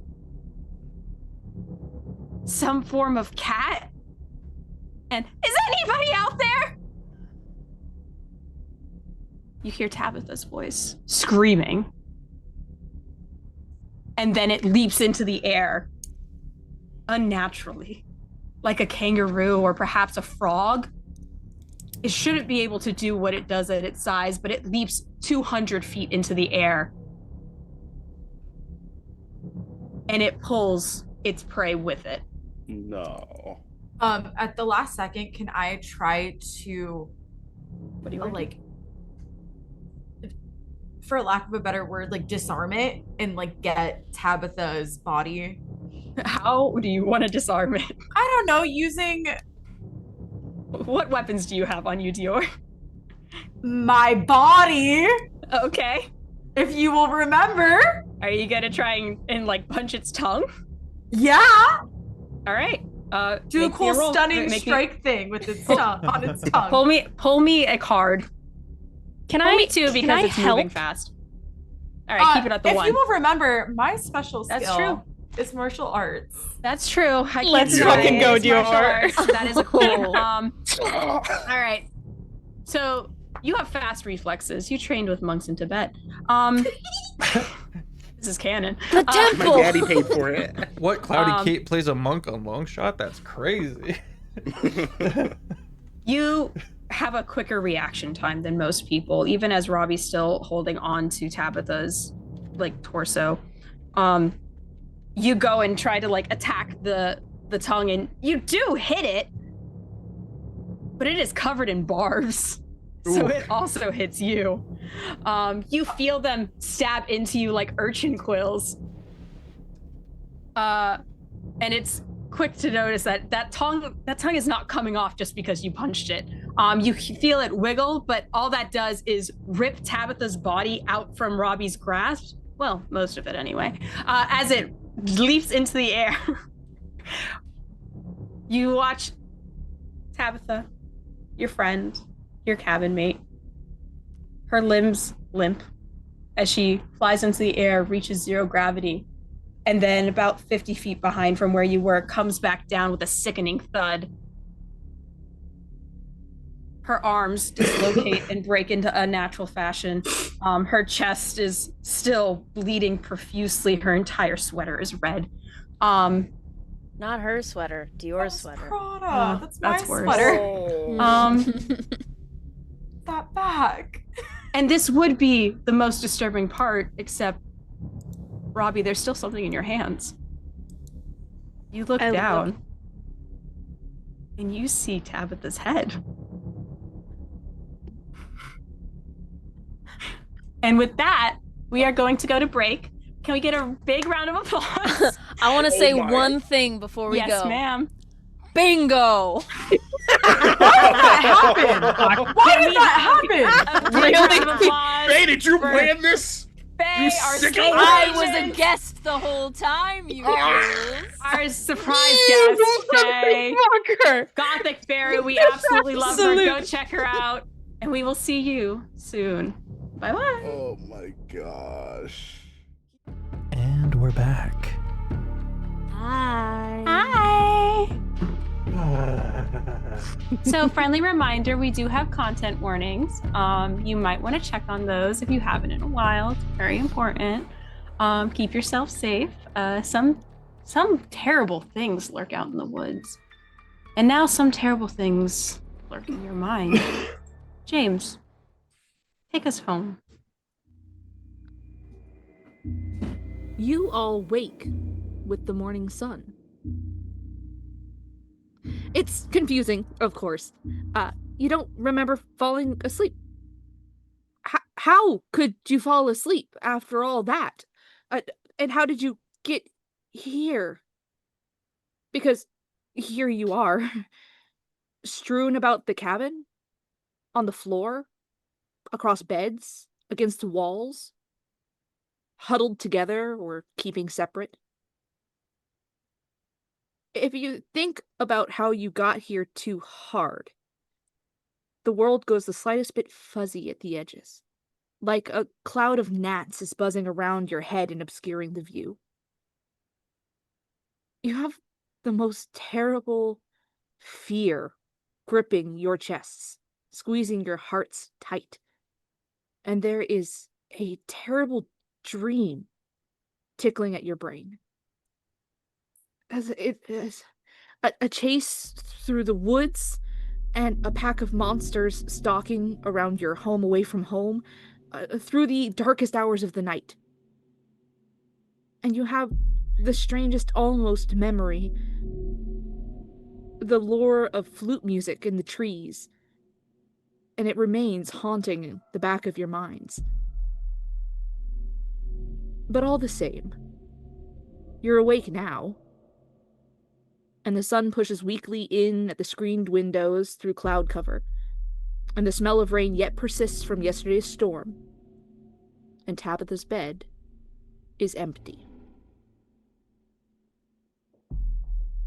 Some form of cat? And, is anybody out there? You hear Tabitha's voice screaming. And then it leaps into the air. Unnaturally. Like a kangaroo or perhaps a frog. It shouldn't be able to do what it does at its size, but it leaps 200 feet into the air. And it pulls its prey with it. No. At the last second, can I try to, What do you want? like, for lack of a better word, like disarm it and like get Tabitha's body? How do you want to disarm it? I don't know, using What weapons do you have on you, Dior? my body, Okay. if you will remember. Are you gonna try and like punch its tongue? Yeah. All right. Do a make me cool roll. stunning Make me- strike thing with its tongue on its tongue. Pull me a card. Can Pull I me 2 because I it's help? moving fast. All right, keep it at the if 1. you will remember, my special skill That's true. is martial arts. That's true. I can't Let's deny fucking it. go, It's martial Dior. arts. That is a queen. All right. So you have fast reflexes. You trained with monks in Tibet. This is canon. The My temple. daddy paid for it. What? Cloudy Kate plays a monk on Longshot? That's crazy. You have a quicker reaction time than most people, even as Robbie's still holding on to Tabitha's like torso. You go and try to like attack the tongue, and you do hit it, but it is covered in barbs. So Ooh. it also hits you. You feel them stab into you like urchin quills. And it's quick to notice that tongue is not coming off just because you punched it. You feel it wiggle, but all that does is rip Tabitha's body out from Robbie's grasp. Well, most of it anyway. As it leaps into the air. You watch Tabitha, your friend, your cabin mate. Her limbs limp as she flies into the air, reaches 0 gravity, and then about 50 feet behind from where you were, comes back down with a sickening thud. Her arms dislocate and break into unnatural fashion. Her chest is still bleeding profusely. Her entire sweater is red. Not her sweater, Dior's sweater. Prada. That's my that's worse. sweater. Oh. That back. And this would be the most disturbing part, except, Robbie, there's still something in your hands. You look I down, and you see Tabitha's head. And with that, we are going to go to break. Can we get a big round of applause? I want to say my. one thing before we Yes, go. ma'am. Bingo! Why did that happen? Why did that happen? A big round of applause. Hey, did you for plan this? Faye, You our sicko. state I was agent, a guest the whole time, you fools. our surprise guest, Faye. Gothic Fairy, we absolutely love her. Go check her out, and we will see you soon. Bye bye. Oh my gosh. And we're back. Hi. Hi. So, friendly reminder, we do have content warnings. You might want to check on those if you haven't in a while. It's very important. Keep yourself safe. Some terrible things lurk out in the woods. And now some terrible things lurk in your mind. James, take us home. You all wake with the morning sun. It's confusing, of course. You don't remember falling asleep. How could you fall asleep after all that? And how did you get here? Because here you are, strewn about the cabin, on the floor, across beds, against walls, huddled together or keeping separate. If you think about how you got here too hard, the world goes the slightest bit fuzzy at the edges, like a cloud of gnats is buzzing around your head and obscuring the view. You have the most terrible fear gripping your chests, squeezing your hearts tight. And there is a terrible dream tickling at your brain. As it is a chase through the woods and a pack of monsters stalking around your home away from home through the darkest hours of the night. And you have the strangest almost memory, the lure of flute music in the trees, and it remains haunting the back of your minds. But all the same, you're awake now, and the sun pushes weakly in at the screened windows through cloud cover, and the smell of rain yet persists from yesterday's storm, and Tabitha's bed is empty.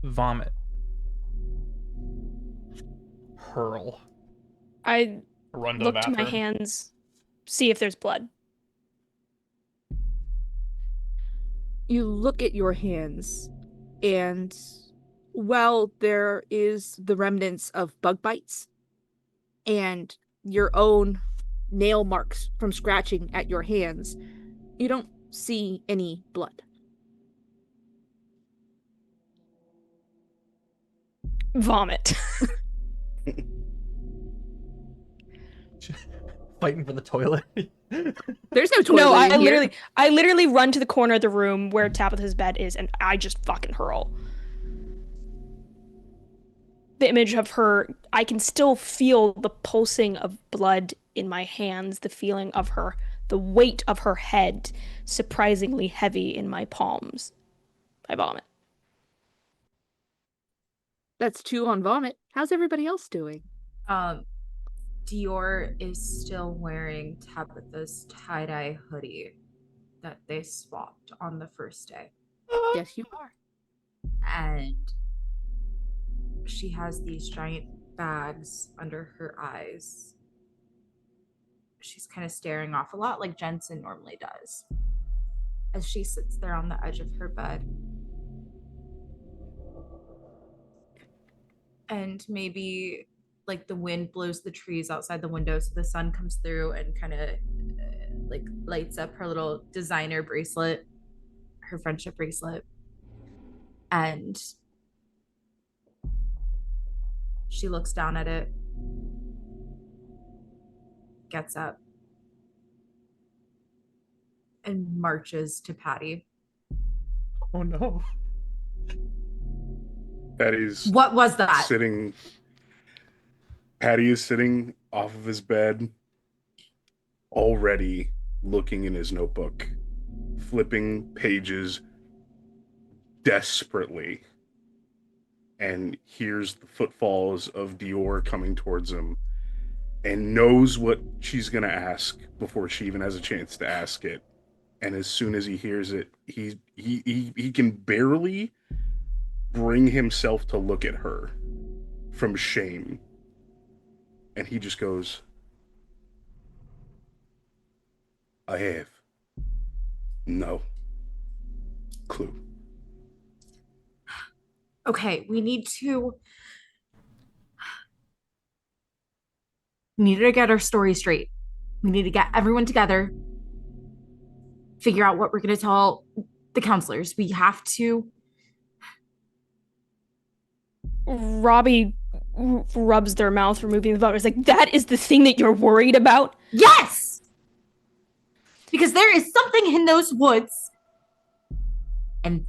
Vomit. Hurl. I Run to look the to my bathroom. hands, see if there's blood. You look at your hands, and while there is the remnants of bug bites and your own nail marks from scratching at your hands, you don't see any blood. Vomit. Fighting for the toilet. There's no toilet No, in here. I literally run to the corner of the room where Tabitha's bed is, and I just fucking hurl. The image of her, I can still feel the pulsing of blood in my hands, the feeling of her, the weight of her head, surprisingly heavy in my palms. I vomit. That's 2 on vomit. How's everybody else doing? Dior is still wearing Tabitha's tie-dye hoodie that they swapped on the first day. Yes, you are. And she has these giant bags under her eyes. She's kind of staring off a lot like Jensen normally does as she sits there on the edge of her bed. And maybe like the wind blows the trees outside the window so the sun comes through and kind of like lights up her little designer bracelet, her friendship bracelet. And she looks down at it, gets up, and marches to Patty. Oh no. Patty's What was that? Patty is sitting off of his bed, already looking in his notebook, flipping pages desperately, and hears the footfalls of Dior coming towards him, and knows what she's going to ask before she even has a chance to ask it. And as soon as he hears it, he can barely bring himself to look at her from shame. And he just goes, I have no clue. Okay, we need to get our story straight. We need to get everyone together, figure out what we're going to tell the counselors. We have to. Robbie rubs their mouth, removing the vomit. It's like, that is the thing that you're worried about? Yes! Because there is something in those woods. And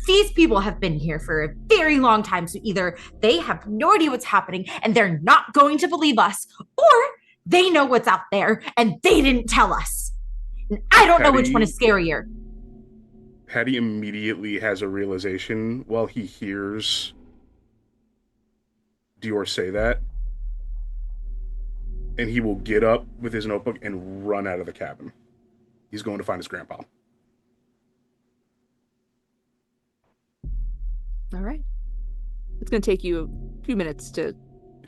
These people have been here for a very long time, so either they have no idea what's happening and they're not going to believe us, or they know what's out there and they didn't tell us. And I don't know which one is scarier. Patty immediately has a realization while he hears Dior say that, and he will get up with his notebook and run out of the cabin. He's going to find his grandpa. All right. It's going to take you a few minutes to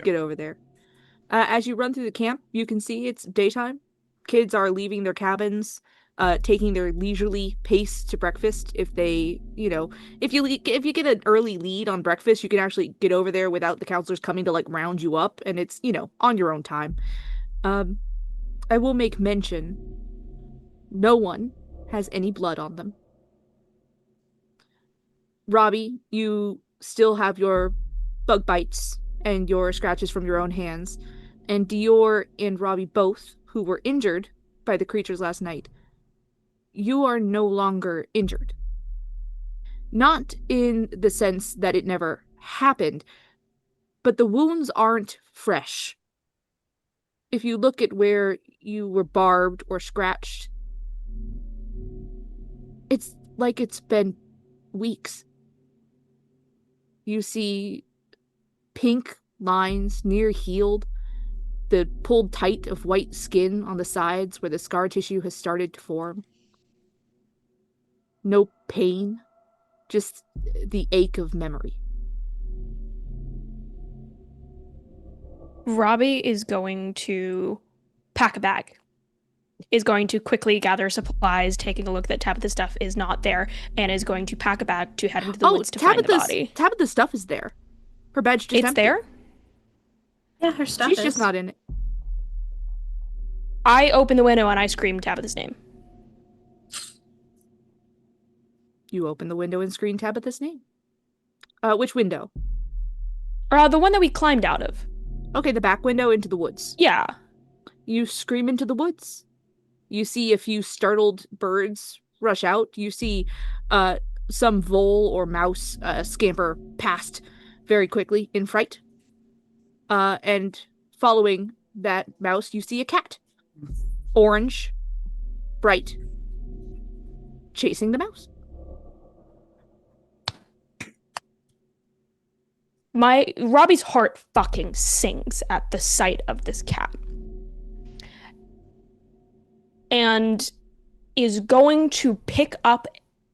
get over there. As you run through the camp, you can see it's daytime. Kids are leaving their cabins, taking their leisurely pace to breakfast. If they, if you get an early lead on breakfast, you can actually get over there without the counselors coming to like round you up, and it's, on your own time. I will make mention, no one has any blood on them. Robbie, you still have your bug bites and your scratches from your own hands. And Dior and Robbie both, who were injured by the creatures last night, you are no longer injured. Not in the sense that it never happened, but the wounds aren't fresh. If you look at where you were barbed or scratched, it's like it's been weeks. You see pink lines near healed, the pulled tight of white skin on the sides where the scar tissue has started to form. No pain, just the ache of memory. Robbie is going to pack a bag, is going to quickly gather supplies, taking a look that Tabitha's stuff is not there, and is going to pack a bag to head into the woods to find the body. Tabitha's stuff is there. Her badge just empty. There? Yeah, her stuff She's just not in it. I open the window and I scream Tabitha's name. You open the window and scream Tabitha's name. Which window? The one that we climbed out of. Okay, the back window into the woods. Yeah. You scream into the woods. You see a few startled birds rush out. You see some vole or mouse scamper past very quickly in fright. And following that mouse, you see a cat. Orange, bright, chasing the mouse. Robbie's heart fucking sings at the sight of this cat. And is going to pick up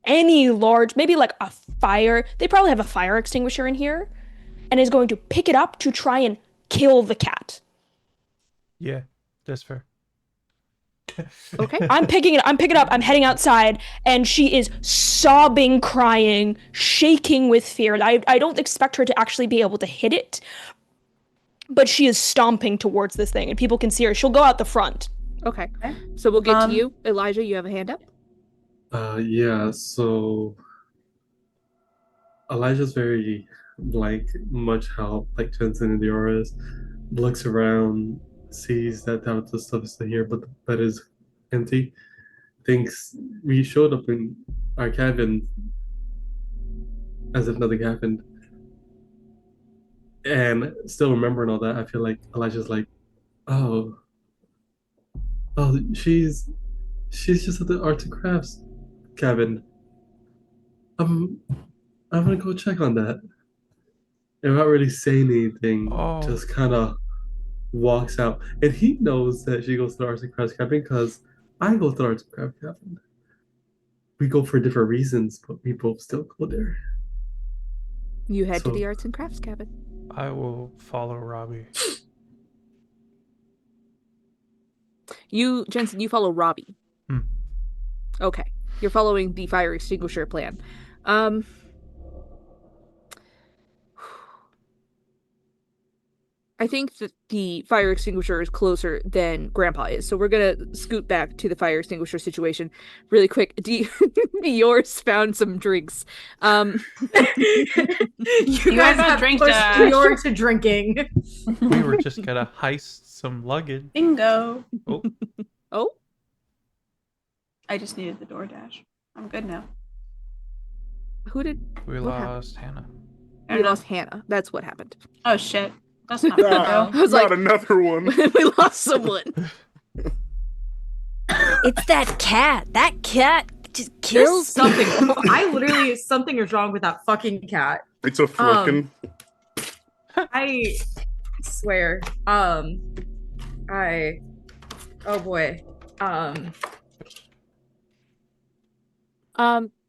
any large, maybe like a fire. They probably have a fire extinguisher in here. And is going to pick it up to try and kill the cat. Yeah, that's fair. Okay. I'm picking it up, I'm heading outside, and she is sobbing, crying, shaking with fear. I don't expect her to actually be able to hit it, but she is stomping towards this thing, and people can see her. She'll go out the front. Okay. So we'll get to you. Elijah, you have a hand up? Yeah, so Elijah's very much how Jensen and Dior is, looks around, sees that the stuff is still here, but the bed is empty. Thinks we showed up in our cabin as if nothing happened. And still remembering all that, I feel like Elijah's like, oh, she's just at the arts and crafts cabin. I'm gonna go check on that. And without really saying anything, just kind of walks out. And he knows that she goes to the arts and crafts cabin because I go to the arts and crafts cabin. We go for different reasons, but we both still go there. You head to the arts and crafts cabin. I will follow Robbie. Jensen, you follow Robbie. Okay. You're following the fire extinguisher plan. I think that the fire extinguisher is closer than Grandpa is, so we're gonna scoot back to the fire extinguisher situation really quick. Yours found some drinks. You guys have pushed Dior to drinking. We were just gonna heist some luggage. Bingo. Oh? I just needed the DoorDash. I'm good now. Who did? We What happened? lost Hannah. I We don't know. lost Hannah. That's what happened. Oh shit. That's not good Ah, though. I was not like- another one. We lost someone. It's that cat. That cat just There's kills something. people. I literally, something is wrong with that fucking cat. It's a frickin'. I swear. Oh boy.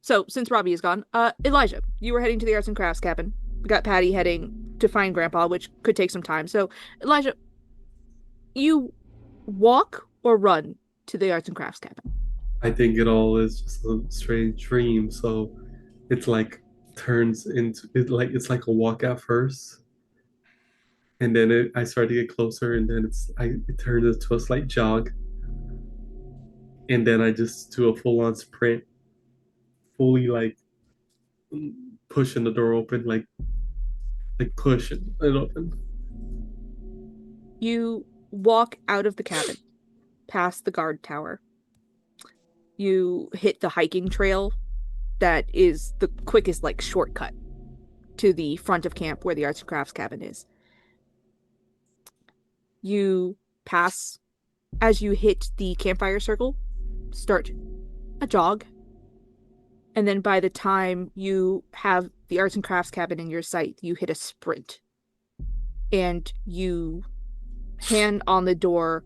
So since Robbie is gone, Elijah, you were heading to the arts and crafts cabin. We got Patty heading to find Grandpa, which could take some time. So, Elijah, you walk or run to the arts and crafts cabin? I think it all is just a strange dream. So it's like turns into it's like a walk at first, and then I start to get closer, and then it turns into a slight jog, and then I just do a full on sprint, fully like pushing the door open, like pushing it open. You walk out of the cabin, past the guard tower. You hit the hiking trail that is the quickest, like, shortcut to the front of camp where the arts and crafts cabin is. You pass, as you hit the campfire circle, start a jog. And then by the time you have the arts and crafts cabin in your sight, you hit a sprint. And you hand on the door,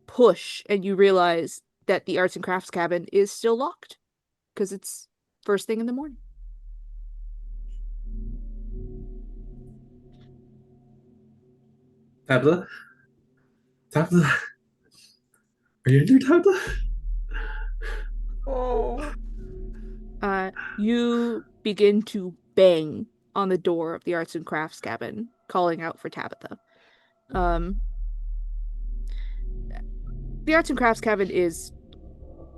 push, and you realize that the arts and crafts cabin is still locked because it's first thing in the morning. Tabitha? Tabitha? Are you in there, Tabitha? Oh. You begin to bang on the door of the arts and crafts cabin, calling out for Tabitha. The arts and crafts cabin is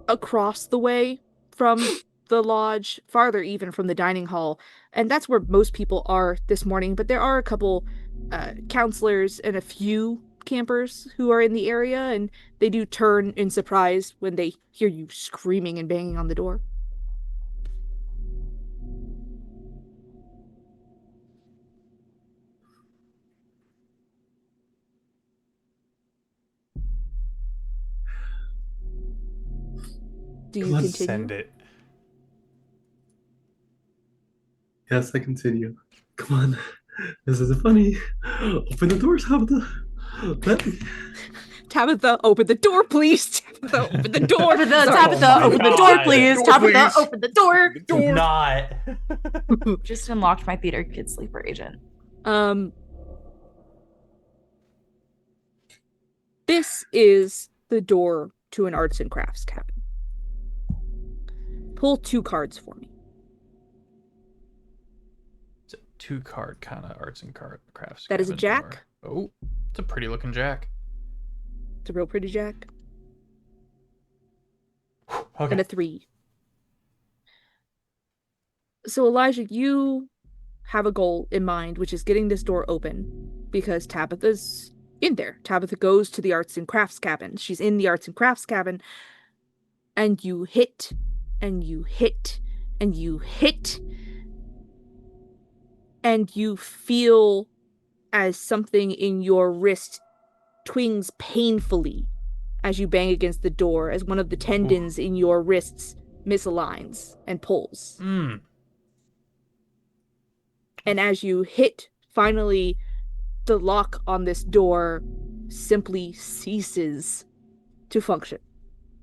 across the way from the lodge, farther even from the dining hall, and that's where most people are this morning, but there are a couple counselors and a few campers who are in the area, and they do turn in surprise when they hear you screaming and banging on the door. Do you Let's continue? Send it. Yes, I continue. Come on. This isn't funny. Open the door, Tabitha. Let me. Tabitha, open the door, please. Tabitha, open the door. Tabitha, open the door, please. Door, Tabitha, please. open the door. Do not. Just unlocked my theater kid sleeper agent. This is the door to an arts and crafts cabin. Pull 2 cards for me. It's a 2-card kind of arts and crafts. That is a cabin jack. door. Oh, it's a pretty looking jack. It's a real pretty jack. Okay. And a 3. So, Elijah, you have a goal in mind, which is getting this door open, because Tabitha's in there. Tabitha goes to the arts and crafts cabin. She's in the arts and crafts cabin, and you hit, and you hit, and you hit, and you feel as something in your wrist twings painfully as you bang against the door, as one of the tendons in your wrists misaligns and pulls. And as you hit, finally, the lock on this door simply ceases to function.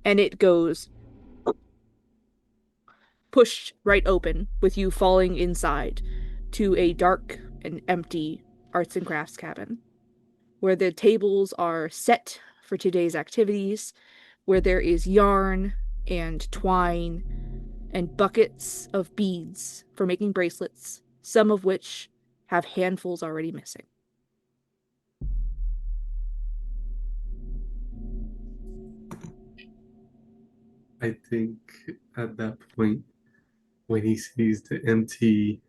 And it goes pushed right open, with you falling inside to a dark and empty arts and crafts cabin, where the tables are set for today's activities, where there is yarn and twine and buckets of beads for making bracelets, some of which have handfuls already missing. I think at that point, when he sees the empty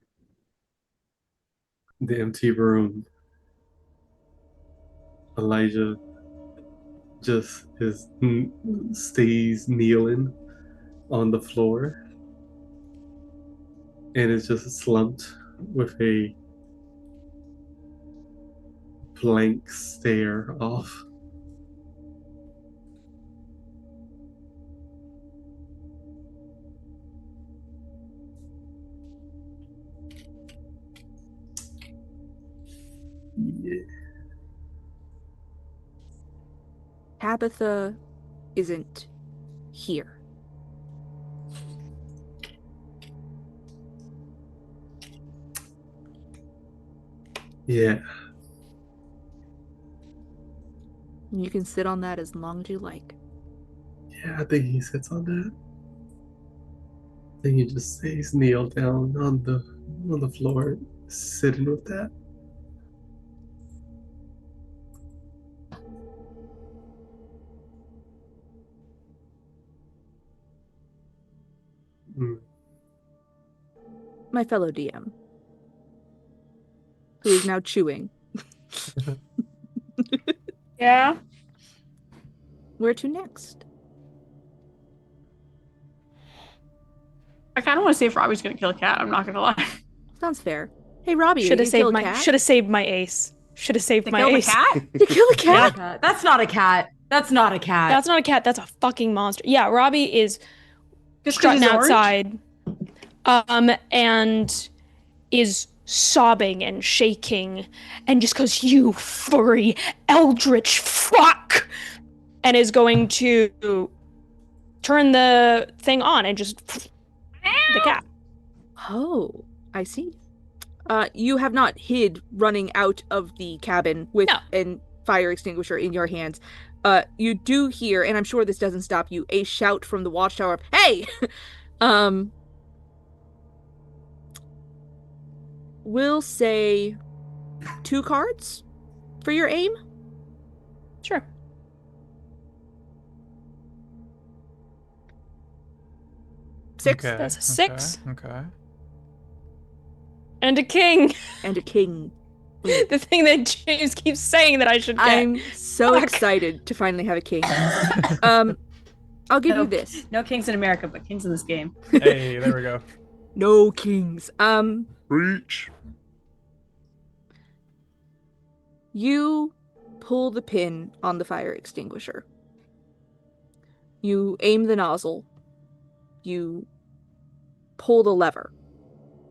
room, Elijah just stays kneeling on the floor, and is just slumped with a blank stare off. Yeah. Tabitha isn't here. Yeah. You can sit on that as long as you like. Yeah, I think he sits on that. I think he just stays kneel down on the floor, sitting with that. Mm. My fellow DM, who is now chewing. Yeah. Where to next? I kind of want to see if Robbie's gonna kill a cat. I'm not gonna lie. Sounds fair. Hey, Robbie, Should have saved my cat? should have saved my ace. Should have saved To my kill ace. the cat? You kill a cat? Yeah, that's not a cat. That's not a cat. That's not a cat. That's a fucking monster. Yeah, Robbie is Just 'cause strutting he's orange? outside, and is sobbing and shaking, and just goes, "You furry eldritch fuck," and is going to turn the thing on and just the cat. Oh, I see. You have not hid running out of the cabin with No. a fire extinguisher in your hands. You do hear, and I'm sure this doesn't stop you, a shout from the watchtower. Hey! We'll say 2 cards for your aim. Sure. Six. Okay, That's a 6. Okay. And a king. And a king. The thing that James keeps saying that I should get. I'm so Fuck. excited to finally have a king. I'll give you this. No kings in America, but kings in this game. Hey, there we go. No kings. Breach. You pull the pin on the fire extinguisher. You aim the nozzle. You pull the lever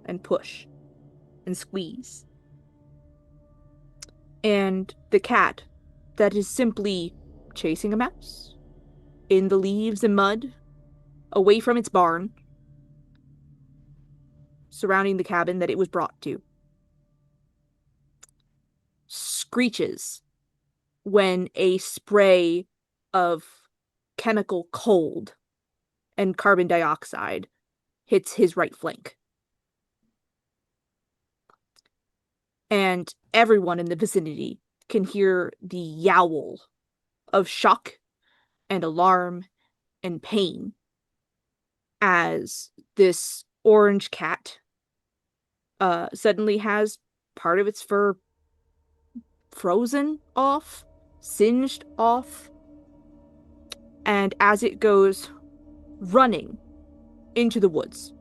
and push and squeeze. And the cat that is simply chasing a mouse in the leaves and mud away from its barn surrounding the cabin that it was brought to screeches when a spray of chemical cold and carbon dioxide hits his right flank. And everyone in the vicinity can hear the yowl of shock and alarm and pain as this orange cat suddenly has part of its fur frozen off, singed off, and as it goes running into the woods.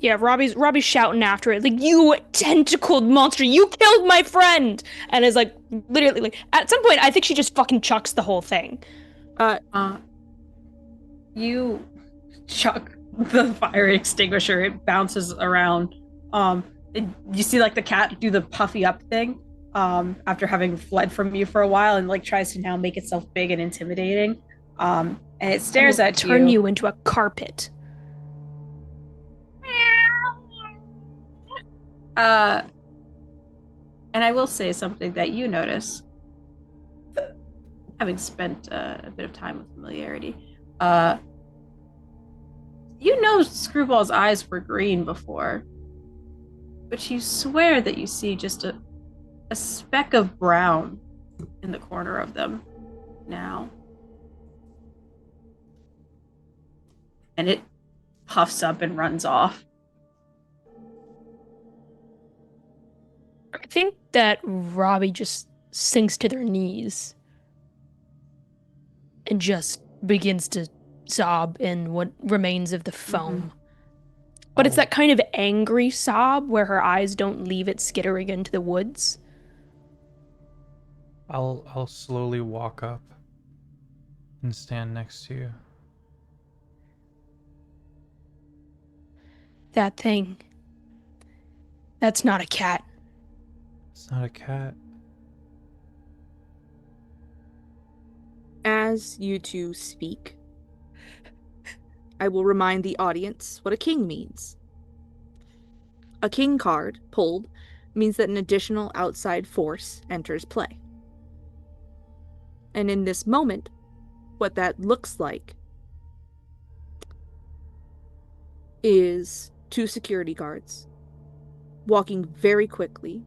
Yeah, Robbie's shouting after it, like, "You tentacled monster, you killed my friend!" And is like, literally, like, at some point, I think she just fucking chucks the whole thing. You chuck the fire extinguisher. It bounces around. You see like the cat do the puffy up thing. After having fled from you for a while, and like tries to now make itself big and intimidating. And it stares at Turn you into a carpet. And I will say something that you notice, having spent a bit of time with familiarity. You know Screwball's eyes were green before, but you swear that you see just a speck of brown in the corner of them now. And it puffs up and runs off. I think that Robbie just sinks to their knees and just begins to sob in what remains of the foam. But it's that kind of angry sob where her eyes don't leave it skittering into the woods. I'll slowly walk up and stand next to you. That thing. That's not a cat. It's not a cat. As you two speak, I will remind the audience what a king means. A king card pulled means that an additional outside force enters play. And in this moment, what that looks like is 2 security guards walking very quickly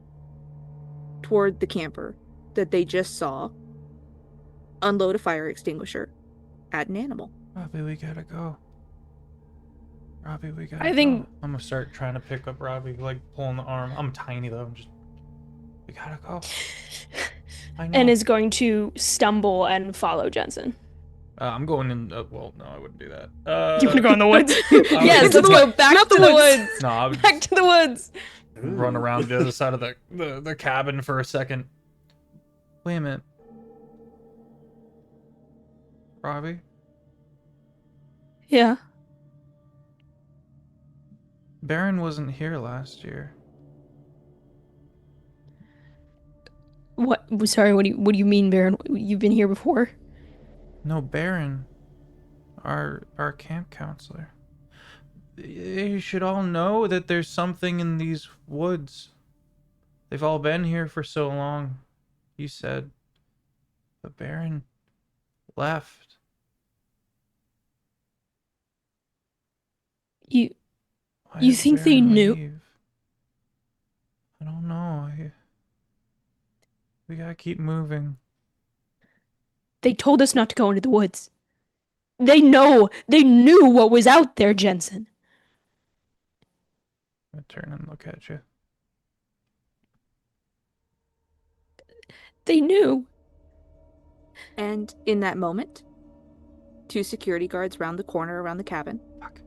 toward the camper that they just saw unload a fire extinguisher at an animal. Robbie, we gotta go. Robbie, we gotta I think- go. I'm gonna start trying to pick up Robbie, like pulling the arm. I'm tiny though. We gotta go. I know. And is going to stumble and follow Jensen. I'm going in. Well, no, I wouldn't do that. You want to go in the woods? would Yes, do let's that. go back Not to the the woods. woods. No, I would Back to the woods. run around the other side of the cabin for a second. Wait a minute. Robbie? Yeah. Baron wasn't here last year. What? Sorry. What do you mean, Baron? You've been here before? No, Baron. Our camp counselor. You should all know that there's something in these woods. They've all been here for so long, he said. But Baron left. Why You did think they Baron knew? leave? I don't know. We gotta keep moving. They told us not to go into the woods. They knew what was out there, Jensen. I'm gonna turn and look at you. They knew. And in that moment, 2 security guards round the corner around the cabin. Fuck.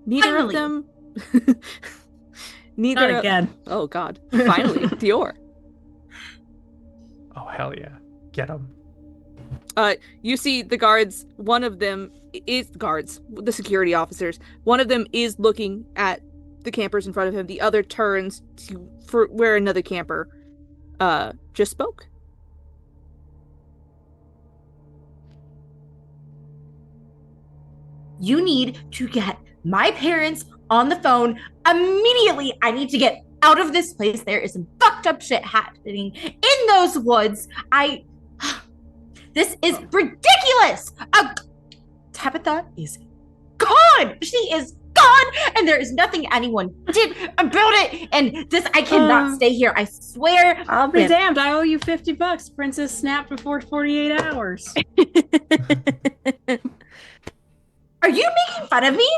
Neither Finally. of them. Neither Not of- again. Oh God! Finally, Dior. Oh, hell yeah. Get him. You see the guards. One of them is guards, the security officers. One of them is looking at the campers in front of him. The other turns for where another camper just spoke. You need to get my parents on the phone immediately. I need to get out of this place. There is some fucked up shit happening in those woods. This is ridiculous. Tabitha is gone. She is gone, and there is nothing anyone did about it. And this, I cannot stay here. I swear. I'll be damned. I owe you $50. Princess snapped before 48 hours. Are you making fun of me?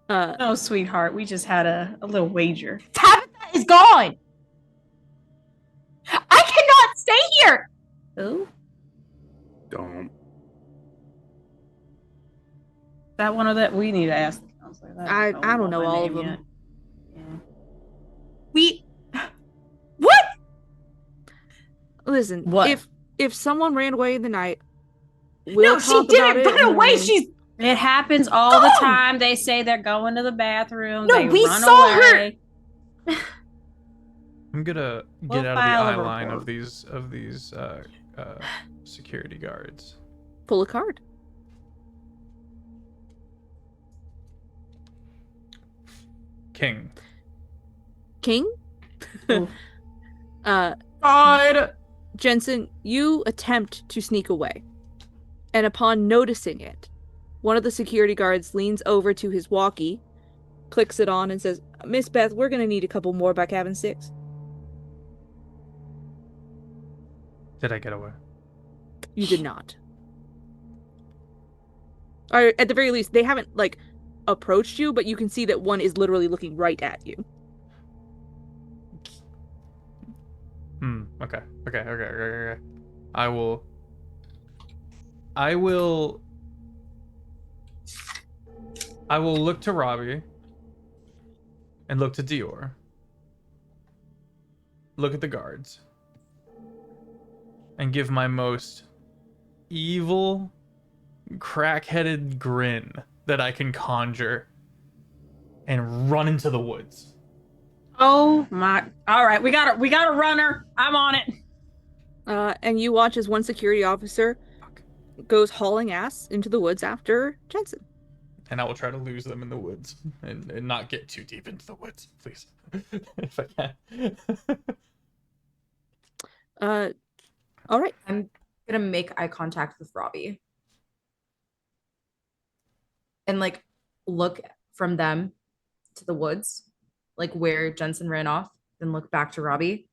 No, sweetheart. We just had a little wager. Tabitha is gone. I cannot stay here. Who? Don't. That one of that we need to ask the counselor. I don't know my all of name them. yet. We. What? Listen, What? if someone ran away in the night, we'll No, she talk about didn't it run in the away. morning. She's. It happens all the Gone. time. They say they're going to the bathroom. No, they we run saw her. away. I'm gonna We'll get out of file the a eye line report. of these security guards. Pull a card. King. King. Ooh. God. Jensen, you attempt to sneak away. And upon noticing it, one of the security guards leans over to his walkie, clicks it on, and says, Miss Beth, we're going to need a couple more by cabin 6. Did I get away? You did not. Or at the very least, they haven't, approached you, but you can see that one is literally looking right at you. Okay. I will I will look to Robbie and look to Dior. Look at the guards. And give my most evil, crack-headed grin that I can conjure and run into the woods. Oh my! All right, we got a runner. I'm on it. And you watch as one security officer goes hauling ass into the woods after Jensen. And I will try to lose them in the woods and not get too deep into the woods, please, if I can. All right. I'm gonna make eye contact with Robbie and like look from them to the woods, like where Jensen ran off, then look back to Robbie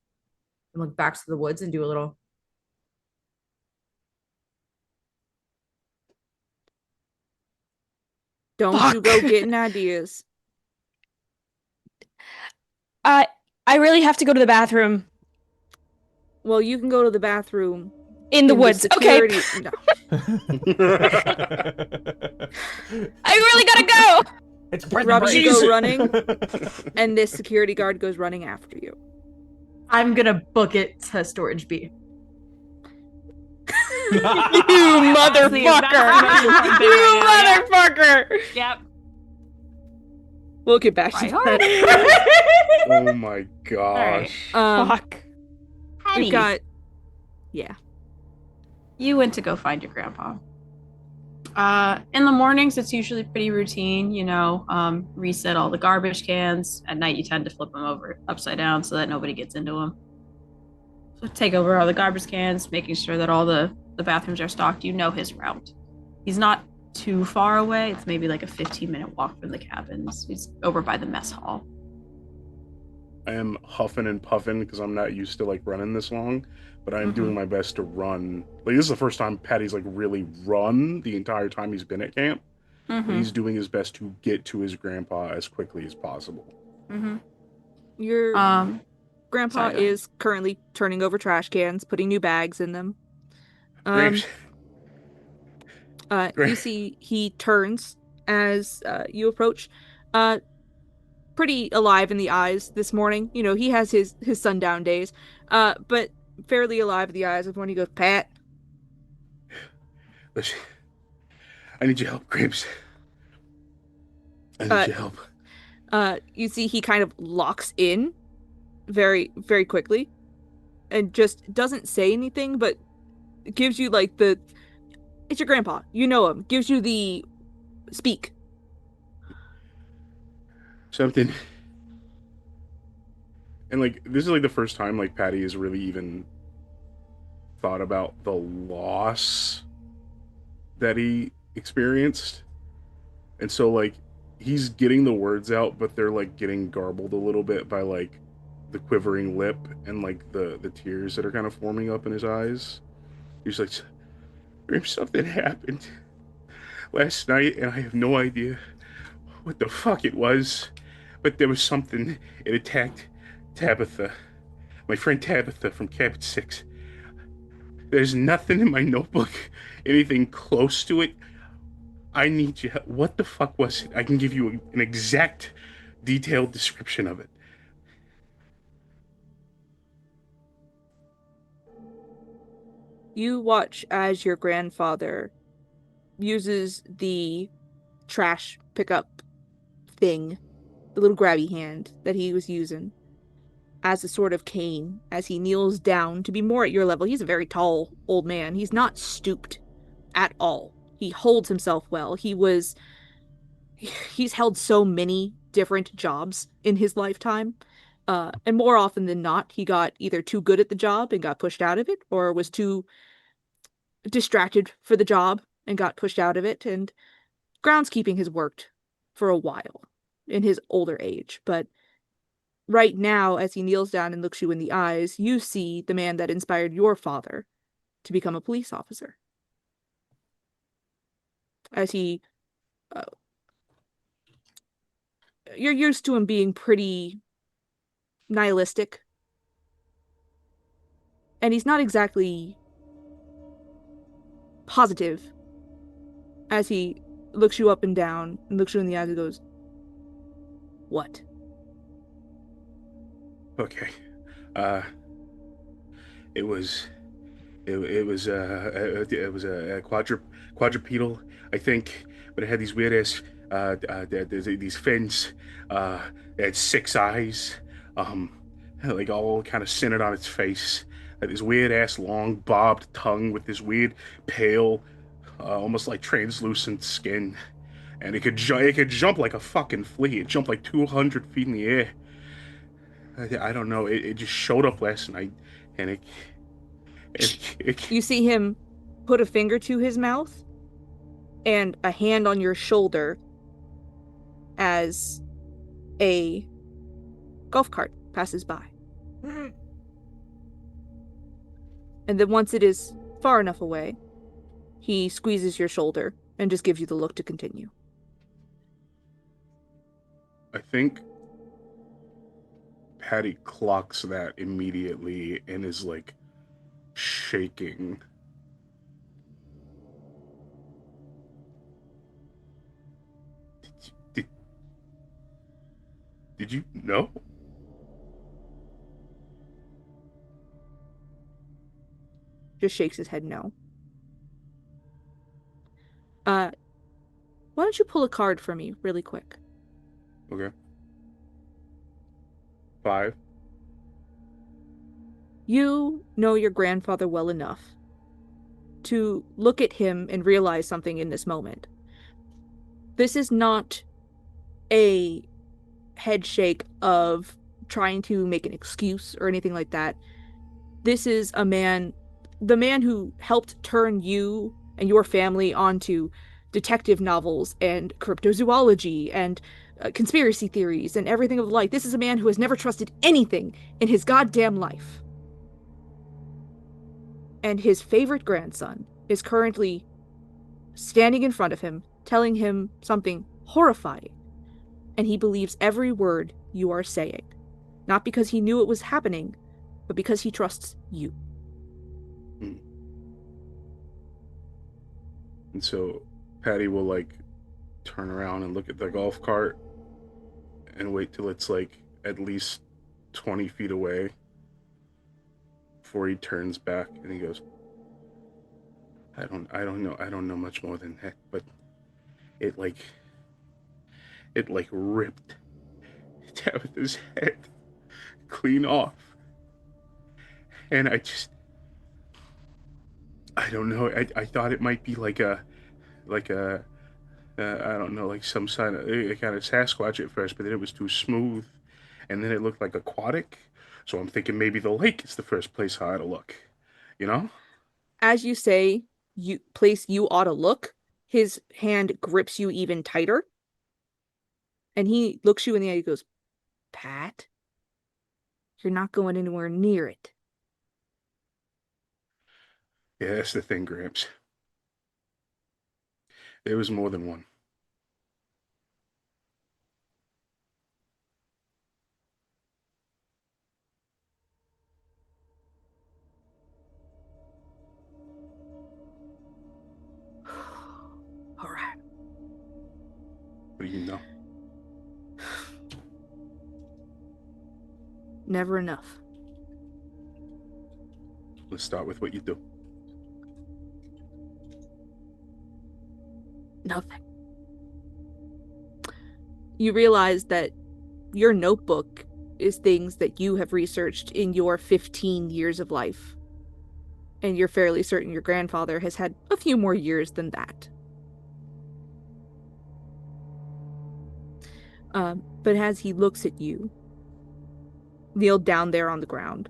and look back to the woods and do a little. Don't you go getting ideas. I really have to go to the bathroom. Well, you can go to the bathroom In the woods. security... Okay. No. I really gotta go. It's Brendan Robbie, you Brace. go running, and this security guard goes running after you. I'm gonna book it to storage B. You motherfucker. You motherfucker. Yep. We'll get back to Right. that. Oh my gosh. Fuck. We've got... Yeah. You went to go find your grandpa. In the mornings, it's usually pretty routine, you know, reset all the garbage cans. At night, you tend to flip them over upside down so that nobody gets into them. So take over all the garbage cans, making sure that all the bathrooms are stocked. You know his route. He's not too far away. It's maybe like a 15-minute walk from the cabins. He's over by the mess hall. I am huffing and puffing because I'm not used to like running this long, but I am doing my best to run. Like this is the first time Patty's like really run the entire time he's been at camp. And he's doing his best to get to his grandpa as quickly as possible. Your grandpa sorry, is currently turning over trash cans, putting new bags in them. Gramps, You see he turns as you approach. Pretty alive in the eyes this morning. You know, he has his sundown days. But fairly alive in the eyes of when he goes, Pat. listen, I need your help, Gramps. I need your help. You see he kind of locks in very, very quickly and just doesn't say anything, but gives you like it's your grandpa. You know him. Gives you the speak. Something. And like this is like the first time like Patty has really even thought about the loss that he experienced. And so like he's getting the words out, but they're like getting garbled a little bit by like the quivering lip and like the tears that are kind of forming up in his eyes. He's like, something happened last night and I have no idea what the fuck it was, but there was something. It attacked Tabitha, my friend Tabitha from Cabin 6. There's nothing in my notebook, anything close to it. I need you. What the fuck was it? I can give you an exact, detailed description of it. You watch as your grandfather uses the trash pickup thing, the little grabby hand that he was using, as a sort of cane as he kneels down to be more at your level. He's a very tall old man. He's not stooped at all. He holds himself well. He's held so many different jobs in his lifetime. And more often than not, he got either too good at the job and got pushed out of it, or was too distracted for the job and got pushed out of it. And groundskeeping has worked for a while in his older age. But right now, as he kneels down and looks you in the eyes, you see the man that inspired your father to become a police officer. As he... you're used to him being pretty nihilistic. And he's not exactly positive as he looks you up and down, and looks you in the eyes and goes, "What?" Okay. It was a quadrupedal, I think, but it had these weird ass these fins. It had 6 eyes, like all kind of centered on its face. Had this weird ass long bobbed tongue with this weird pale, almost like translucent skin, and it could jump like a fucking flea. It jumped like 200 feet in the air. I don't know. It just showed up last night, and You see him put a finger to his mouth and a hand on your shoulder as a golf cart passes by. And then once it is far enough away, he squeezes your shoulder and just gives you the look to continue. I think Patty clocks that immediately and is like shaking. Did you know? Just shakes his head no. Why don't you pull a card for me really quick? Okay. 5. You know your grandfather well enough to look at him and realize something in this moment. This is not a head shake of trying to make an excuse or anything like that. This is the man who helped turn you and your family onto detective novels and cryptozoology and conspiracy theories and everything of the like. This is a man who has never trusted anything in his goddamn life. And his favorite grandson is currently standing in front of him, telling him something horrifying. And he believes every word you are saying. Not because he knew it was happening, but because he trusts you. And so Patty will like turn around and look at the golf cart and wait till it's like at least 20 feet away before he turns back and he goes, I don't know much more than that, but it ripped Tabitha's head clean off. And I don't know. I thought it might be like a I don't know, like some kind of Sasquatch at first, but then it was too smooth, and then it looked like aquatic. So I'm thinking maybe the lake is the first place I ought to look. You know? As you say, you ought to look, his hand grips you even tighter. And he looks you in the eye and goes, Pat, you're not going anywhere near it. Yeah, that's the thing, Gramps. There was more than one. All right. What do you know? Never enough. Let's start with what you do. Nothing. You realize that your notebook is things that you have researched in your 15 years of life. And you're fairly certain your grandfather has had a few more years than that. But as he looks at you, kneeled down there on the ground,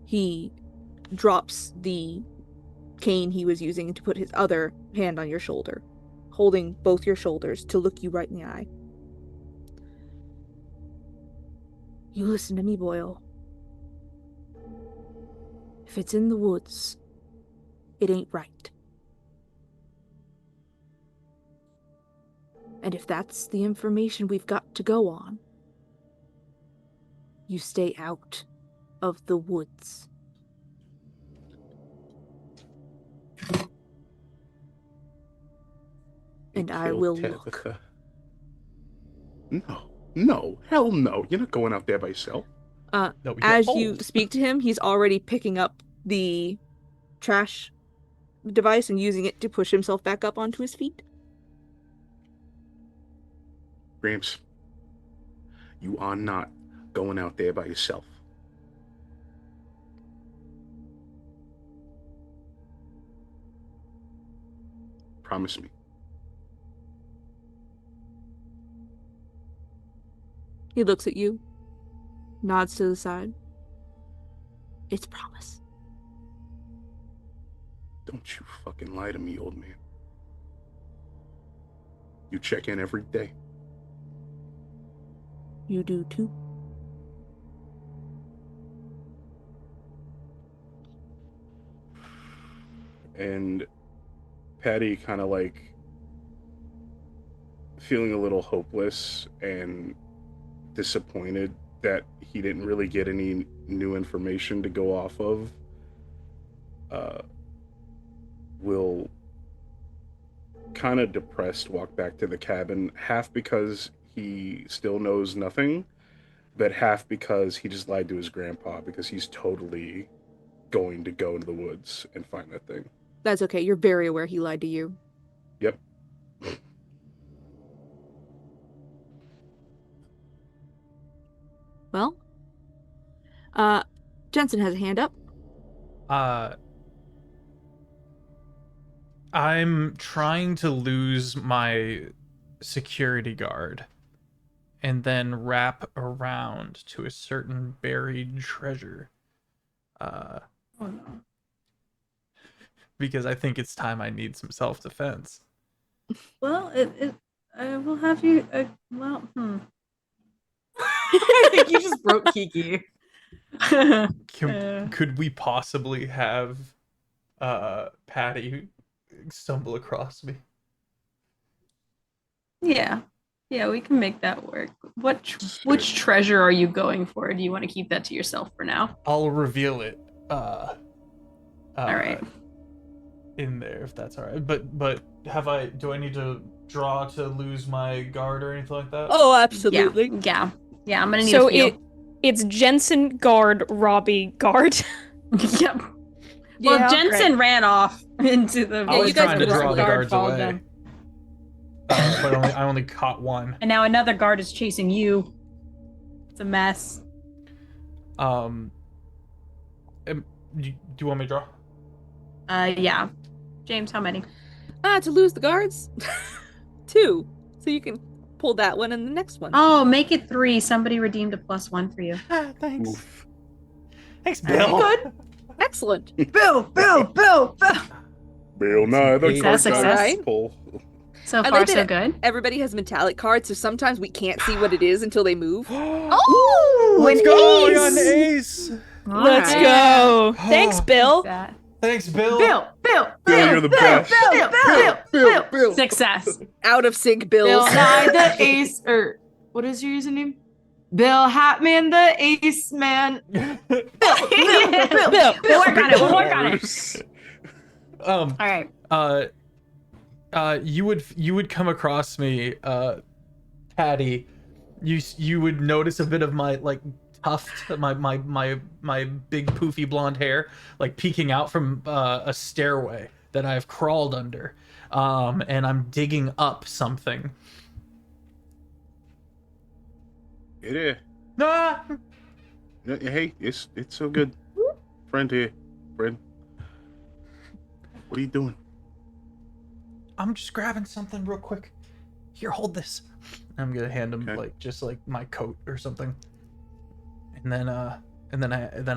he drops the cane he was using to put his other hand on your shoulder, holding both your shoulders to look you right in the eye. You listen to me, Boyle. If it's in the woods, it ain't right. And if that's the information we've got to go on, you stay out of the woods. And You I killed will Tabitha. look. No, hell no. You're not going out there by yourself. No, we As get you old. speak to him, he's already picking up the trash device and using it to push himself back up onto his feet. Gramps, you are not going out there by yourself. Promise me. He looks at you, nods to the side. It's a promise. Don't you fucking lie to me, old man. You check in every day. You do too. And Patty kind of like feeling a little hopeless and disappointed that he didn't really get any new information to go off of, will kind of depressed walk back to the cabin, half because he still knows nothing, but half because he just lied to his grandpa because he's totally going to go into the woods and find that thing. That's okay. You're very aware he lied to you. Yep. Well, Jensen has a hand up. I'm trying to lose my security guard and then wrap around to a certain buried treasure. Oh no. Because I think it's time I need some self-defense. Well, I will have you. I think you just broke Kiki. Could we possibly have Patty stumble across me? Yeah, we can make that work. Which treasure are you going for? Do you want to keep that to yourself for now? I'll reveal it. All right. In there, if that's all right. But do I need to draw to lose my guard or anything like that? Oh, absolutely. Yeah. I'm gonna need So a feel. it's Jensen guard, Robbie guard. Yep. Well, Yeah, Jensen ran off into the. I was you guys trying to were draw the guard guards followed away. them. But I only caught one. And now another guard is chasing you. It's a mess. Do you want me to draw? Yeah. James, how many? To lose the guards? 2. So you can pull that one and the next one. Oh, make it 3. Somebody redeemed a +1 for you. Thanks. Oof. Thanks, Bill. Good. Excellent. Bill. Bill Nye, the Success, card success. pull. So I far, like so that good. Everybody has metallic cards, so sometimes we can't see what it is until they move. Oh, Let's go! I got an ace. Let's go. Thanks, Bill. Thanks, Bill. Bill, you're the best. Bill. Success. Out of sync bills. Bill Nye the Ace, or what is your username? Bill Hatman the Ace Man. Bill. We'll work on it. All right. You would come across me, Patty. You would notice a bit of my like tuft, my big poofy blonde hair, like peeking out from a stairway that I've crawled under, and I'm digging up something. It is. Ah! Hey, it's so good. Friend here. Friend. What are you doing? I'm just grabbing something real quick. Here, hold this. I'm gonna hand him just like my coat or something. And then I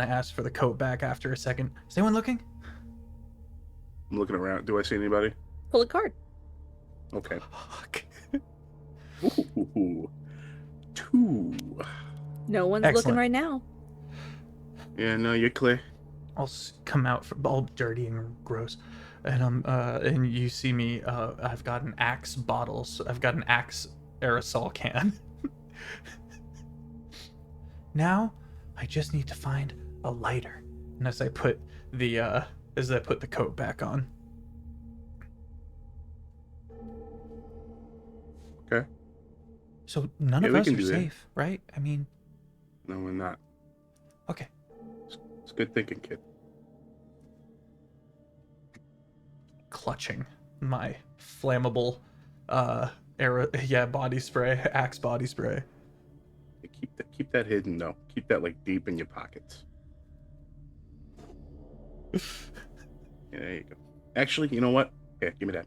asked for the coat back after a second. Is anyone looking? I'm looking around. Do I see anybody? Pull a card. Okay. Fuck. Ooh. 2. No one's Excellent. looking right now. Yeah, no, you're clear. I'll come out from all dirty and gross, and and you see me. I've got an Axe bottle. So I've got an Axe aerosol can. Now, I just need to find a lighter. And as I put the coat back on. So none Yeah, of we us can are do that. safe, right? I mean, No, we're not. okay. It's good thinking, kid. Clutching my flammable, body spray, Axe body spray. Keep that hidden though. Keep that like deep in your pockets. Yeah, there you go. Actually, you know what? Okay, give me that.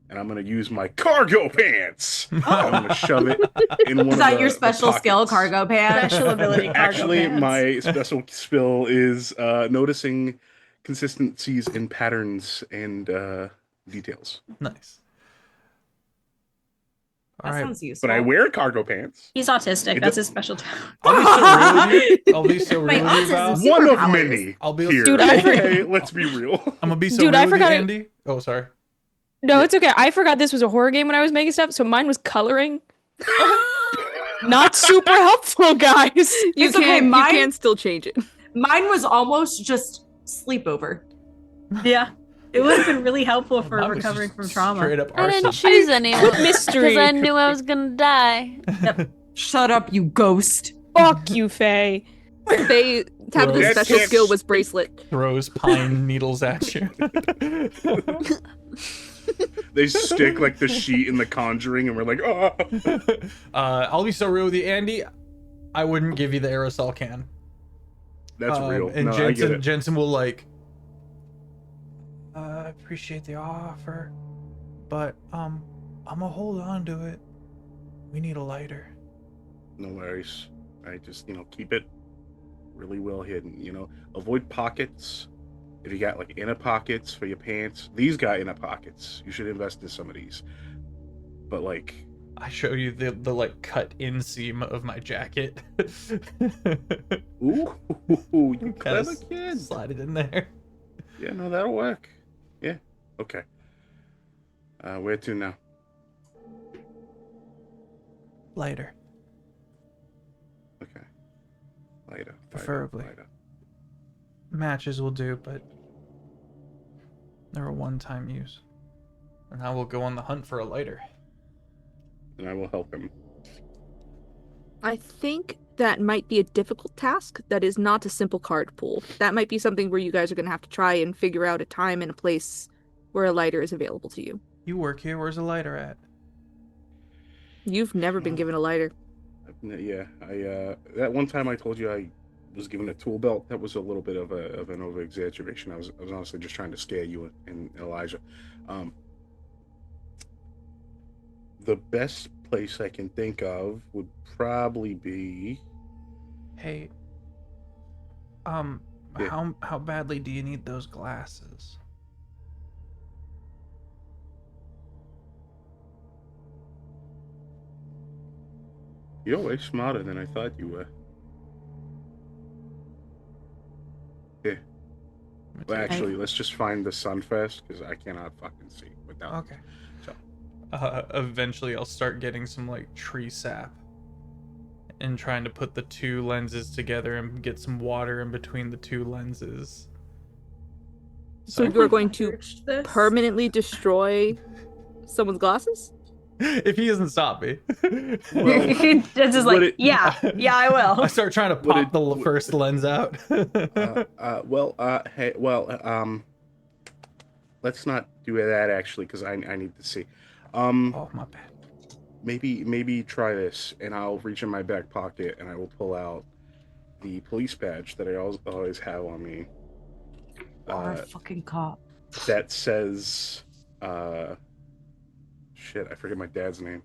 And I'm gonna use my cargo pants. I'm gonna shove it in one Is of that the, your the special skill, pockets. cargo pants? Special ability cargo Actually, pants. my special skill is noticing consistencies in patterns and details. Nice. That All right. sounds useful. But I wear cargo pants. He's autistic. It That's do- his special talent. I'll be so real with you. I'll be so My real with you, autism Val. super- One of Superpowers. many I'll be here. Dude, I okay, let's be real. I'm gonna be so Dude, real I with you, forgot it- Andy. Oh, sorry. No, it's okay. I forgot this was a horror game when I was making stuff, so mine was coloring. Not super helpful, guys. You It's okay, can mine- you can still change it. Mine was almost just sleepover. Yeah. It would have been really helpful for Mine was recovering just from trauma. Straight up I didn't arson. choose anyone mystery. because I knew I was gonna die. Shut up, you ghost. Fuck you, Faye. They Tabitha's That's special it. skill was bracelet. Throws pine needles at you. They stick like the sheet in The Conjuring, and we're like, oh. I'll be so real with you, Andy. I wouldn't give you the aerosol can. That's real. And No, I get it. Jensen will like. I appreciate the offer, but I'm gonna hold on to it. We need a lighter. No worries. I just, keep it really well hidden. Avoid pockets. If you got like inner pockets for your pants, these got inner pockets. You should invest in some of these. But like, I show you the like cut inseam of my jacket. ooh, you Kinda clever kid. Slide it in there. Yeah, no, that'll work. Yeah, okay. Where to now? Lighter, Okay. Later. Preferably. Later. matches will do, but they're a one-time use. And I will go on the hunt for a lighter. And I will help him. I think that might be a difficult task. That is not a simple card pull. That might be something where you guys are going to have to try and figure out a time and a place where a lighter is available to you. You work here. Where's a lighter at? You've never been given a lighter. Yeah, that one time I told you I was given a tool belt. That was a little bit of an over exaggeration. I was honestly just trying to scare you and Elijah. The best place I can think of would probably be. Hey, Yeah. how badly do you need those glasses? You're way smarter than I thought you were. Yeah. Well, actually, let's just find the sun first, because I cannot fucking see without. Okay. So. Eventually I'll start getting some like tree sap and trying to put the two lenses together and get some water in between the two lenses. So you're going to permanently destroy someone's glasses? If he doesn't stop me. It's just like, yeah, I will. I start trying to pop the first lens out. Let's not do that actually, because I need to see. Oh, my bad. Maybe try this, and I'll reach in my back pocket and I will pull out the police badge that I always have on me. Fucking cop. That says, shit, I forget my dad's name.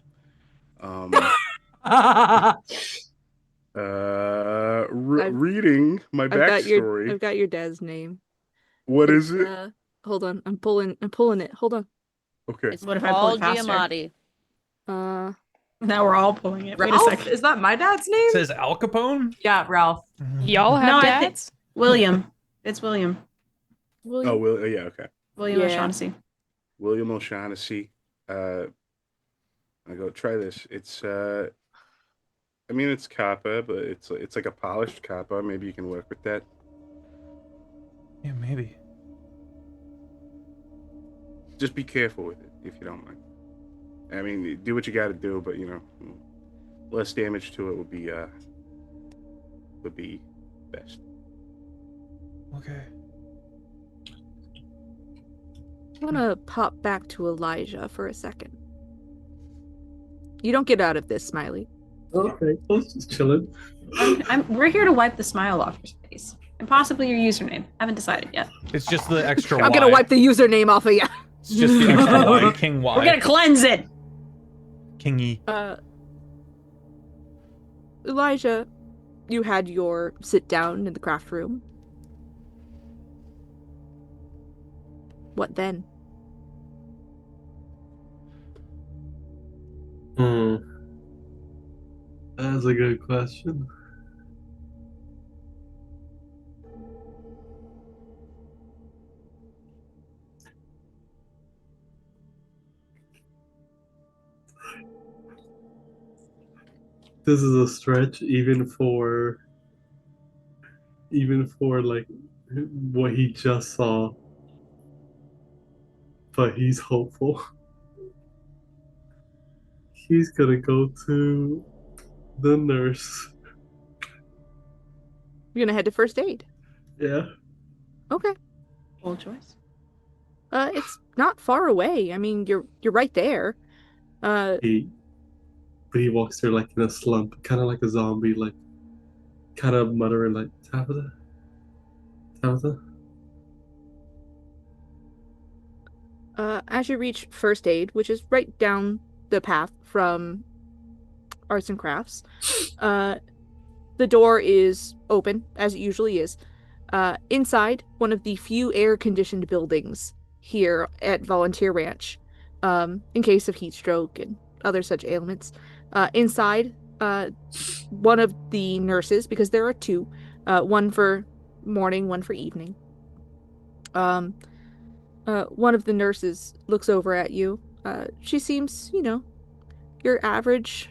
Reading my backstory. I've got your dad's name. What is it? Hold on, I'm pulling it. Hold on. Okay. It's What if I pull Paul it faster? Giamatti. Now we're all pulling it. Wait a Ralph? second. Is that my dad's name? It says Al Capone? Yeah, Ralph. Y'all have No, I think- dads? William. It's William. Oh, yeah, okay. William Yeah. O'Shaughnessy. William O'Shaughnessy. I go try this. It's it's copper, but it's like a polished copper. Maybe you can work with that. Yeah, maybe. Just be careful with it if you don't mind. I mean, do what you got to do, but less damage to it would be best. Okay. I want to pop back to Elijah for a second. You don't get out of this, Smiley. Okay, I was just chilling. We're here to wipe the smile off your face. And possibly your username. Haven't decided yet. It's just the extra Y. I'm gonna wipe the username off of you. It's just the extra Y, King Y. We're gonna cleanse it! Kingy. Elijah, you had your sit down in the craft room. What then? That's a good question. This is a stretch even for like what he just saw. But he's hopeful. He's gonna go to the nurse. You're gonna head to first aid. Yeah. Okay. Bold choice. It's not far away. I mean, you're right there. But he walks there like in a slump, kind of like a zombie, like kind of muttering like Tabitha. As you reach first aid, which is right down the path from arts and crafts, the door is open, as it usually is. Inside, one of the few air-conditioned buildings here at Volunteer Ranch, in case of heat stroke and other such ailments. Inside, one of the nurses, because there are two, one for morning, one for evening. One of the nurses looks over at you. She seems, your average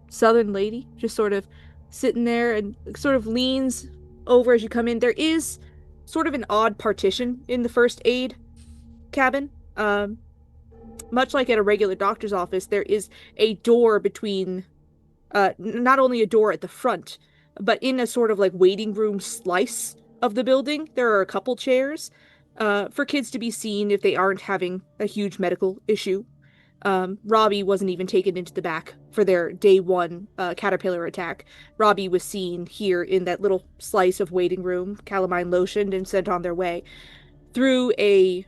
Southern lady, just sort of sitting there and sort of leans over as you come in. There is sort of an odd partition in the first aid cabin. Much like at a regular doctor's office, there is a door between, not only a door at the front, but in a sort of like waiting room slice of the building, there are a couple chairs for kids to be seen if they aren't having a huge medical issue. Robbie wasn't even taken into the back for their day one caterpillar attack. Robbie was seen here in that little slice of waiting room, calamine lotioned and sent on their way. Through a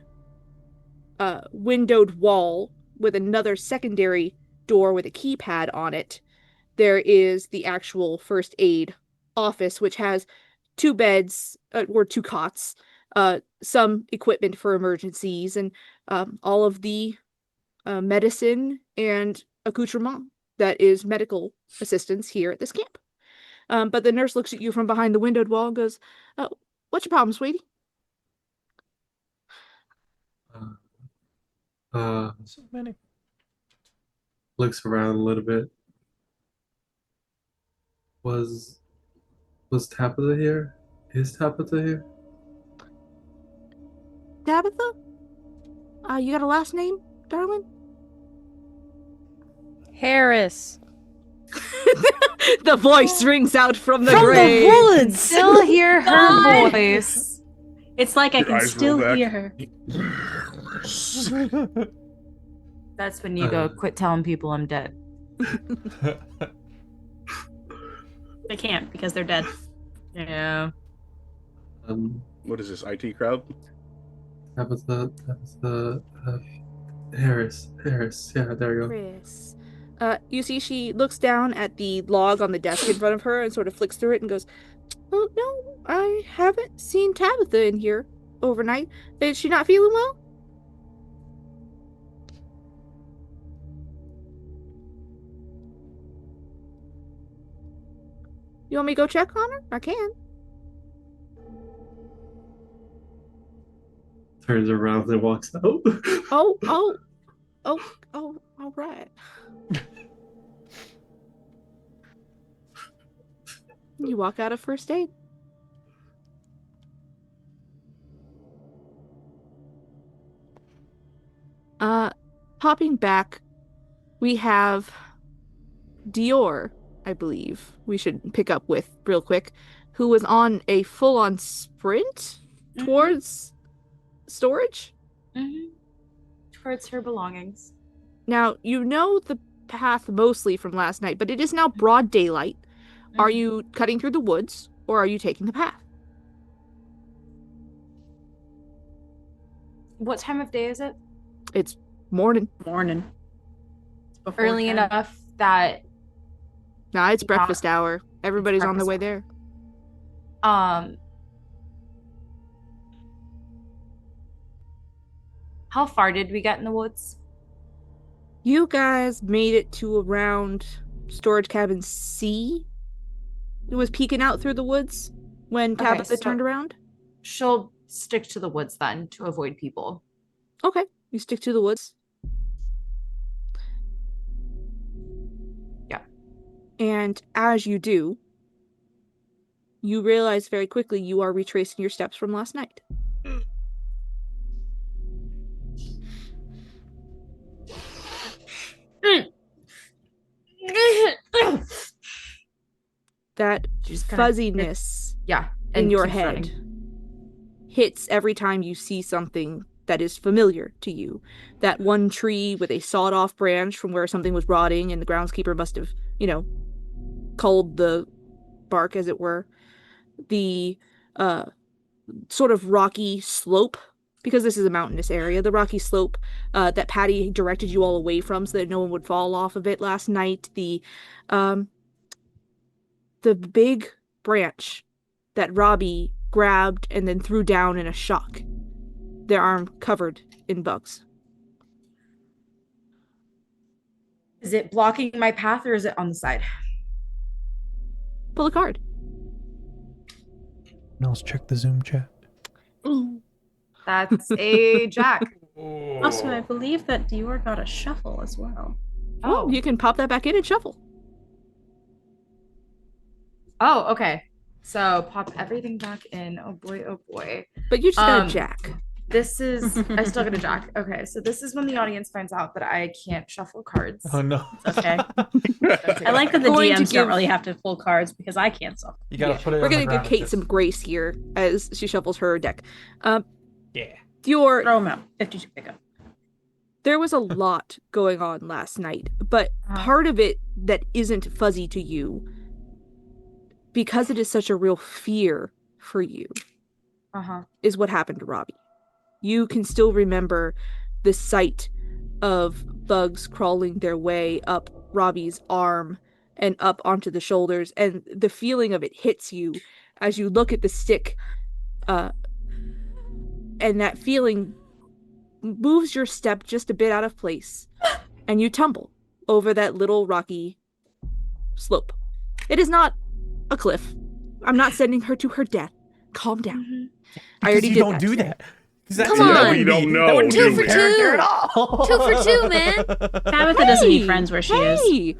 windowed wall with another secondary door with a keypad on it, there is the actual first aid office, which has 2 beds, or 2 cots, some equipment for emergencies, and all of the medicine and accoutrement that is medical assistance here at this camp. But the nurse looks at you from behind the windowed wall and goes, "What's your problem, sweetie?" So many. Looks around a little bit. Was Tabitha here? Is Tabitha here? Tabitha? You got a last name, darling? Harris. The voice rings out from the From grave. the woods. Still hear her voice. It's like I Your can eyes still roll back. hear her. That's when you go, quit telling people I'm dead. They can't because they're dead. Yeah. What is this, IT crowd? Tabitha, Harris. Yeah, there you go. Chris. You see she looks down at the log on the desk in front of her and sort of flicks through it and goes, "Oh, no, I haven't seen Tabitha in here overnight. Is she not feeling well?" You want me to go check on her? I can. Turns around and walks out. Oh, all right. You walk out of first aid. Popping back we have Dior, I believe, we should pick up with real quick, who was on a full-on sprint towards storage. Towards her belongings. Now, you know the path mostly from last night, but it is now broad daylight. Are you cutting through the woods, or are you taking the path? What time of day is it? It's morning. Morning. Before Early 10. enough that Nah, it's breakfast hour. Everybody's on their way there. how far did we get in the woods? You guys made it to around storage cabin C. It was peeking out through the woods when Tabitha turned around. She'll stick to the woods then to avoid people. Okay, you stick to the woods. Yeah. And as you do, you realize very quickly you are retracing your steps from last night. That fuzziness in your head hits every time you see something that is familiar to you. That one tree with a sawed-off branch from where something was rotting and the groundskeeper must have, culled the bark, as it were. The sort of rocky slope, because this is a mountainous area, the rocky slope that Patty directed you all away from so that no one would fall off of it last night. The big branch that Robbie grabbed and then threw down in a shock. Their arm covered in bugs. Is it blocking my path or is it on the side? Pull a card. Nels, check the Zoom chat. That's a jack. Also, I believe that Dior got a shuffle as well. Oh, you can pop that back in and shuffle. Oh, okay. So pop everything back in. Oh boy. But you just got a jack. This is I still got a jack. Okay, so this is when the audience finds out that I can't shuffle cards. Oh no. Okay. I like that the DMs don't really have to pull cards because I can't shuffle. You gotta put it. We're gonna give Kate some grace here as she shuffles her deck. Yeah. Dior, Throw them out. 52 pickup. there was a lot going on last night, but part of it that isn't fuzzy to you, because it is such a real fear for you, is what happened to Robbie. You can still remember the sight of bugs crawling their way up Robbie's arm and up onto the shoulders, and the feeling of it hits you as you look at the stick, and that feeling moves your step just a bit out of place, and you tumble over that little rocky slope. It is not a cliff. I'm not sending her to her death. Calm down. I already did don't that do today. that. That's Come on. We don't know. That wouldn't Two be for in character two. at all. 2 for 2, man. Tabitha doesn't need friends where she is. Hey,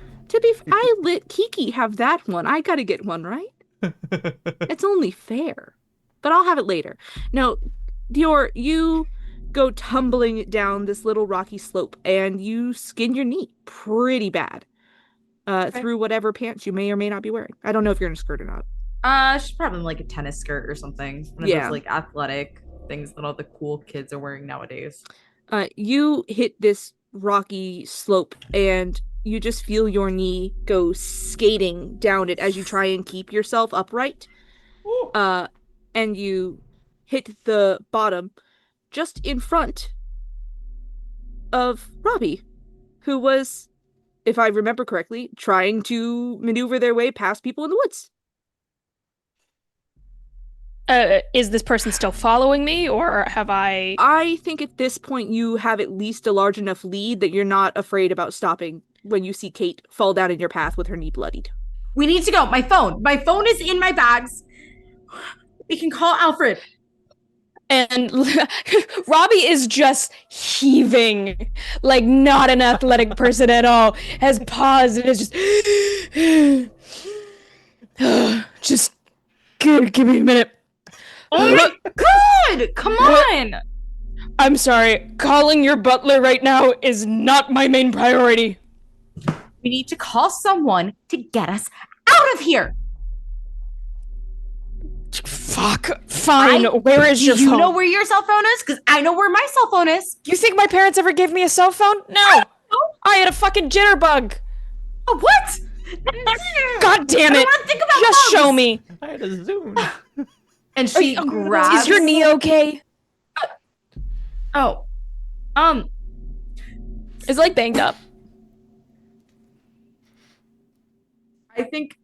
I let Kiki have that one. I gotta get one, right? It's only fair. But I'll have it later. No, Dior, you go tumbling down this little rocky slope and you skin your knee pretty bad through whatever pants you may or may not be wearing. I don't know if you're in a skirt or not. She's probably in like a tennis skirt or something. One of those like athletic things that all the cool kids are wearing nowadays. You hit this rocky slope and you just feel your knee go skating down it as you try and keep yourself upright. And you hit the bottom just in front of Robbie, who was, if I remember correctly, trying to maneuver their way past people in the woods. Is this person still following me, or have I... I think at this point you have at least a large enough lead that you're not afraid about stopping when you see Kate fall down in your path with her knee bloodied. We need to go. My phone is in my bags. We can call Alfred. And Robbie is just heaving, like not an athletic person at all. Has paused and is just give me a minute. Oh my god! Come on! I'm sorry. Calling your butler right now is not my main priority. We need to call someone to get us out of here. Fuck. Fine. Where is your phone? Do you know where your cell phone is? Because I know where my cell phone is. You think my parents ever gave me a cell phone? No. I had a fucking jitterbug. Oh, what? God damn it. I don't want to think about Just bugs. show me. I had a Zoom. And she grabs. Is your knee okay? Oh. It's like banged up. I think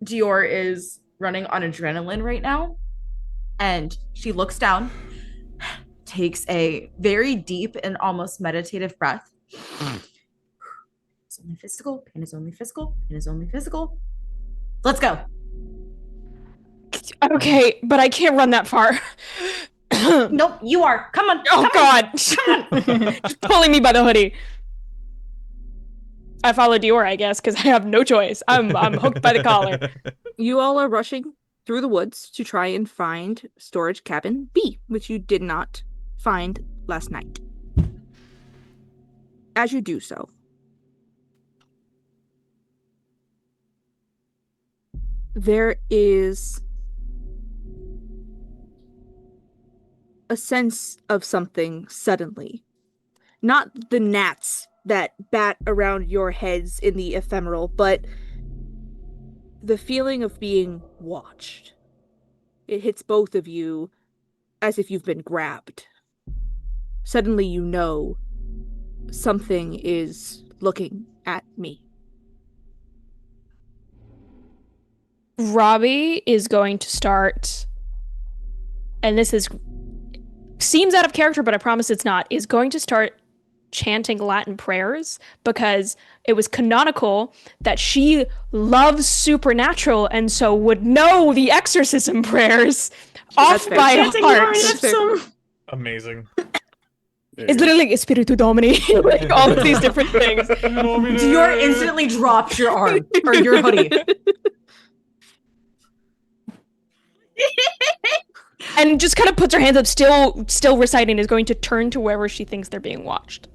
Dior is running on adrenaline right now. And she looks down, takes a very deep and almost meditative breath. It's only physical. Pain is only physical. Pain is only physical. Let's go. Okay, but I can't run that far. Nope, you are. Come on. Oh, God. Come on. Just pulling me by the hoodie. I follow Dior, I guess, because I have no choice. I'm hooked by the collar. You all are rushing through the woods to try and find storage cabin B, which you did not find last night. As you do so, there is a sense of something suddenly. Not the gnats that bat around your heads in the ephemeral, but the feeling of being watched. It hits both of you as if you've been grabbed. Suddenly you know something is looking at me. Robbie is going to start, and this seems out of character, but I promise it's not, is going to start chanting Latin prayers because it was canonical that she loves supernatural and so would know the exorcism prayers off by heart. Amazing. It's literally like Spiritu Domini, like all of these different things. Dior instantly drops your arm or your hoodie. And just kind of puts her hands up, still reciting, is going to turn to wherever she thinks they're being watched.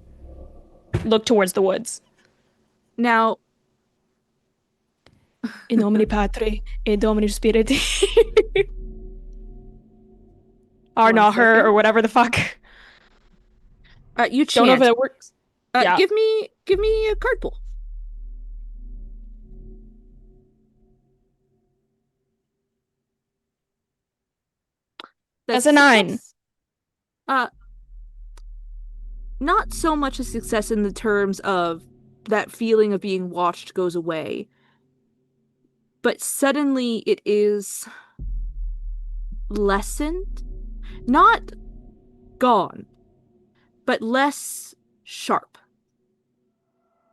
Look towards the woods. Now, In nomine Patri, et Domini Spiriti. Or not her, or whatever the fuck. You Don't know if chant. it works. Yeah. Give me a card pull. That's a 9. Not so much a success in the terms of that feeling of being watched goes away. But suddenly it is lessened. Not gone, but less sharp.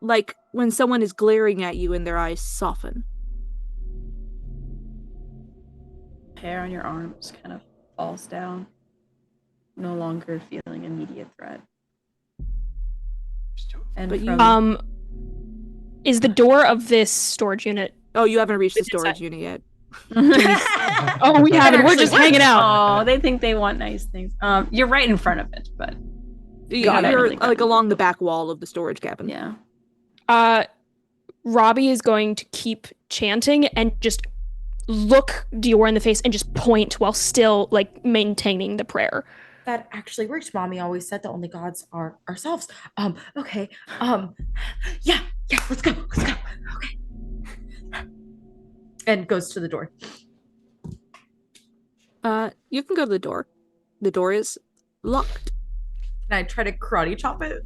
Like when someone is glaring at you and their eyes soften. Hair on your arms kind of falls down. No longer feeling immediate threat. And But from, is the door of this storage unit? Oh, you haven't reached the It's storage inside. unit yet. Oh, we haven't. We're just hanging out. Oh, they think they want nice things. You're right in front of it, but You're really like gotten- along the back wall of the storage cabin. yeah. Robbie is going to keep chanting and just look Dior in the face and just point while still like maintaining the prayer. That actually works. Mommy always said the only gods are ourselves. Okay. Yeah, let's go. Okay. And goes to the door. You can go to the door. The door is locked. Can I try to karate chop it?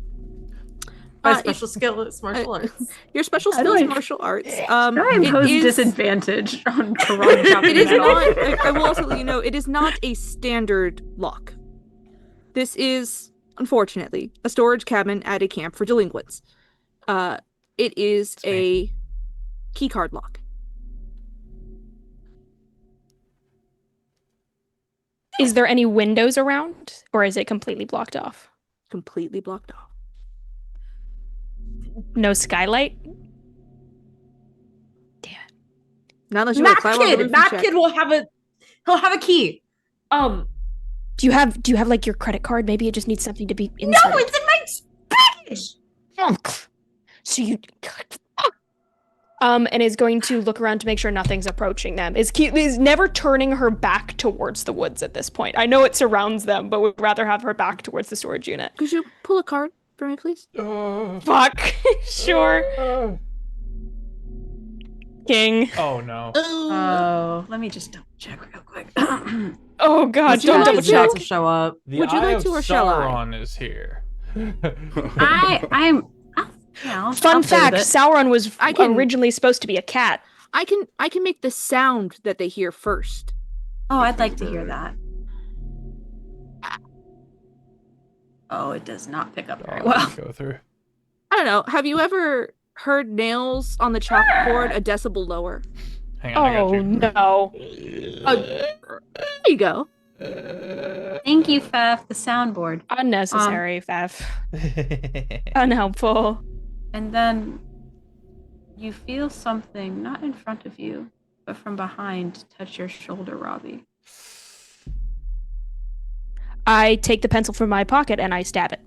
My special skill is martial arts. Your special How do skill is I- martial arts. I impose is- disadvantage on karate chopping It is metal. not. I will also let you know it is not a standard lock. This is, unfortunately, a storage cabin at a camp for delinquents. It is a keycard lock. Is there any windows around, or is it completely blocked off? Completely blocked off. No skylight? Not unless you want to climb on the roof and Matt check. Kid will have a key. Do you have like your credit card? Maybe it just needs something to be No, inserted. it's in my package. Funk. So you and is going to look around to make sure nothing's approaching them. Is never turning her back towards the woods at this point. I know it surrounds them, but would rather have her back towards the storage unit. Could you pull a card for me, please? Fuck. Sure. King. Oh no. Oh, let me just double check real quick. Oh god, Would you don't like double to- check. will show up. The Would you Eye like of to or shall I? Sauron is here. I'm. Yeah, Fun I'll play fact, with it. Sauron was I can- originally supposed to be a cat. I can make the sound that they hear first. Oh, I'd like to hear that. Oh, it does not pick up very Oh, well. Go through. I don't know. Have you ever heard nails on the chalkboard a decibel lower? Hang on, I got Oh you. no. There you go. Thank you, Faf, the soundboard. Unnecessary, Faf. Unhelpful. And then you feel something not in front of you, but from behind touch your shoulder, Robbie. I take the pencil from my pocket and I stab it.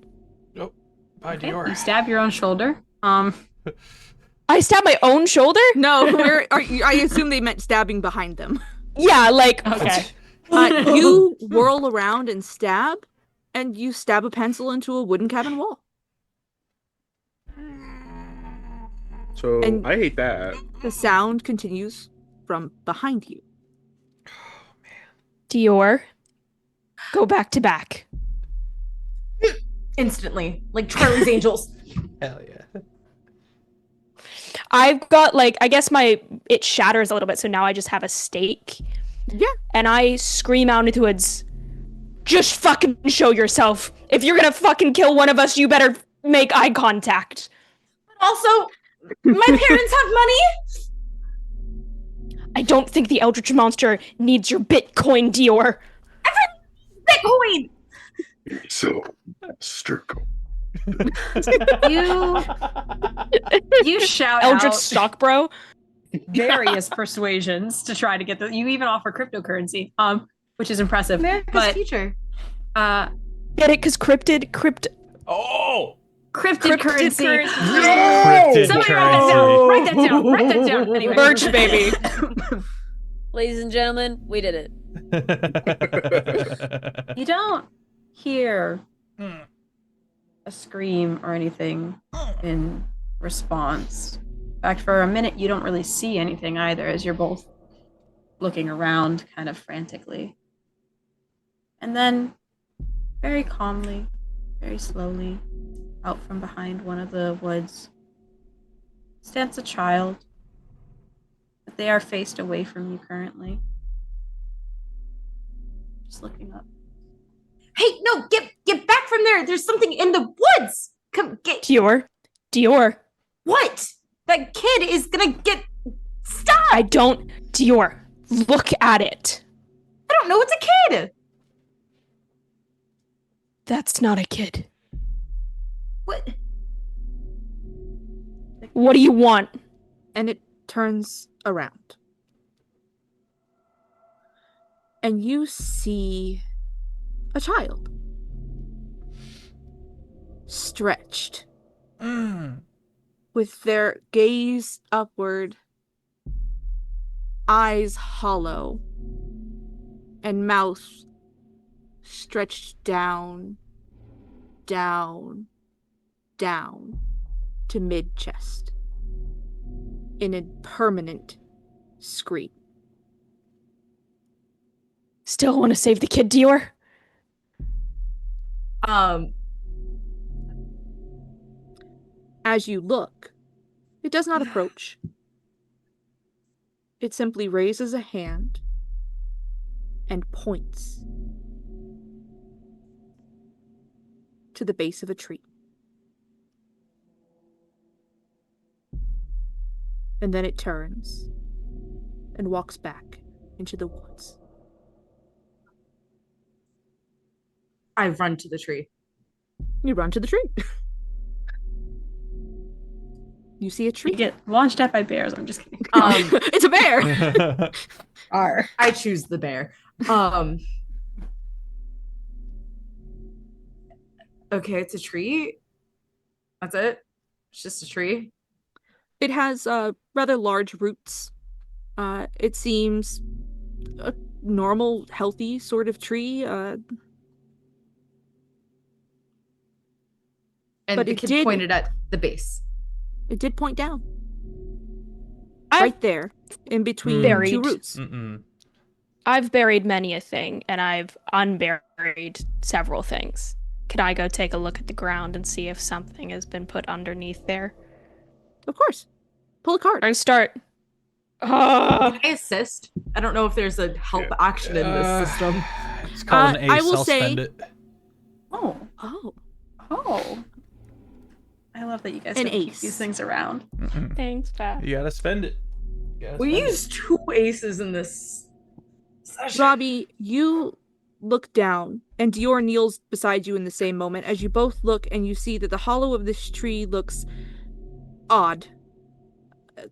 Bye, Okay, Dior. you stab your own shoulder. I stab my own shoulder? No, I assume they meant stabbing behind them. Yeah, like Okay. You whirl around and stab, and you stab a pencil into a wooden cabin wall. So And- I hate that. The sound continues from behind you. Dior, go back to back. Instantly, like Charlie's Angels. Hell yeah. I've got like, I guess it shatters a little bit, so now I just have a stake. Yeah. And I scream out into the woods, just fucking show yourself. If you're gonna fucking kill one of us, you better make eye contact. Also, my parents have money. I don't think the Eldritch Monster needs your Bitcoin, Dior. Bitcoin. So, circle. You shout Eldritch out Stock Bro. various persuasions to try to get the. You even offer cryptocurrency, which is impressive. America's But future. Get it? Cause cryptid. Oh! cryptid currency. Cryptid Somebody currency. write that down. Write that down. Anyway. Merch, baby. Ladies and gentlemen, we did it. You don't hear Hmm. a scream or anything in response. In fact, for a minute, you don't really see anything either, as you're both looking around kind of frantically. And then, very calmly, very slowly, out from behind one of the woods, stands a child. But they are faced away from you currently. Just looking up. Hey, no, get back from there. There's something in the woods. Come get Dior. what? That kid is gonna get stop. I don't. Dior, look at it. I don't know. It's a kid. That's not a kid. What? What do you want? And it turns around. And you see a child. Stretched, with their gaze upward, eyes hollow, and mouth stretched down, down, down to mid-chest in a permanent scream. Still want to save the kid, Dior? As you look, it does not approach. It simply raises a hand and points to the base of a tree. And then it turns and walks back into the woods. I run to the tree. You run to the tree. You see a You tree. get launched at by bears. I'm just kidding. It's a bear. I choose the bear. Okay, it's a tree. That's it. It's just a tree. It has rather large roots. It seems a normal, healthy sort of tree. And but the kid pointed at the base. It did point down. I've right there, in between buried. two roots. I've buried many a thing, and I've unburied several things. Can I go take a look at the ground and see if something has been put underneath there? Of course. Pull a card. I start. Can I assist? I don't know if there's a help action in this system. It's called an ace. I will I'll say- spend it. Oh. Oh. Oh. I love that you guys An don't keep ace. these things around. Thanks, Pat. You gotta spend it. We used 2 aces in this session. Robbie, you look down, and Dior kneels beside you in the same moment as you both look and you see that the hollow of this tree looks odd.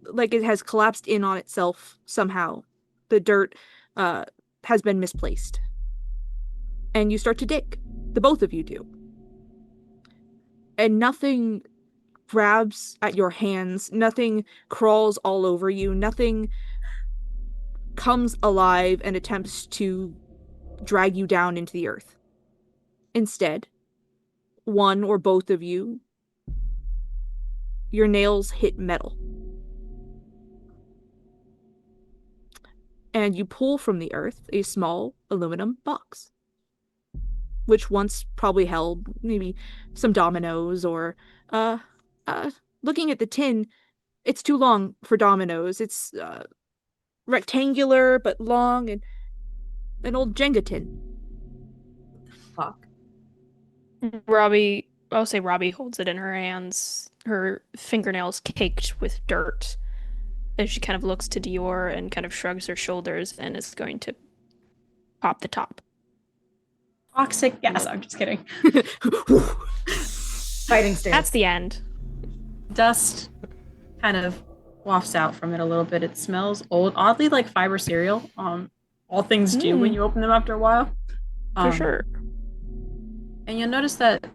Like it has collapsed in on itself somehow. The dirt has been misplaced. And you start to dig. The both of you do. And nothing grabs at your hands. Nothing crawls all over you. Nothing comes alive and attempts to drag you down into the earth. Instead, one or both of you, your nails hit metal. And you pull from the earth a small aluminum box, which once probably held maybe some dominoes or, looking at the tin, it's too long for dominoes. It's, rectangular but long, and an old Jenga tin. Fuck. Robbie holds it in her hands, her fingernails caked with dirt, as she kind of looks to Dior and kind of shrugs her shoulders and is going to pop the top. Toxic gas. I'm just kidding. Fighting stance. That's the end. Dust kind of wafts out from it a little bit. It smells old, oddly like fiber cereal. All things do when you open them after a while. For sure. And you'll notice that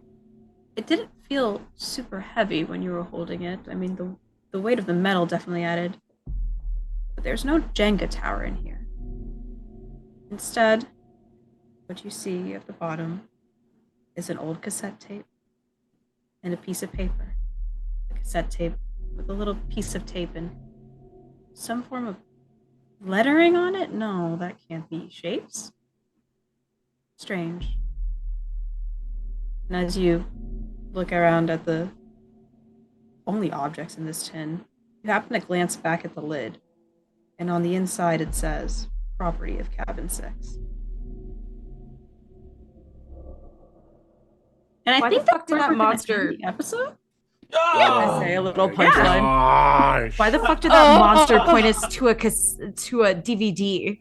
it didn't feel super heavy when you were holding it. I mean, the weight of the metal definitely added. But there's no Jenga tower in here. Instead, what you see at the bottom is an old cassette tape and a piece of paper. The cassette tape with a little piece of tape and some form of lettering on it? No, that can't be. Shapes? Strange. And as you look around at the only objects in this tin, you happen to glance back at the lid, and on the inside it says, property of cabin 6. And I Why think the fuck did that monster episode? I say a little punchline. Gosh. Why the fuck did that monster point us to a DVD?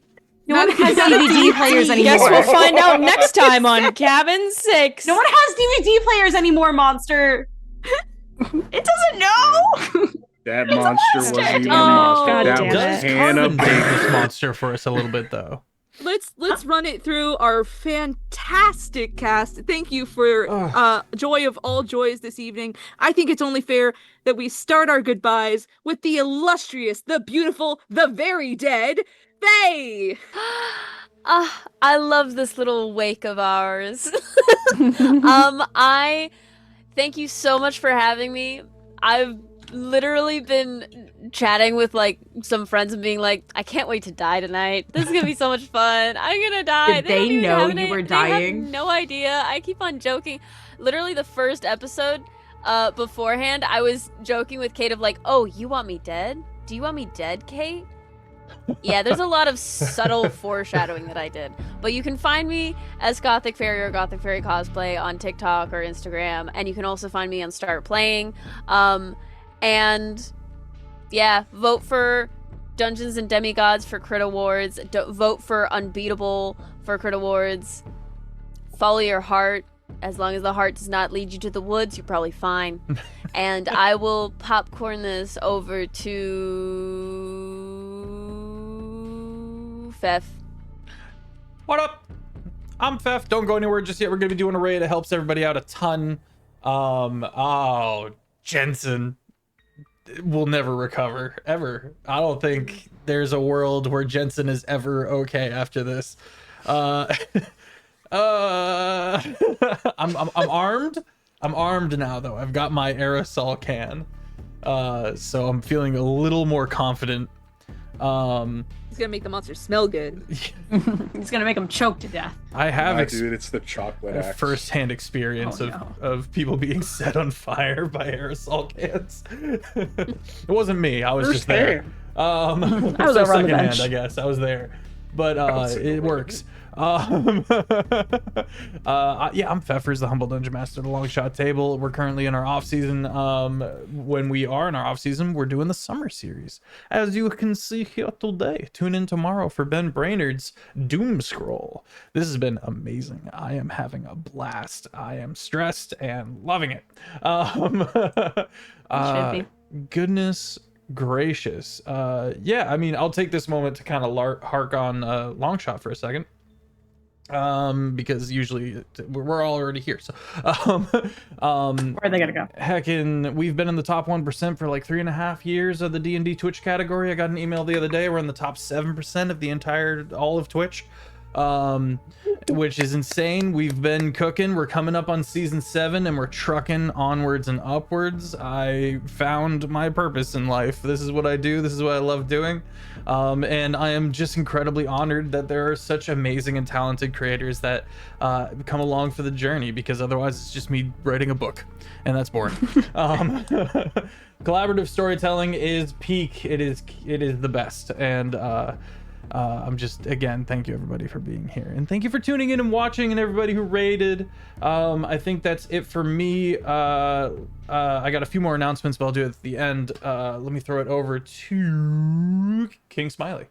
No one has DVD players anymore. Guess we'll find out next time on Cabin 6. No one has DVD players anymore, monster. It doesn't know. That monster wasn't even a Oh, monster. God That damn was Does Hannah Carmen date Baker. this monster for us a little bit though? Let's run it through our fantastic cast. Thank you for joy of all joys this evening. I think it's only fair that we start our goodbyes with the illustrious, the beautiful, the very dead, Faye. I love this little wake of ours. I thank you so much for having me. I've literally been chatting with like some friends and being like, I can't wait to die tonight. This is gonna be so much fun. I'm gonna die. Did they don't even know have you any- were they have dying? no idea. I keep on joking. Literally the first episode, beforehand, I was joking with Kate of like, oh, you want me dead? Do you want me dead, Kate? Yeah, there's a lot of subtle foreshadowing that I did. But you can find me as Gothic Fairy or Gothic Fairy Cosplay on TikTok or Instagram, and you can also find me on Start Playing. And yeah, vote for Dungeons and Demigods for Crit Awards. Vote for Unbeatable for Crit Awards. Follow your heart. As long as the heart does not lead you to the woods, you're probably fine. And I will popcorn this over to Fef. What up? I'm Fef. Don't go anywhere just yet. We're gonna be doing a raid. It helps everybody out a ton. Oh, Jensen. will never recover ever. I don't think there's a world where Jensen is ever okay after this. I'm armed. I'm armed now though. I've got my aerosol can. So I'm feeling a little more confident. He's gonna make the monster smell good. He's gonna make him choke to death. I have dude, it's the chocolate axe. first-hand experience of people being set on fire by aerosol cans. It wasn't me. I was just there. I was over on the bench. I guess I was there, but it works. Yeah, I'm Pfeffers, the humble dungeon master of the Longshot table. We're currently in our off season. When we are in our off season, we're doing the summer series, as you can see here today. Tune in tomorrow for Ben Brainerd's Doom Scroll. This has been amazing. I am having a blast. I am stressed and loving it. Goodness gracious. Yeah, I mean, I'll take this moment to kind of hark on Longshot for a second. Because usually we're all already here, so where are they gonna go? Heckin', we've been in the top 1% for like 3.5 years of the D&D Twitch category. I got an email the other day. We're in the top 7% of the entire all of Twitch, which is insane. We've been cooking. We're coming up on season 7 and we're trucking onwards and upwards. I found my purpose in life. This is what I do. This is what I love doing. And I am just incredibly honored that there are such amazing and talented creators that come along for the journey, because otherwise it's just me writing a book and that's boring. Collaborative storytelling is peak. It is the best. And I'm just, again, thank you everybody for being here, and thank you for tuning in and watching, and everybody who rated. I think that's it for me. I got a few more announcements, but I'll do it at the end. Let me throw it over to King Smiley.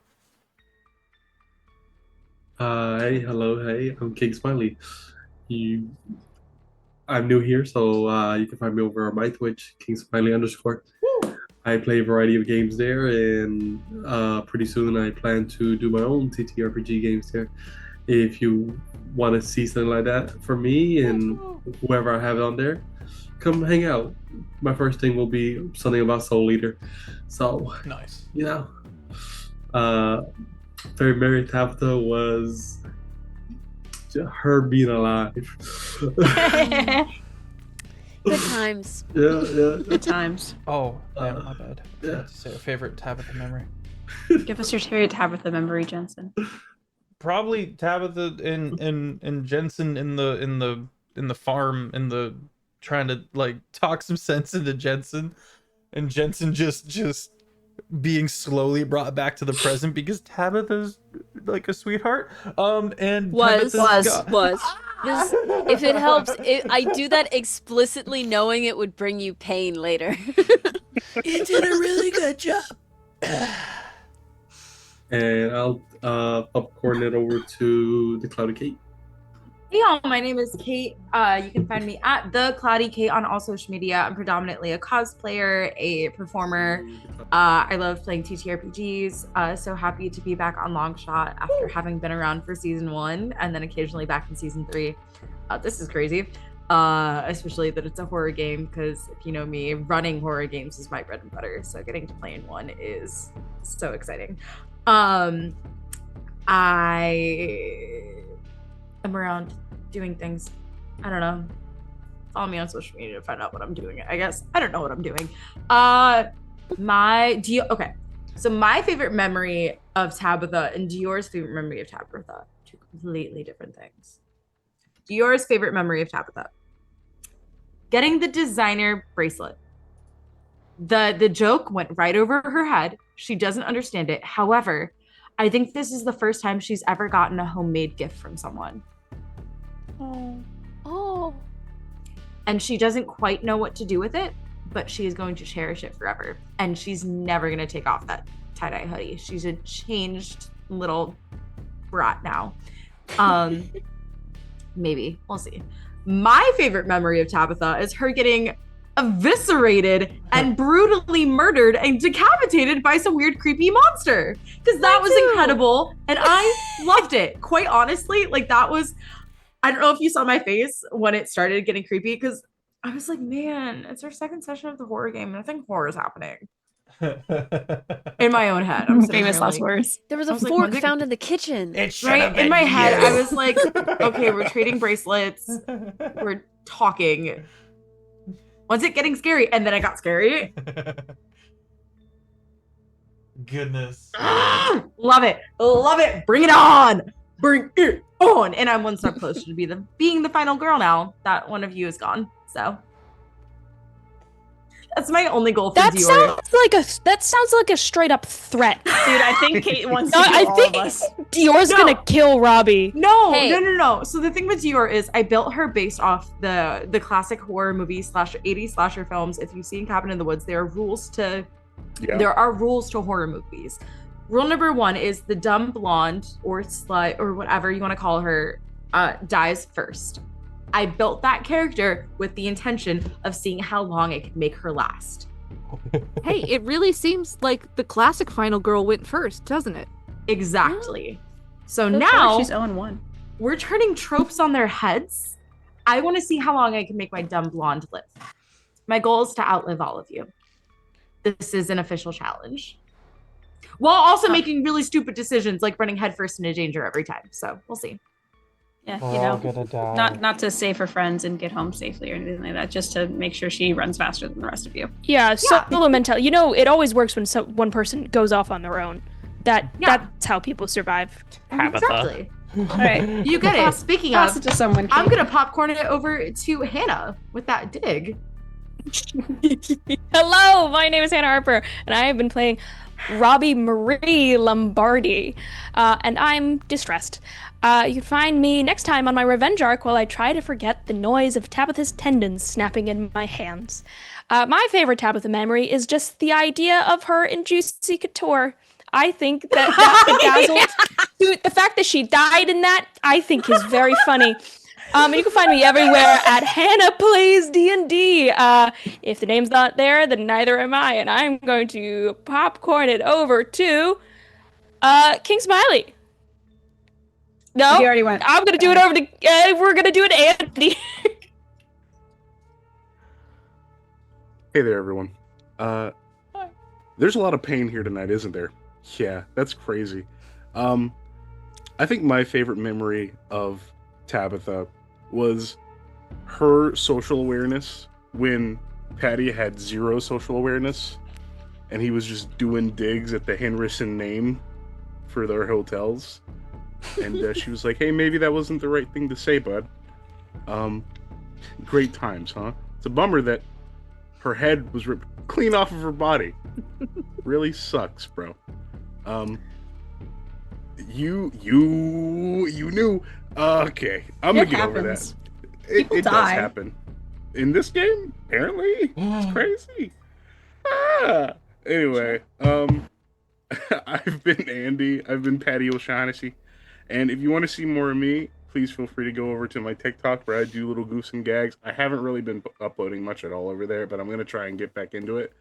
Hey, hello, hey, I'm King Smiley. I'm new here, so you can find me over on my Twitch, King Smiley _. I play a variety of games there, and pretty soon I plan to do my own TTRPG games there. If you want to see something like that for me and whoever I have on there, come hang out. My first thing will be something about Soul Eater. So, nice. You know, Very Merry Tabitha was her being alive. Good times. Yeah. Good times. Oh, damn, my bad. I have to say a favorite Tabitha memory. Give us your favorite Tabitha memory, Jensen. Probably Tabitha and Jensen in the farm, trying to like talk some sense into Jensen, and Jensen just being slowly brought back to the present, because Tabitha's like a sweetheart. And was. Ah! If it helps, I do that explicitly knowing it would bring you pain later. You did a really good job. And I'll popcorn it over to the Cloudy Kate. Hey y'all, my name is Kate. You can find me at the Cloudy Kate on all social media. I'm predominantly a cosplayer, a performer. I love playing TTRPGs. So happy to be back on Longshot after having been around for season 1 and then occasionally back in season 3. This is crazy, especially that it's a horror game, because if you know me, running horror games is my bread and butter. So getting to play in one is so exciting. I am around doing things. I don't know. Follow me on social media to find out what I'm doing, I guess. I don't know what I'm doing. Okay. So my favorite memory of Tabitha and Dior's favorite memory of Tabitha, two completely different things. Dior's favorite memory of Tabitha: getting the designer bracelet. The joke went right over her head. She doesn't understand it. However, I think this is the first time she's ever gotten a homemade gift from someone. Oh. And she doesn't quite know what to do with it, but she is going to cherish it forever. And she's never going to take off that tie-dye hoodie. She's a changed little brat now. Maybe. We'll see. My favorite memory of Tabitha is her getting eviscerated and brutally murdered and decapitated by some weird creepy monster, because that was incredible and I loved it. Quite honestly, like, that was, I don't know if you saw my face when it started getting creepy, because I was like, man, it's our second session of the horror game, and I think horror is happening. In my own head, I'm sitting Famous here last like, words. There was a I was like, fork when's it- found in the kitchen. It should right have in been my head. you. I was like, okay, we're trading bracelets. We're talking. Was it getting scary? And then I got scary. Goodness. Love it. Love it. Bring it on. Bring it on. And I'm one step closer to being the final girl now that one of you is gone. So that's my only goal for That Dior. sounds like a straight up threat. Dude, I think Kate wants to No, kill I all think of us. Dior's No. gonna kill Robbie. No, Hey. no. So the thing with Dior is I built her based off the classic horror movie / 80s slasher films. If you've seen Cabin in the Woods, there are rules to horror movies. Rule number 1 is the dumb blonde or slut or whatever you want to call her dies first. I built that character with the intention of seeing how long I could make her last. Hey, it really seems like the classic final girl went first, doesn't it? Exactly. So So far, now she's 0-1. we're turning tropes on their heads. I want to see how long I can make my dumb blonde live. My goal is to outlive all of you. This is an official challenge. While also making really stupid decisions like running headfirst into danger every time. So we'll see. Yeah, We're you all know, gonna die. not to save her friends and get home safely or anything like that, just to make sure she runs faster than the rest of you. Yeah, solo mentality. You know, it always works when one person goes off on their own. That's how people survive. Exactly. All right, You get it. Speaking pass of, it to someone. I'm Kate. gonna popcorn it over to Hannah with that dig. Hello, my name is Hannah Harper, and I have been playing Robbie Marie Lombardi, and I'm distressed. You can find me next time on my revenge arc while I try to forget the noise of Tabitha's tendons snapping in my hands. My favorite Tabitha memory is just the idea of her in Juicy Couture. I think that bedazzled, dude, the fact that she died in that, I think is very funny. And you can find me everywhere at Hannah Plays D&D. If the name's not there, then neither am I, and I'm going to popcorn it over to King Smiley. No, He already went. I'm gonna do it over to. We're gonna do it, Andy. Hey there, everyone. There's a lot of pain here tonight, isn't there? Yeah, that's crazy. I think my favorite memory of Tabitha was her social awareness when Patty had zero social awareness, and he was just doing digs at the Henderson name for their hotels. And she was like, hey, maybe that wasn't the right thing to say, bud. Great times, huh? It's a bummer that her head was ripped clean off of her body. Really sucks, bro. You knew. Okay, I'm gonna get over that. It does happen. In this game, apparently. It's crazy. Anyway, I've been Andy. I've been Patty O'Shaughnessy. And if you want to see more of me, please feel free to go over to my TikTok where I do little goofs and gags. I haven't really been uploading much at all over there, but I'm going to try and get back into it.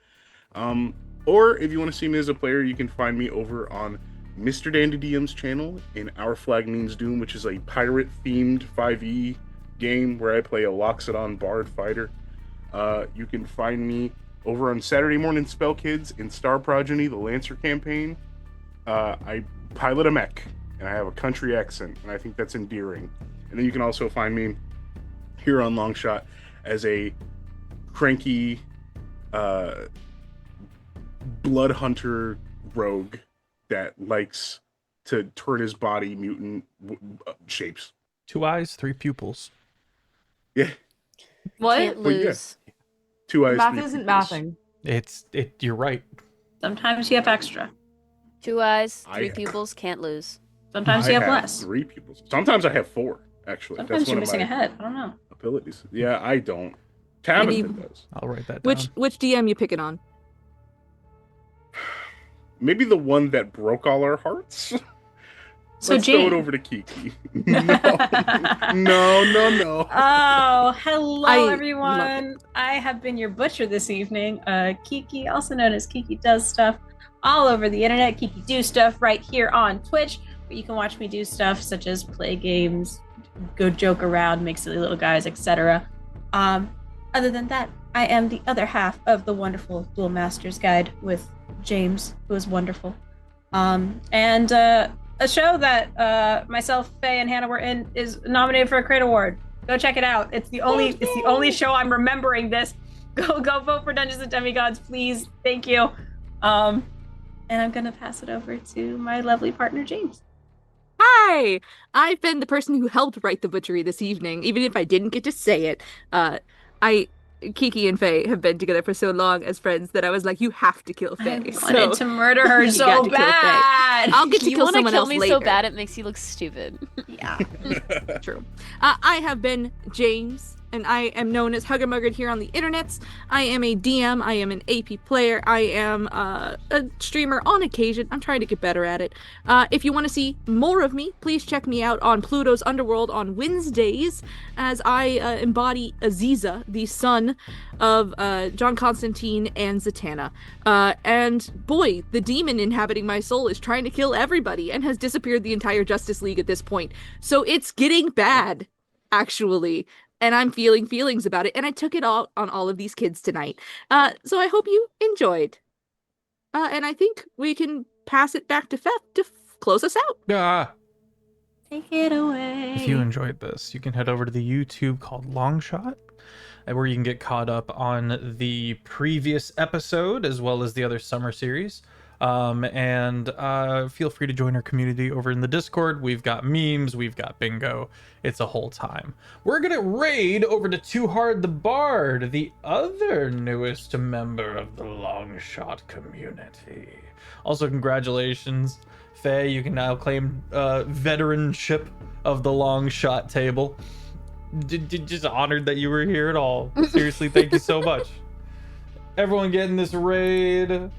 Or if you want to see me as a player, you can find me over on Mr. Dandy DM's channel in Our Flag Means Doom, which is a pirate-themed 5e game where I play a Loxodon Bard fighter. You can find me over on Saturday Morning Spell Kids in Star Progeny, the Lancer campaign. I pilot a mech. And I have a country accent, and I think that's endearing. And then you can also find me here on Longshot as a cranky blood hunter rogue that likes to turn his body mutant shapes. 2 eyes, 3 pupils. Yeah. What? Can't Well, yeah. lose. 2 eyes. Math 3 isn't pupils. mathing. You're right. Sometimes you have extra. 2 eyes, I 3 have- pupils, can't lose. Sometimes I you have less. 3 pupils. Sometimes I have 4, actually. Sometimes That's you're one missing a of my head. I don't know. abilities. Yeah, I don't. Tabitha Maybe- does. I'll write that down. Which DM you picking on? Maybe the one that broke all our hearts? So Let's throw Jane. it over to Kiki. No. Oh, hello I love everyone. I have been your butcher this evening. Kiki, also known as Kiki Does Stuff, all over the internet. Kiki Do Stuff right here on Twitch, where you can watch me do stuff such as play games, go joke around, make silly little guys, etc. Other than that, I am the other half of the wonderful Dual Masters Guide with James, who is wonderful. And a show that myself, Faye, and Hannah were in is nominated for a Crate Award. Go check it out. It's the only show I'm remembering this. Go vote for Dungeons and Demigods, please. Thank you. And I'm gonna pass it over to my lovely partner, James. Hi! I've been the person who helped write the butchery this evening, even if I didn't get to say it. Kiki and Faye have been together for so long as friends that I was like, you have to kill Faye. I wanted to murder her so bad. I'll get to you kill want to someone kill else me later. so bad it makes you look stupid. Yeah. True. I have been James, and I am known as Hugger Muggered here on the internets. I am a DM, I am an AP player, I am a streamer on occasion. I'm trying to get better at it. If you want to see more of me, please check me out on Pluto's Underworld on Wednesdays, as I embody Aziza, the son of John Constantine and Zatanna. And boy, the demon inhabiting my soul is trying to kill everybody and has disappeared the entire Justice League at this point. So it's getting bad, actually. And I'm feeling feelings about it, and I took it all on all of these kids tonight. So I hope you enjoyed. And I think we can pass it back to Fef to close us out. Yeah. Take it away. If you enjoyed this, you can head over to the YouTube called Longshot, where you can get caught up on the previous episode as well as the other summer series. And feel free to join our community over in the Discord. We've got memes, we've got bingo. It's a whole time. We're gonna raid over to Too Hard the Bard, the other newest member of the Longshot community. Also, congratulations, Faye. You can now claim veteranship of the Longshot table. Just honored that you were here at all. Seriously, thank you so much. Everyone get in this raid.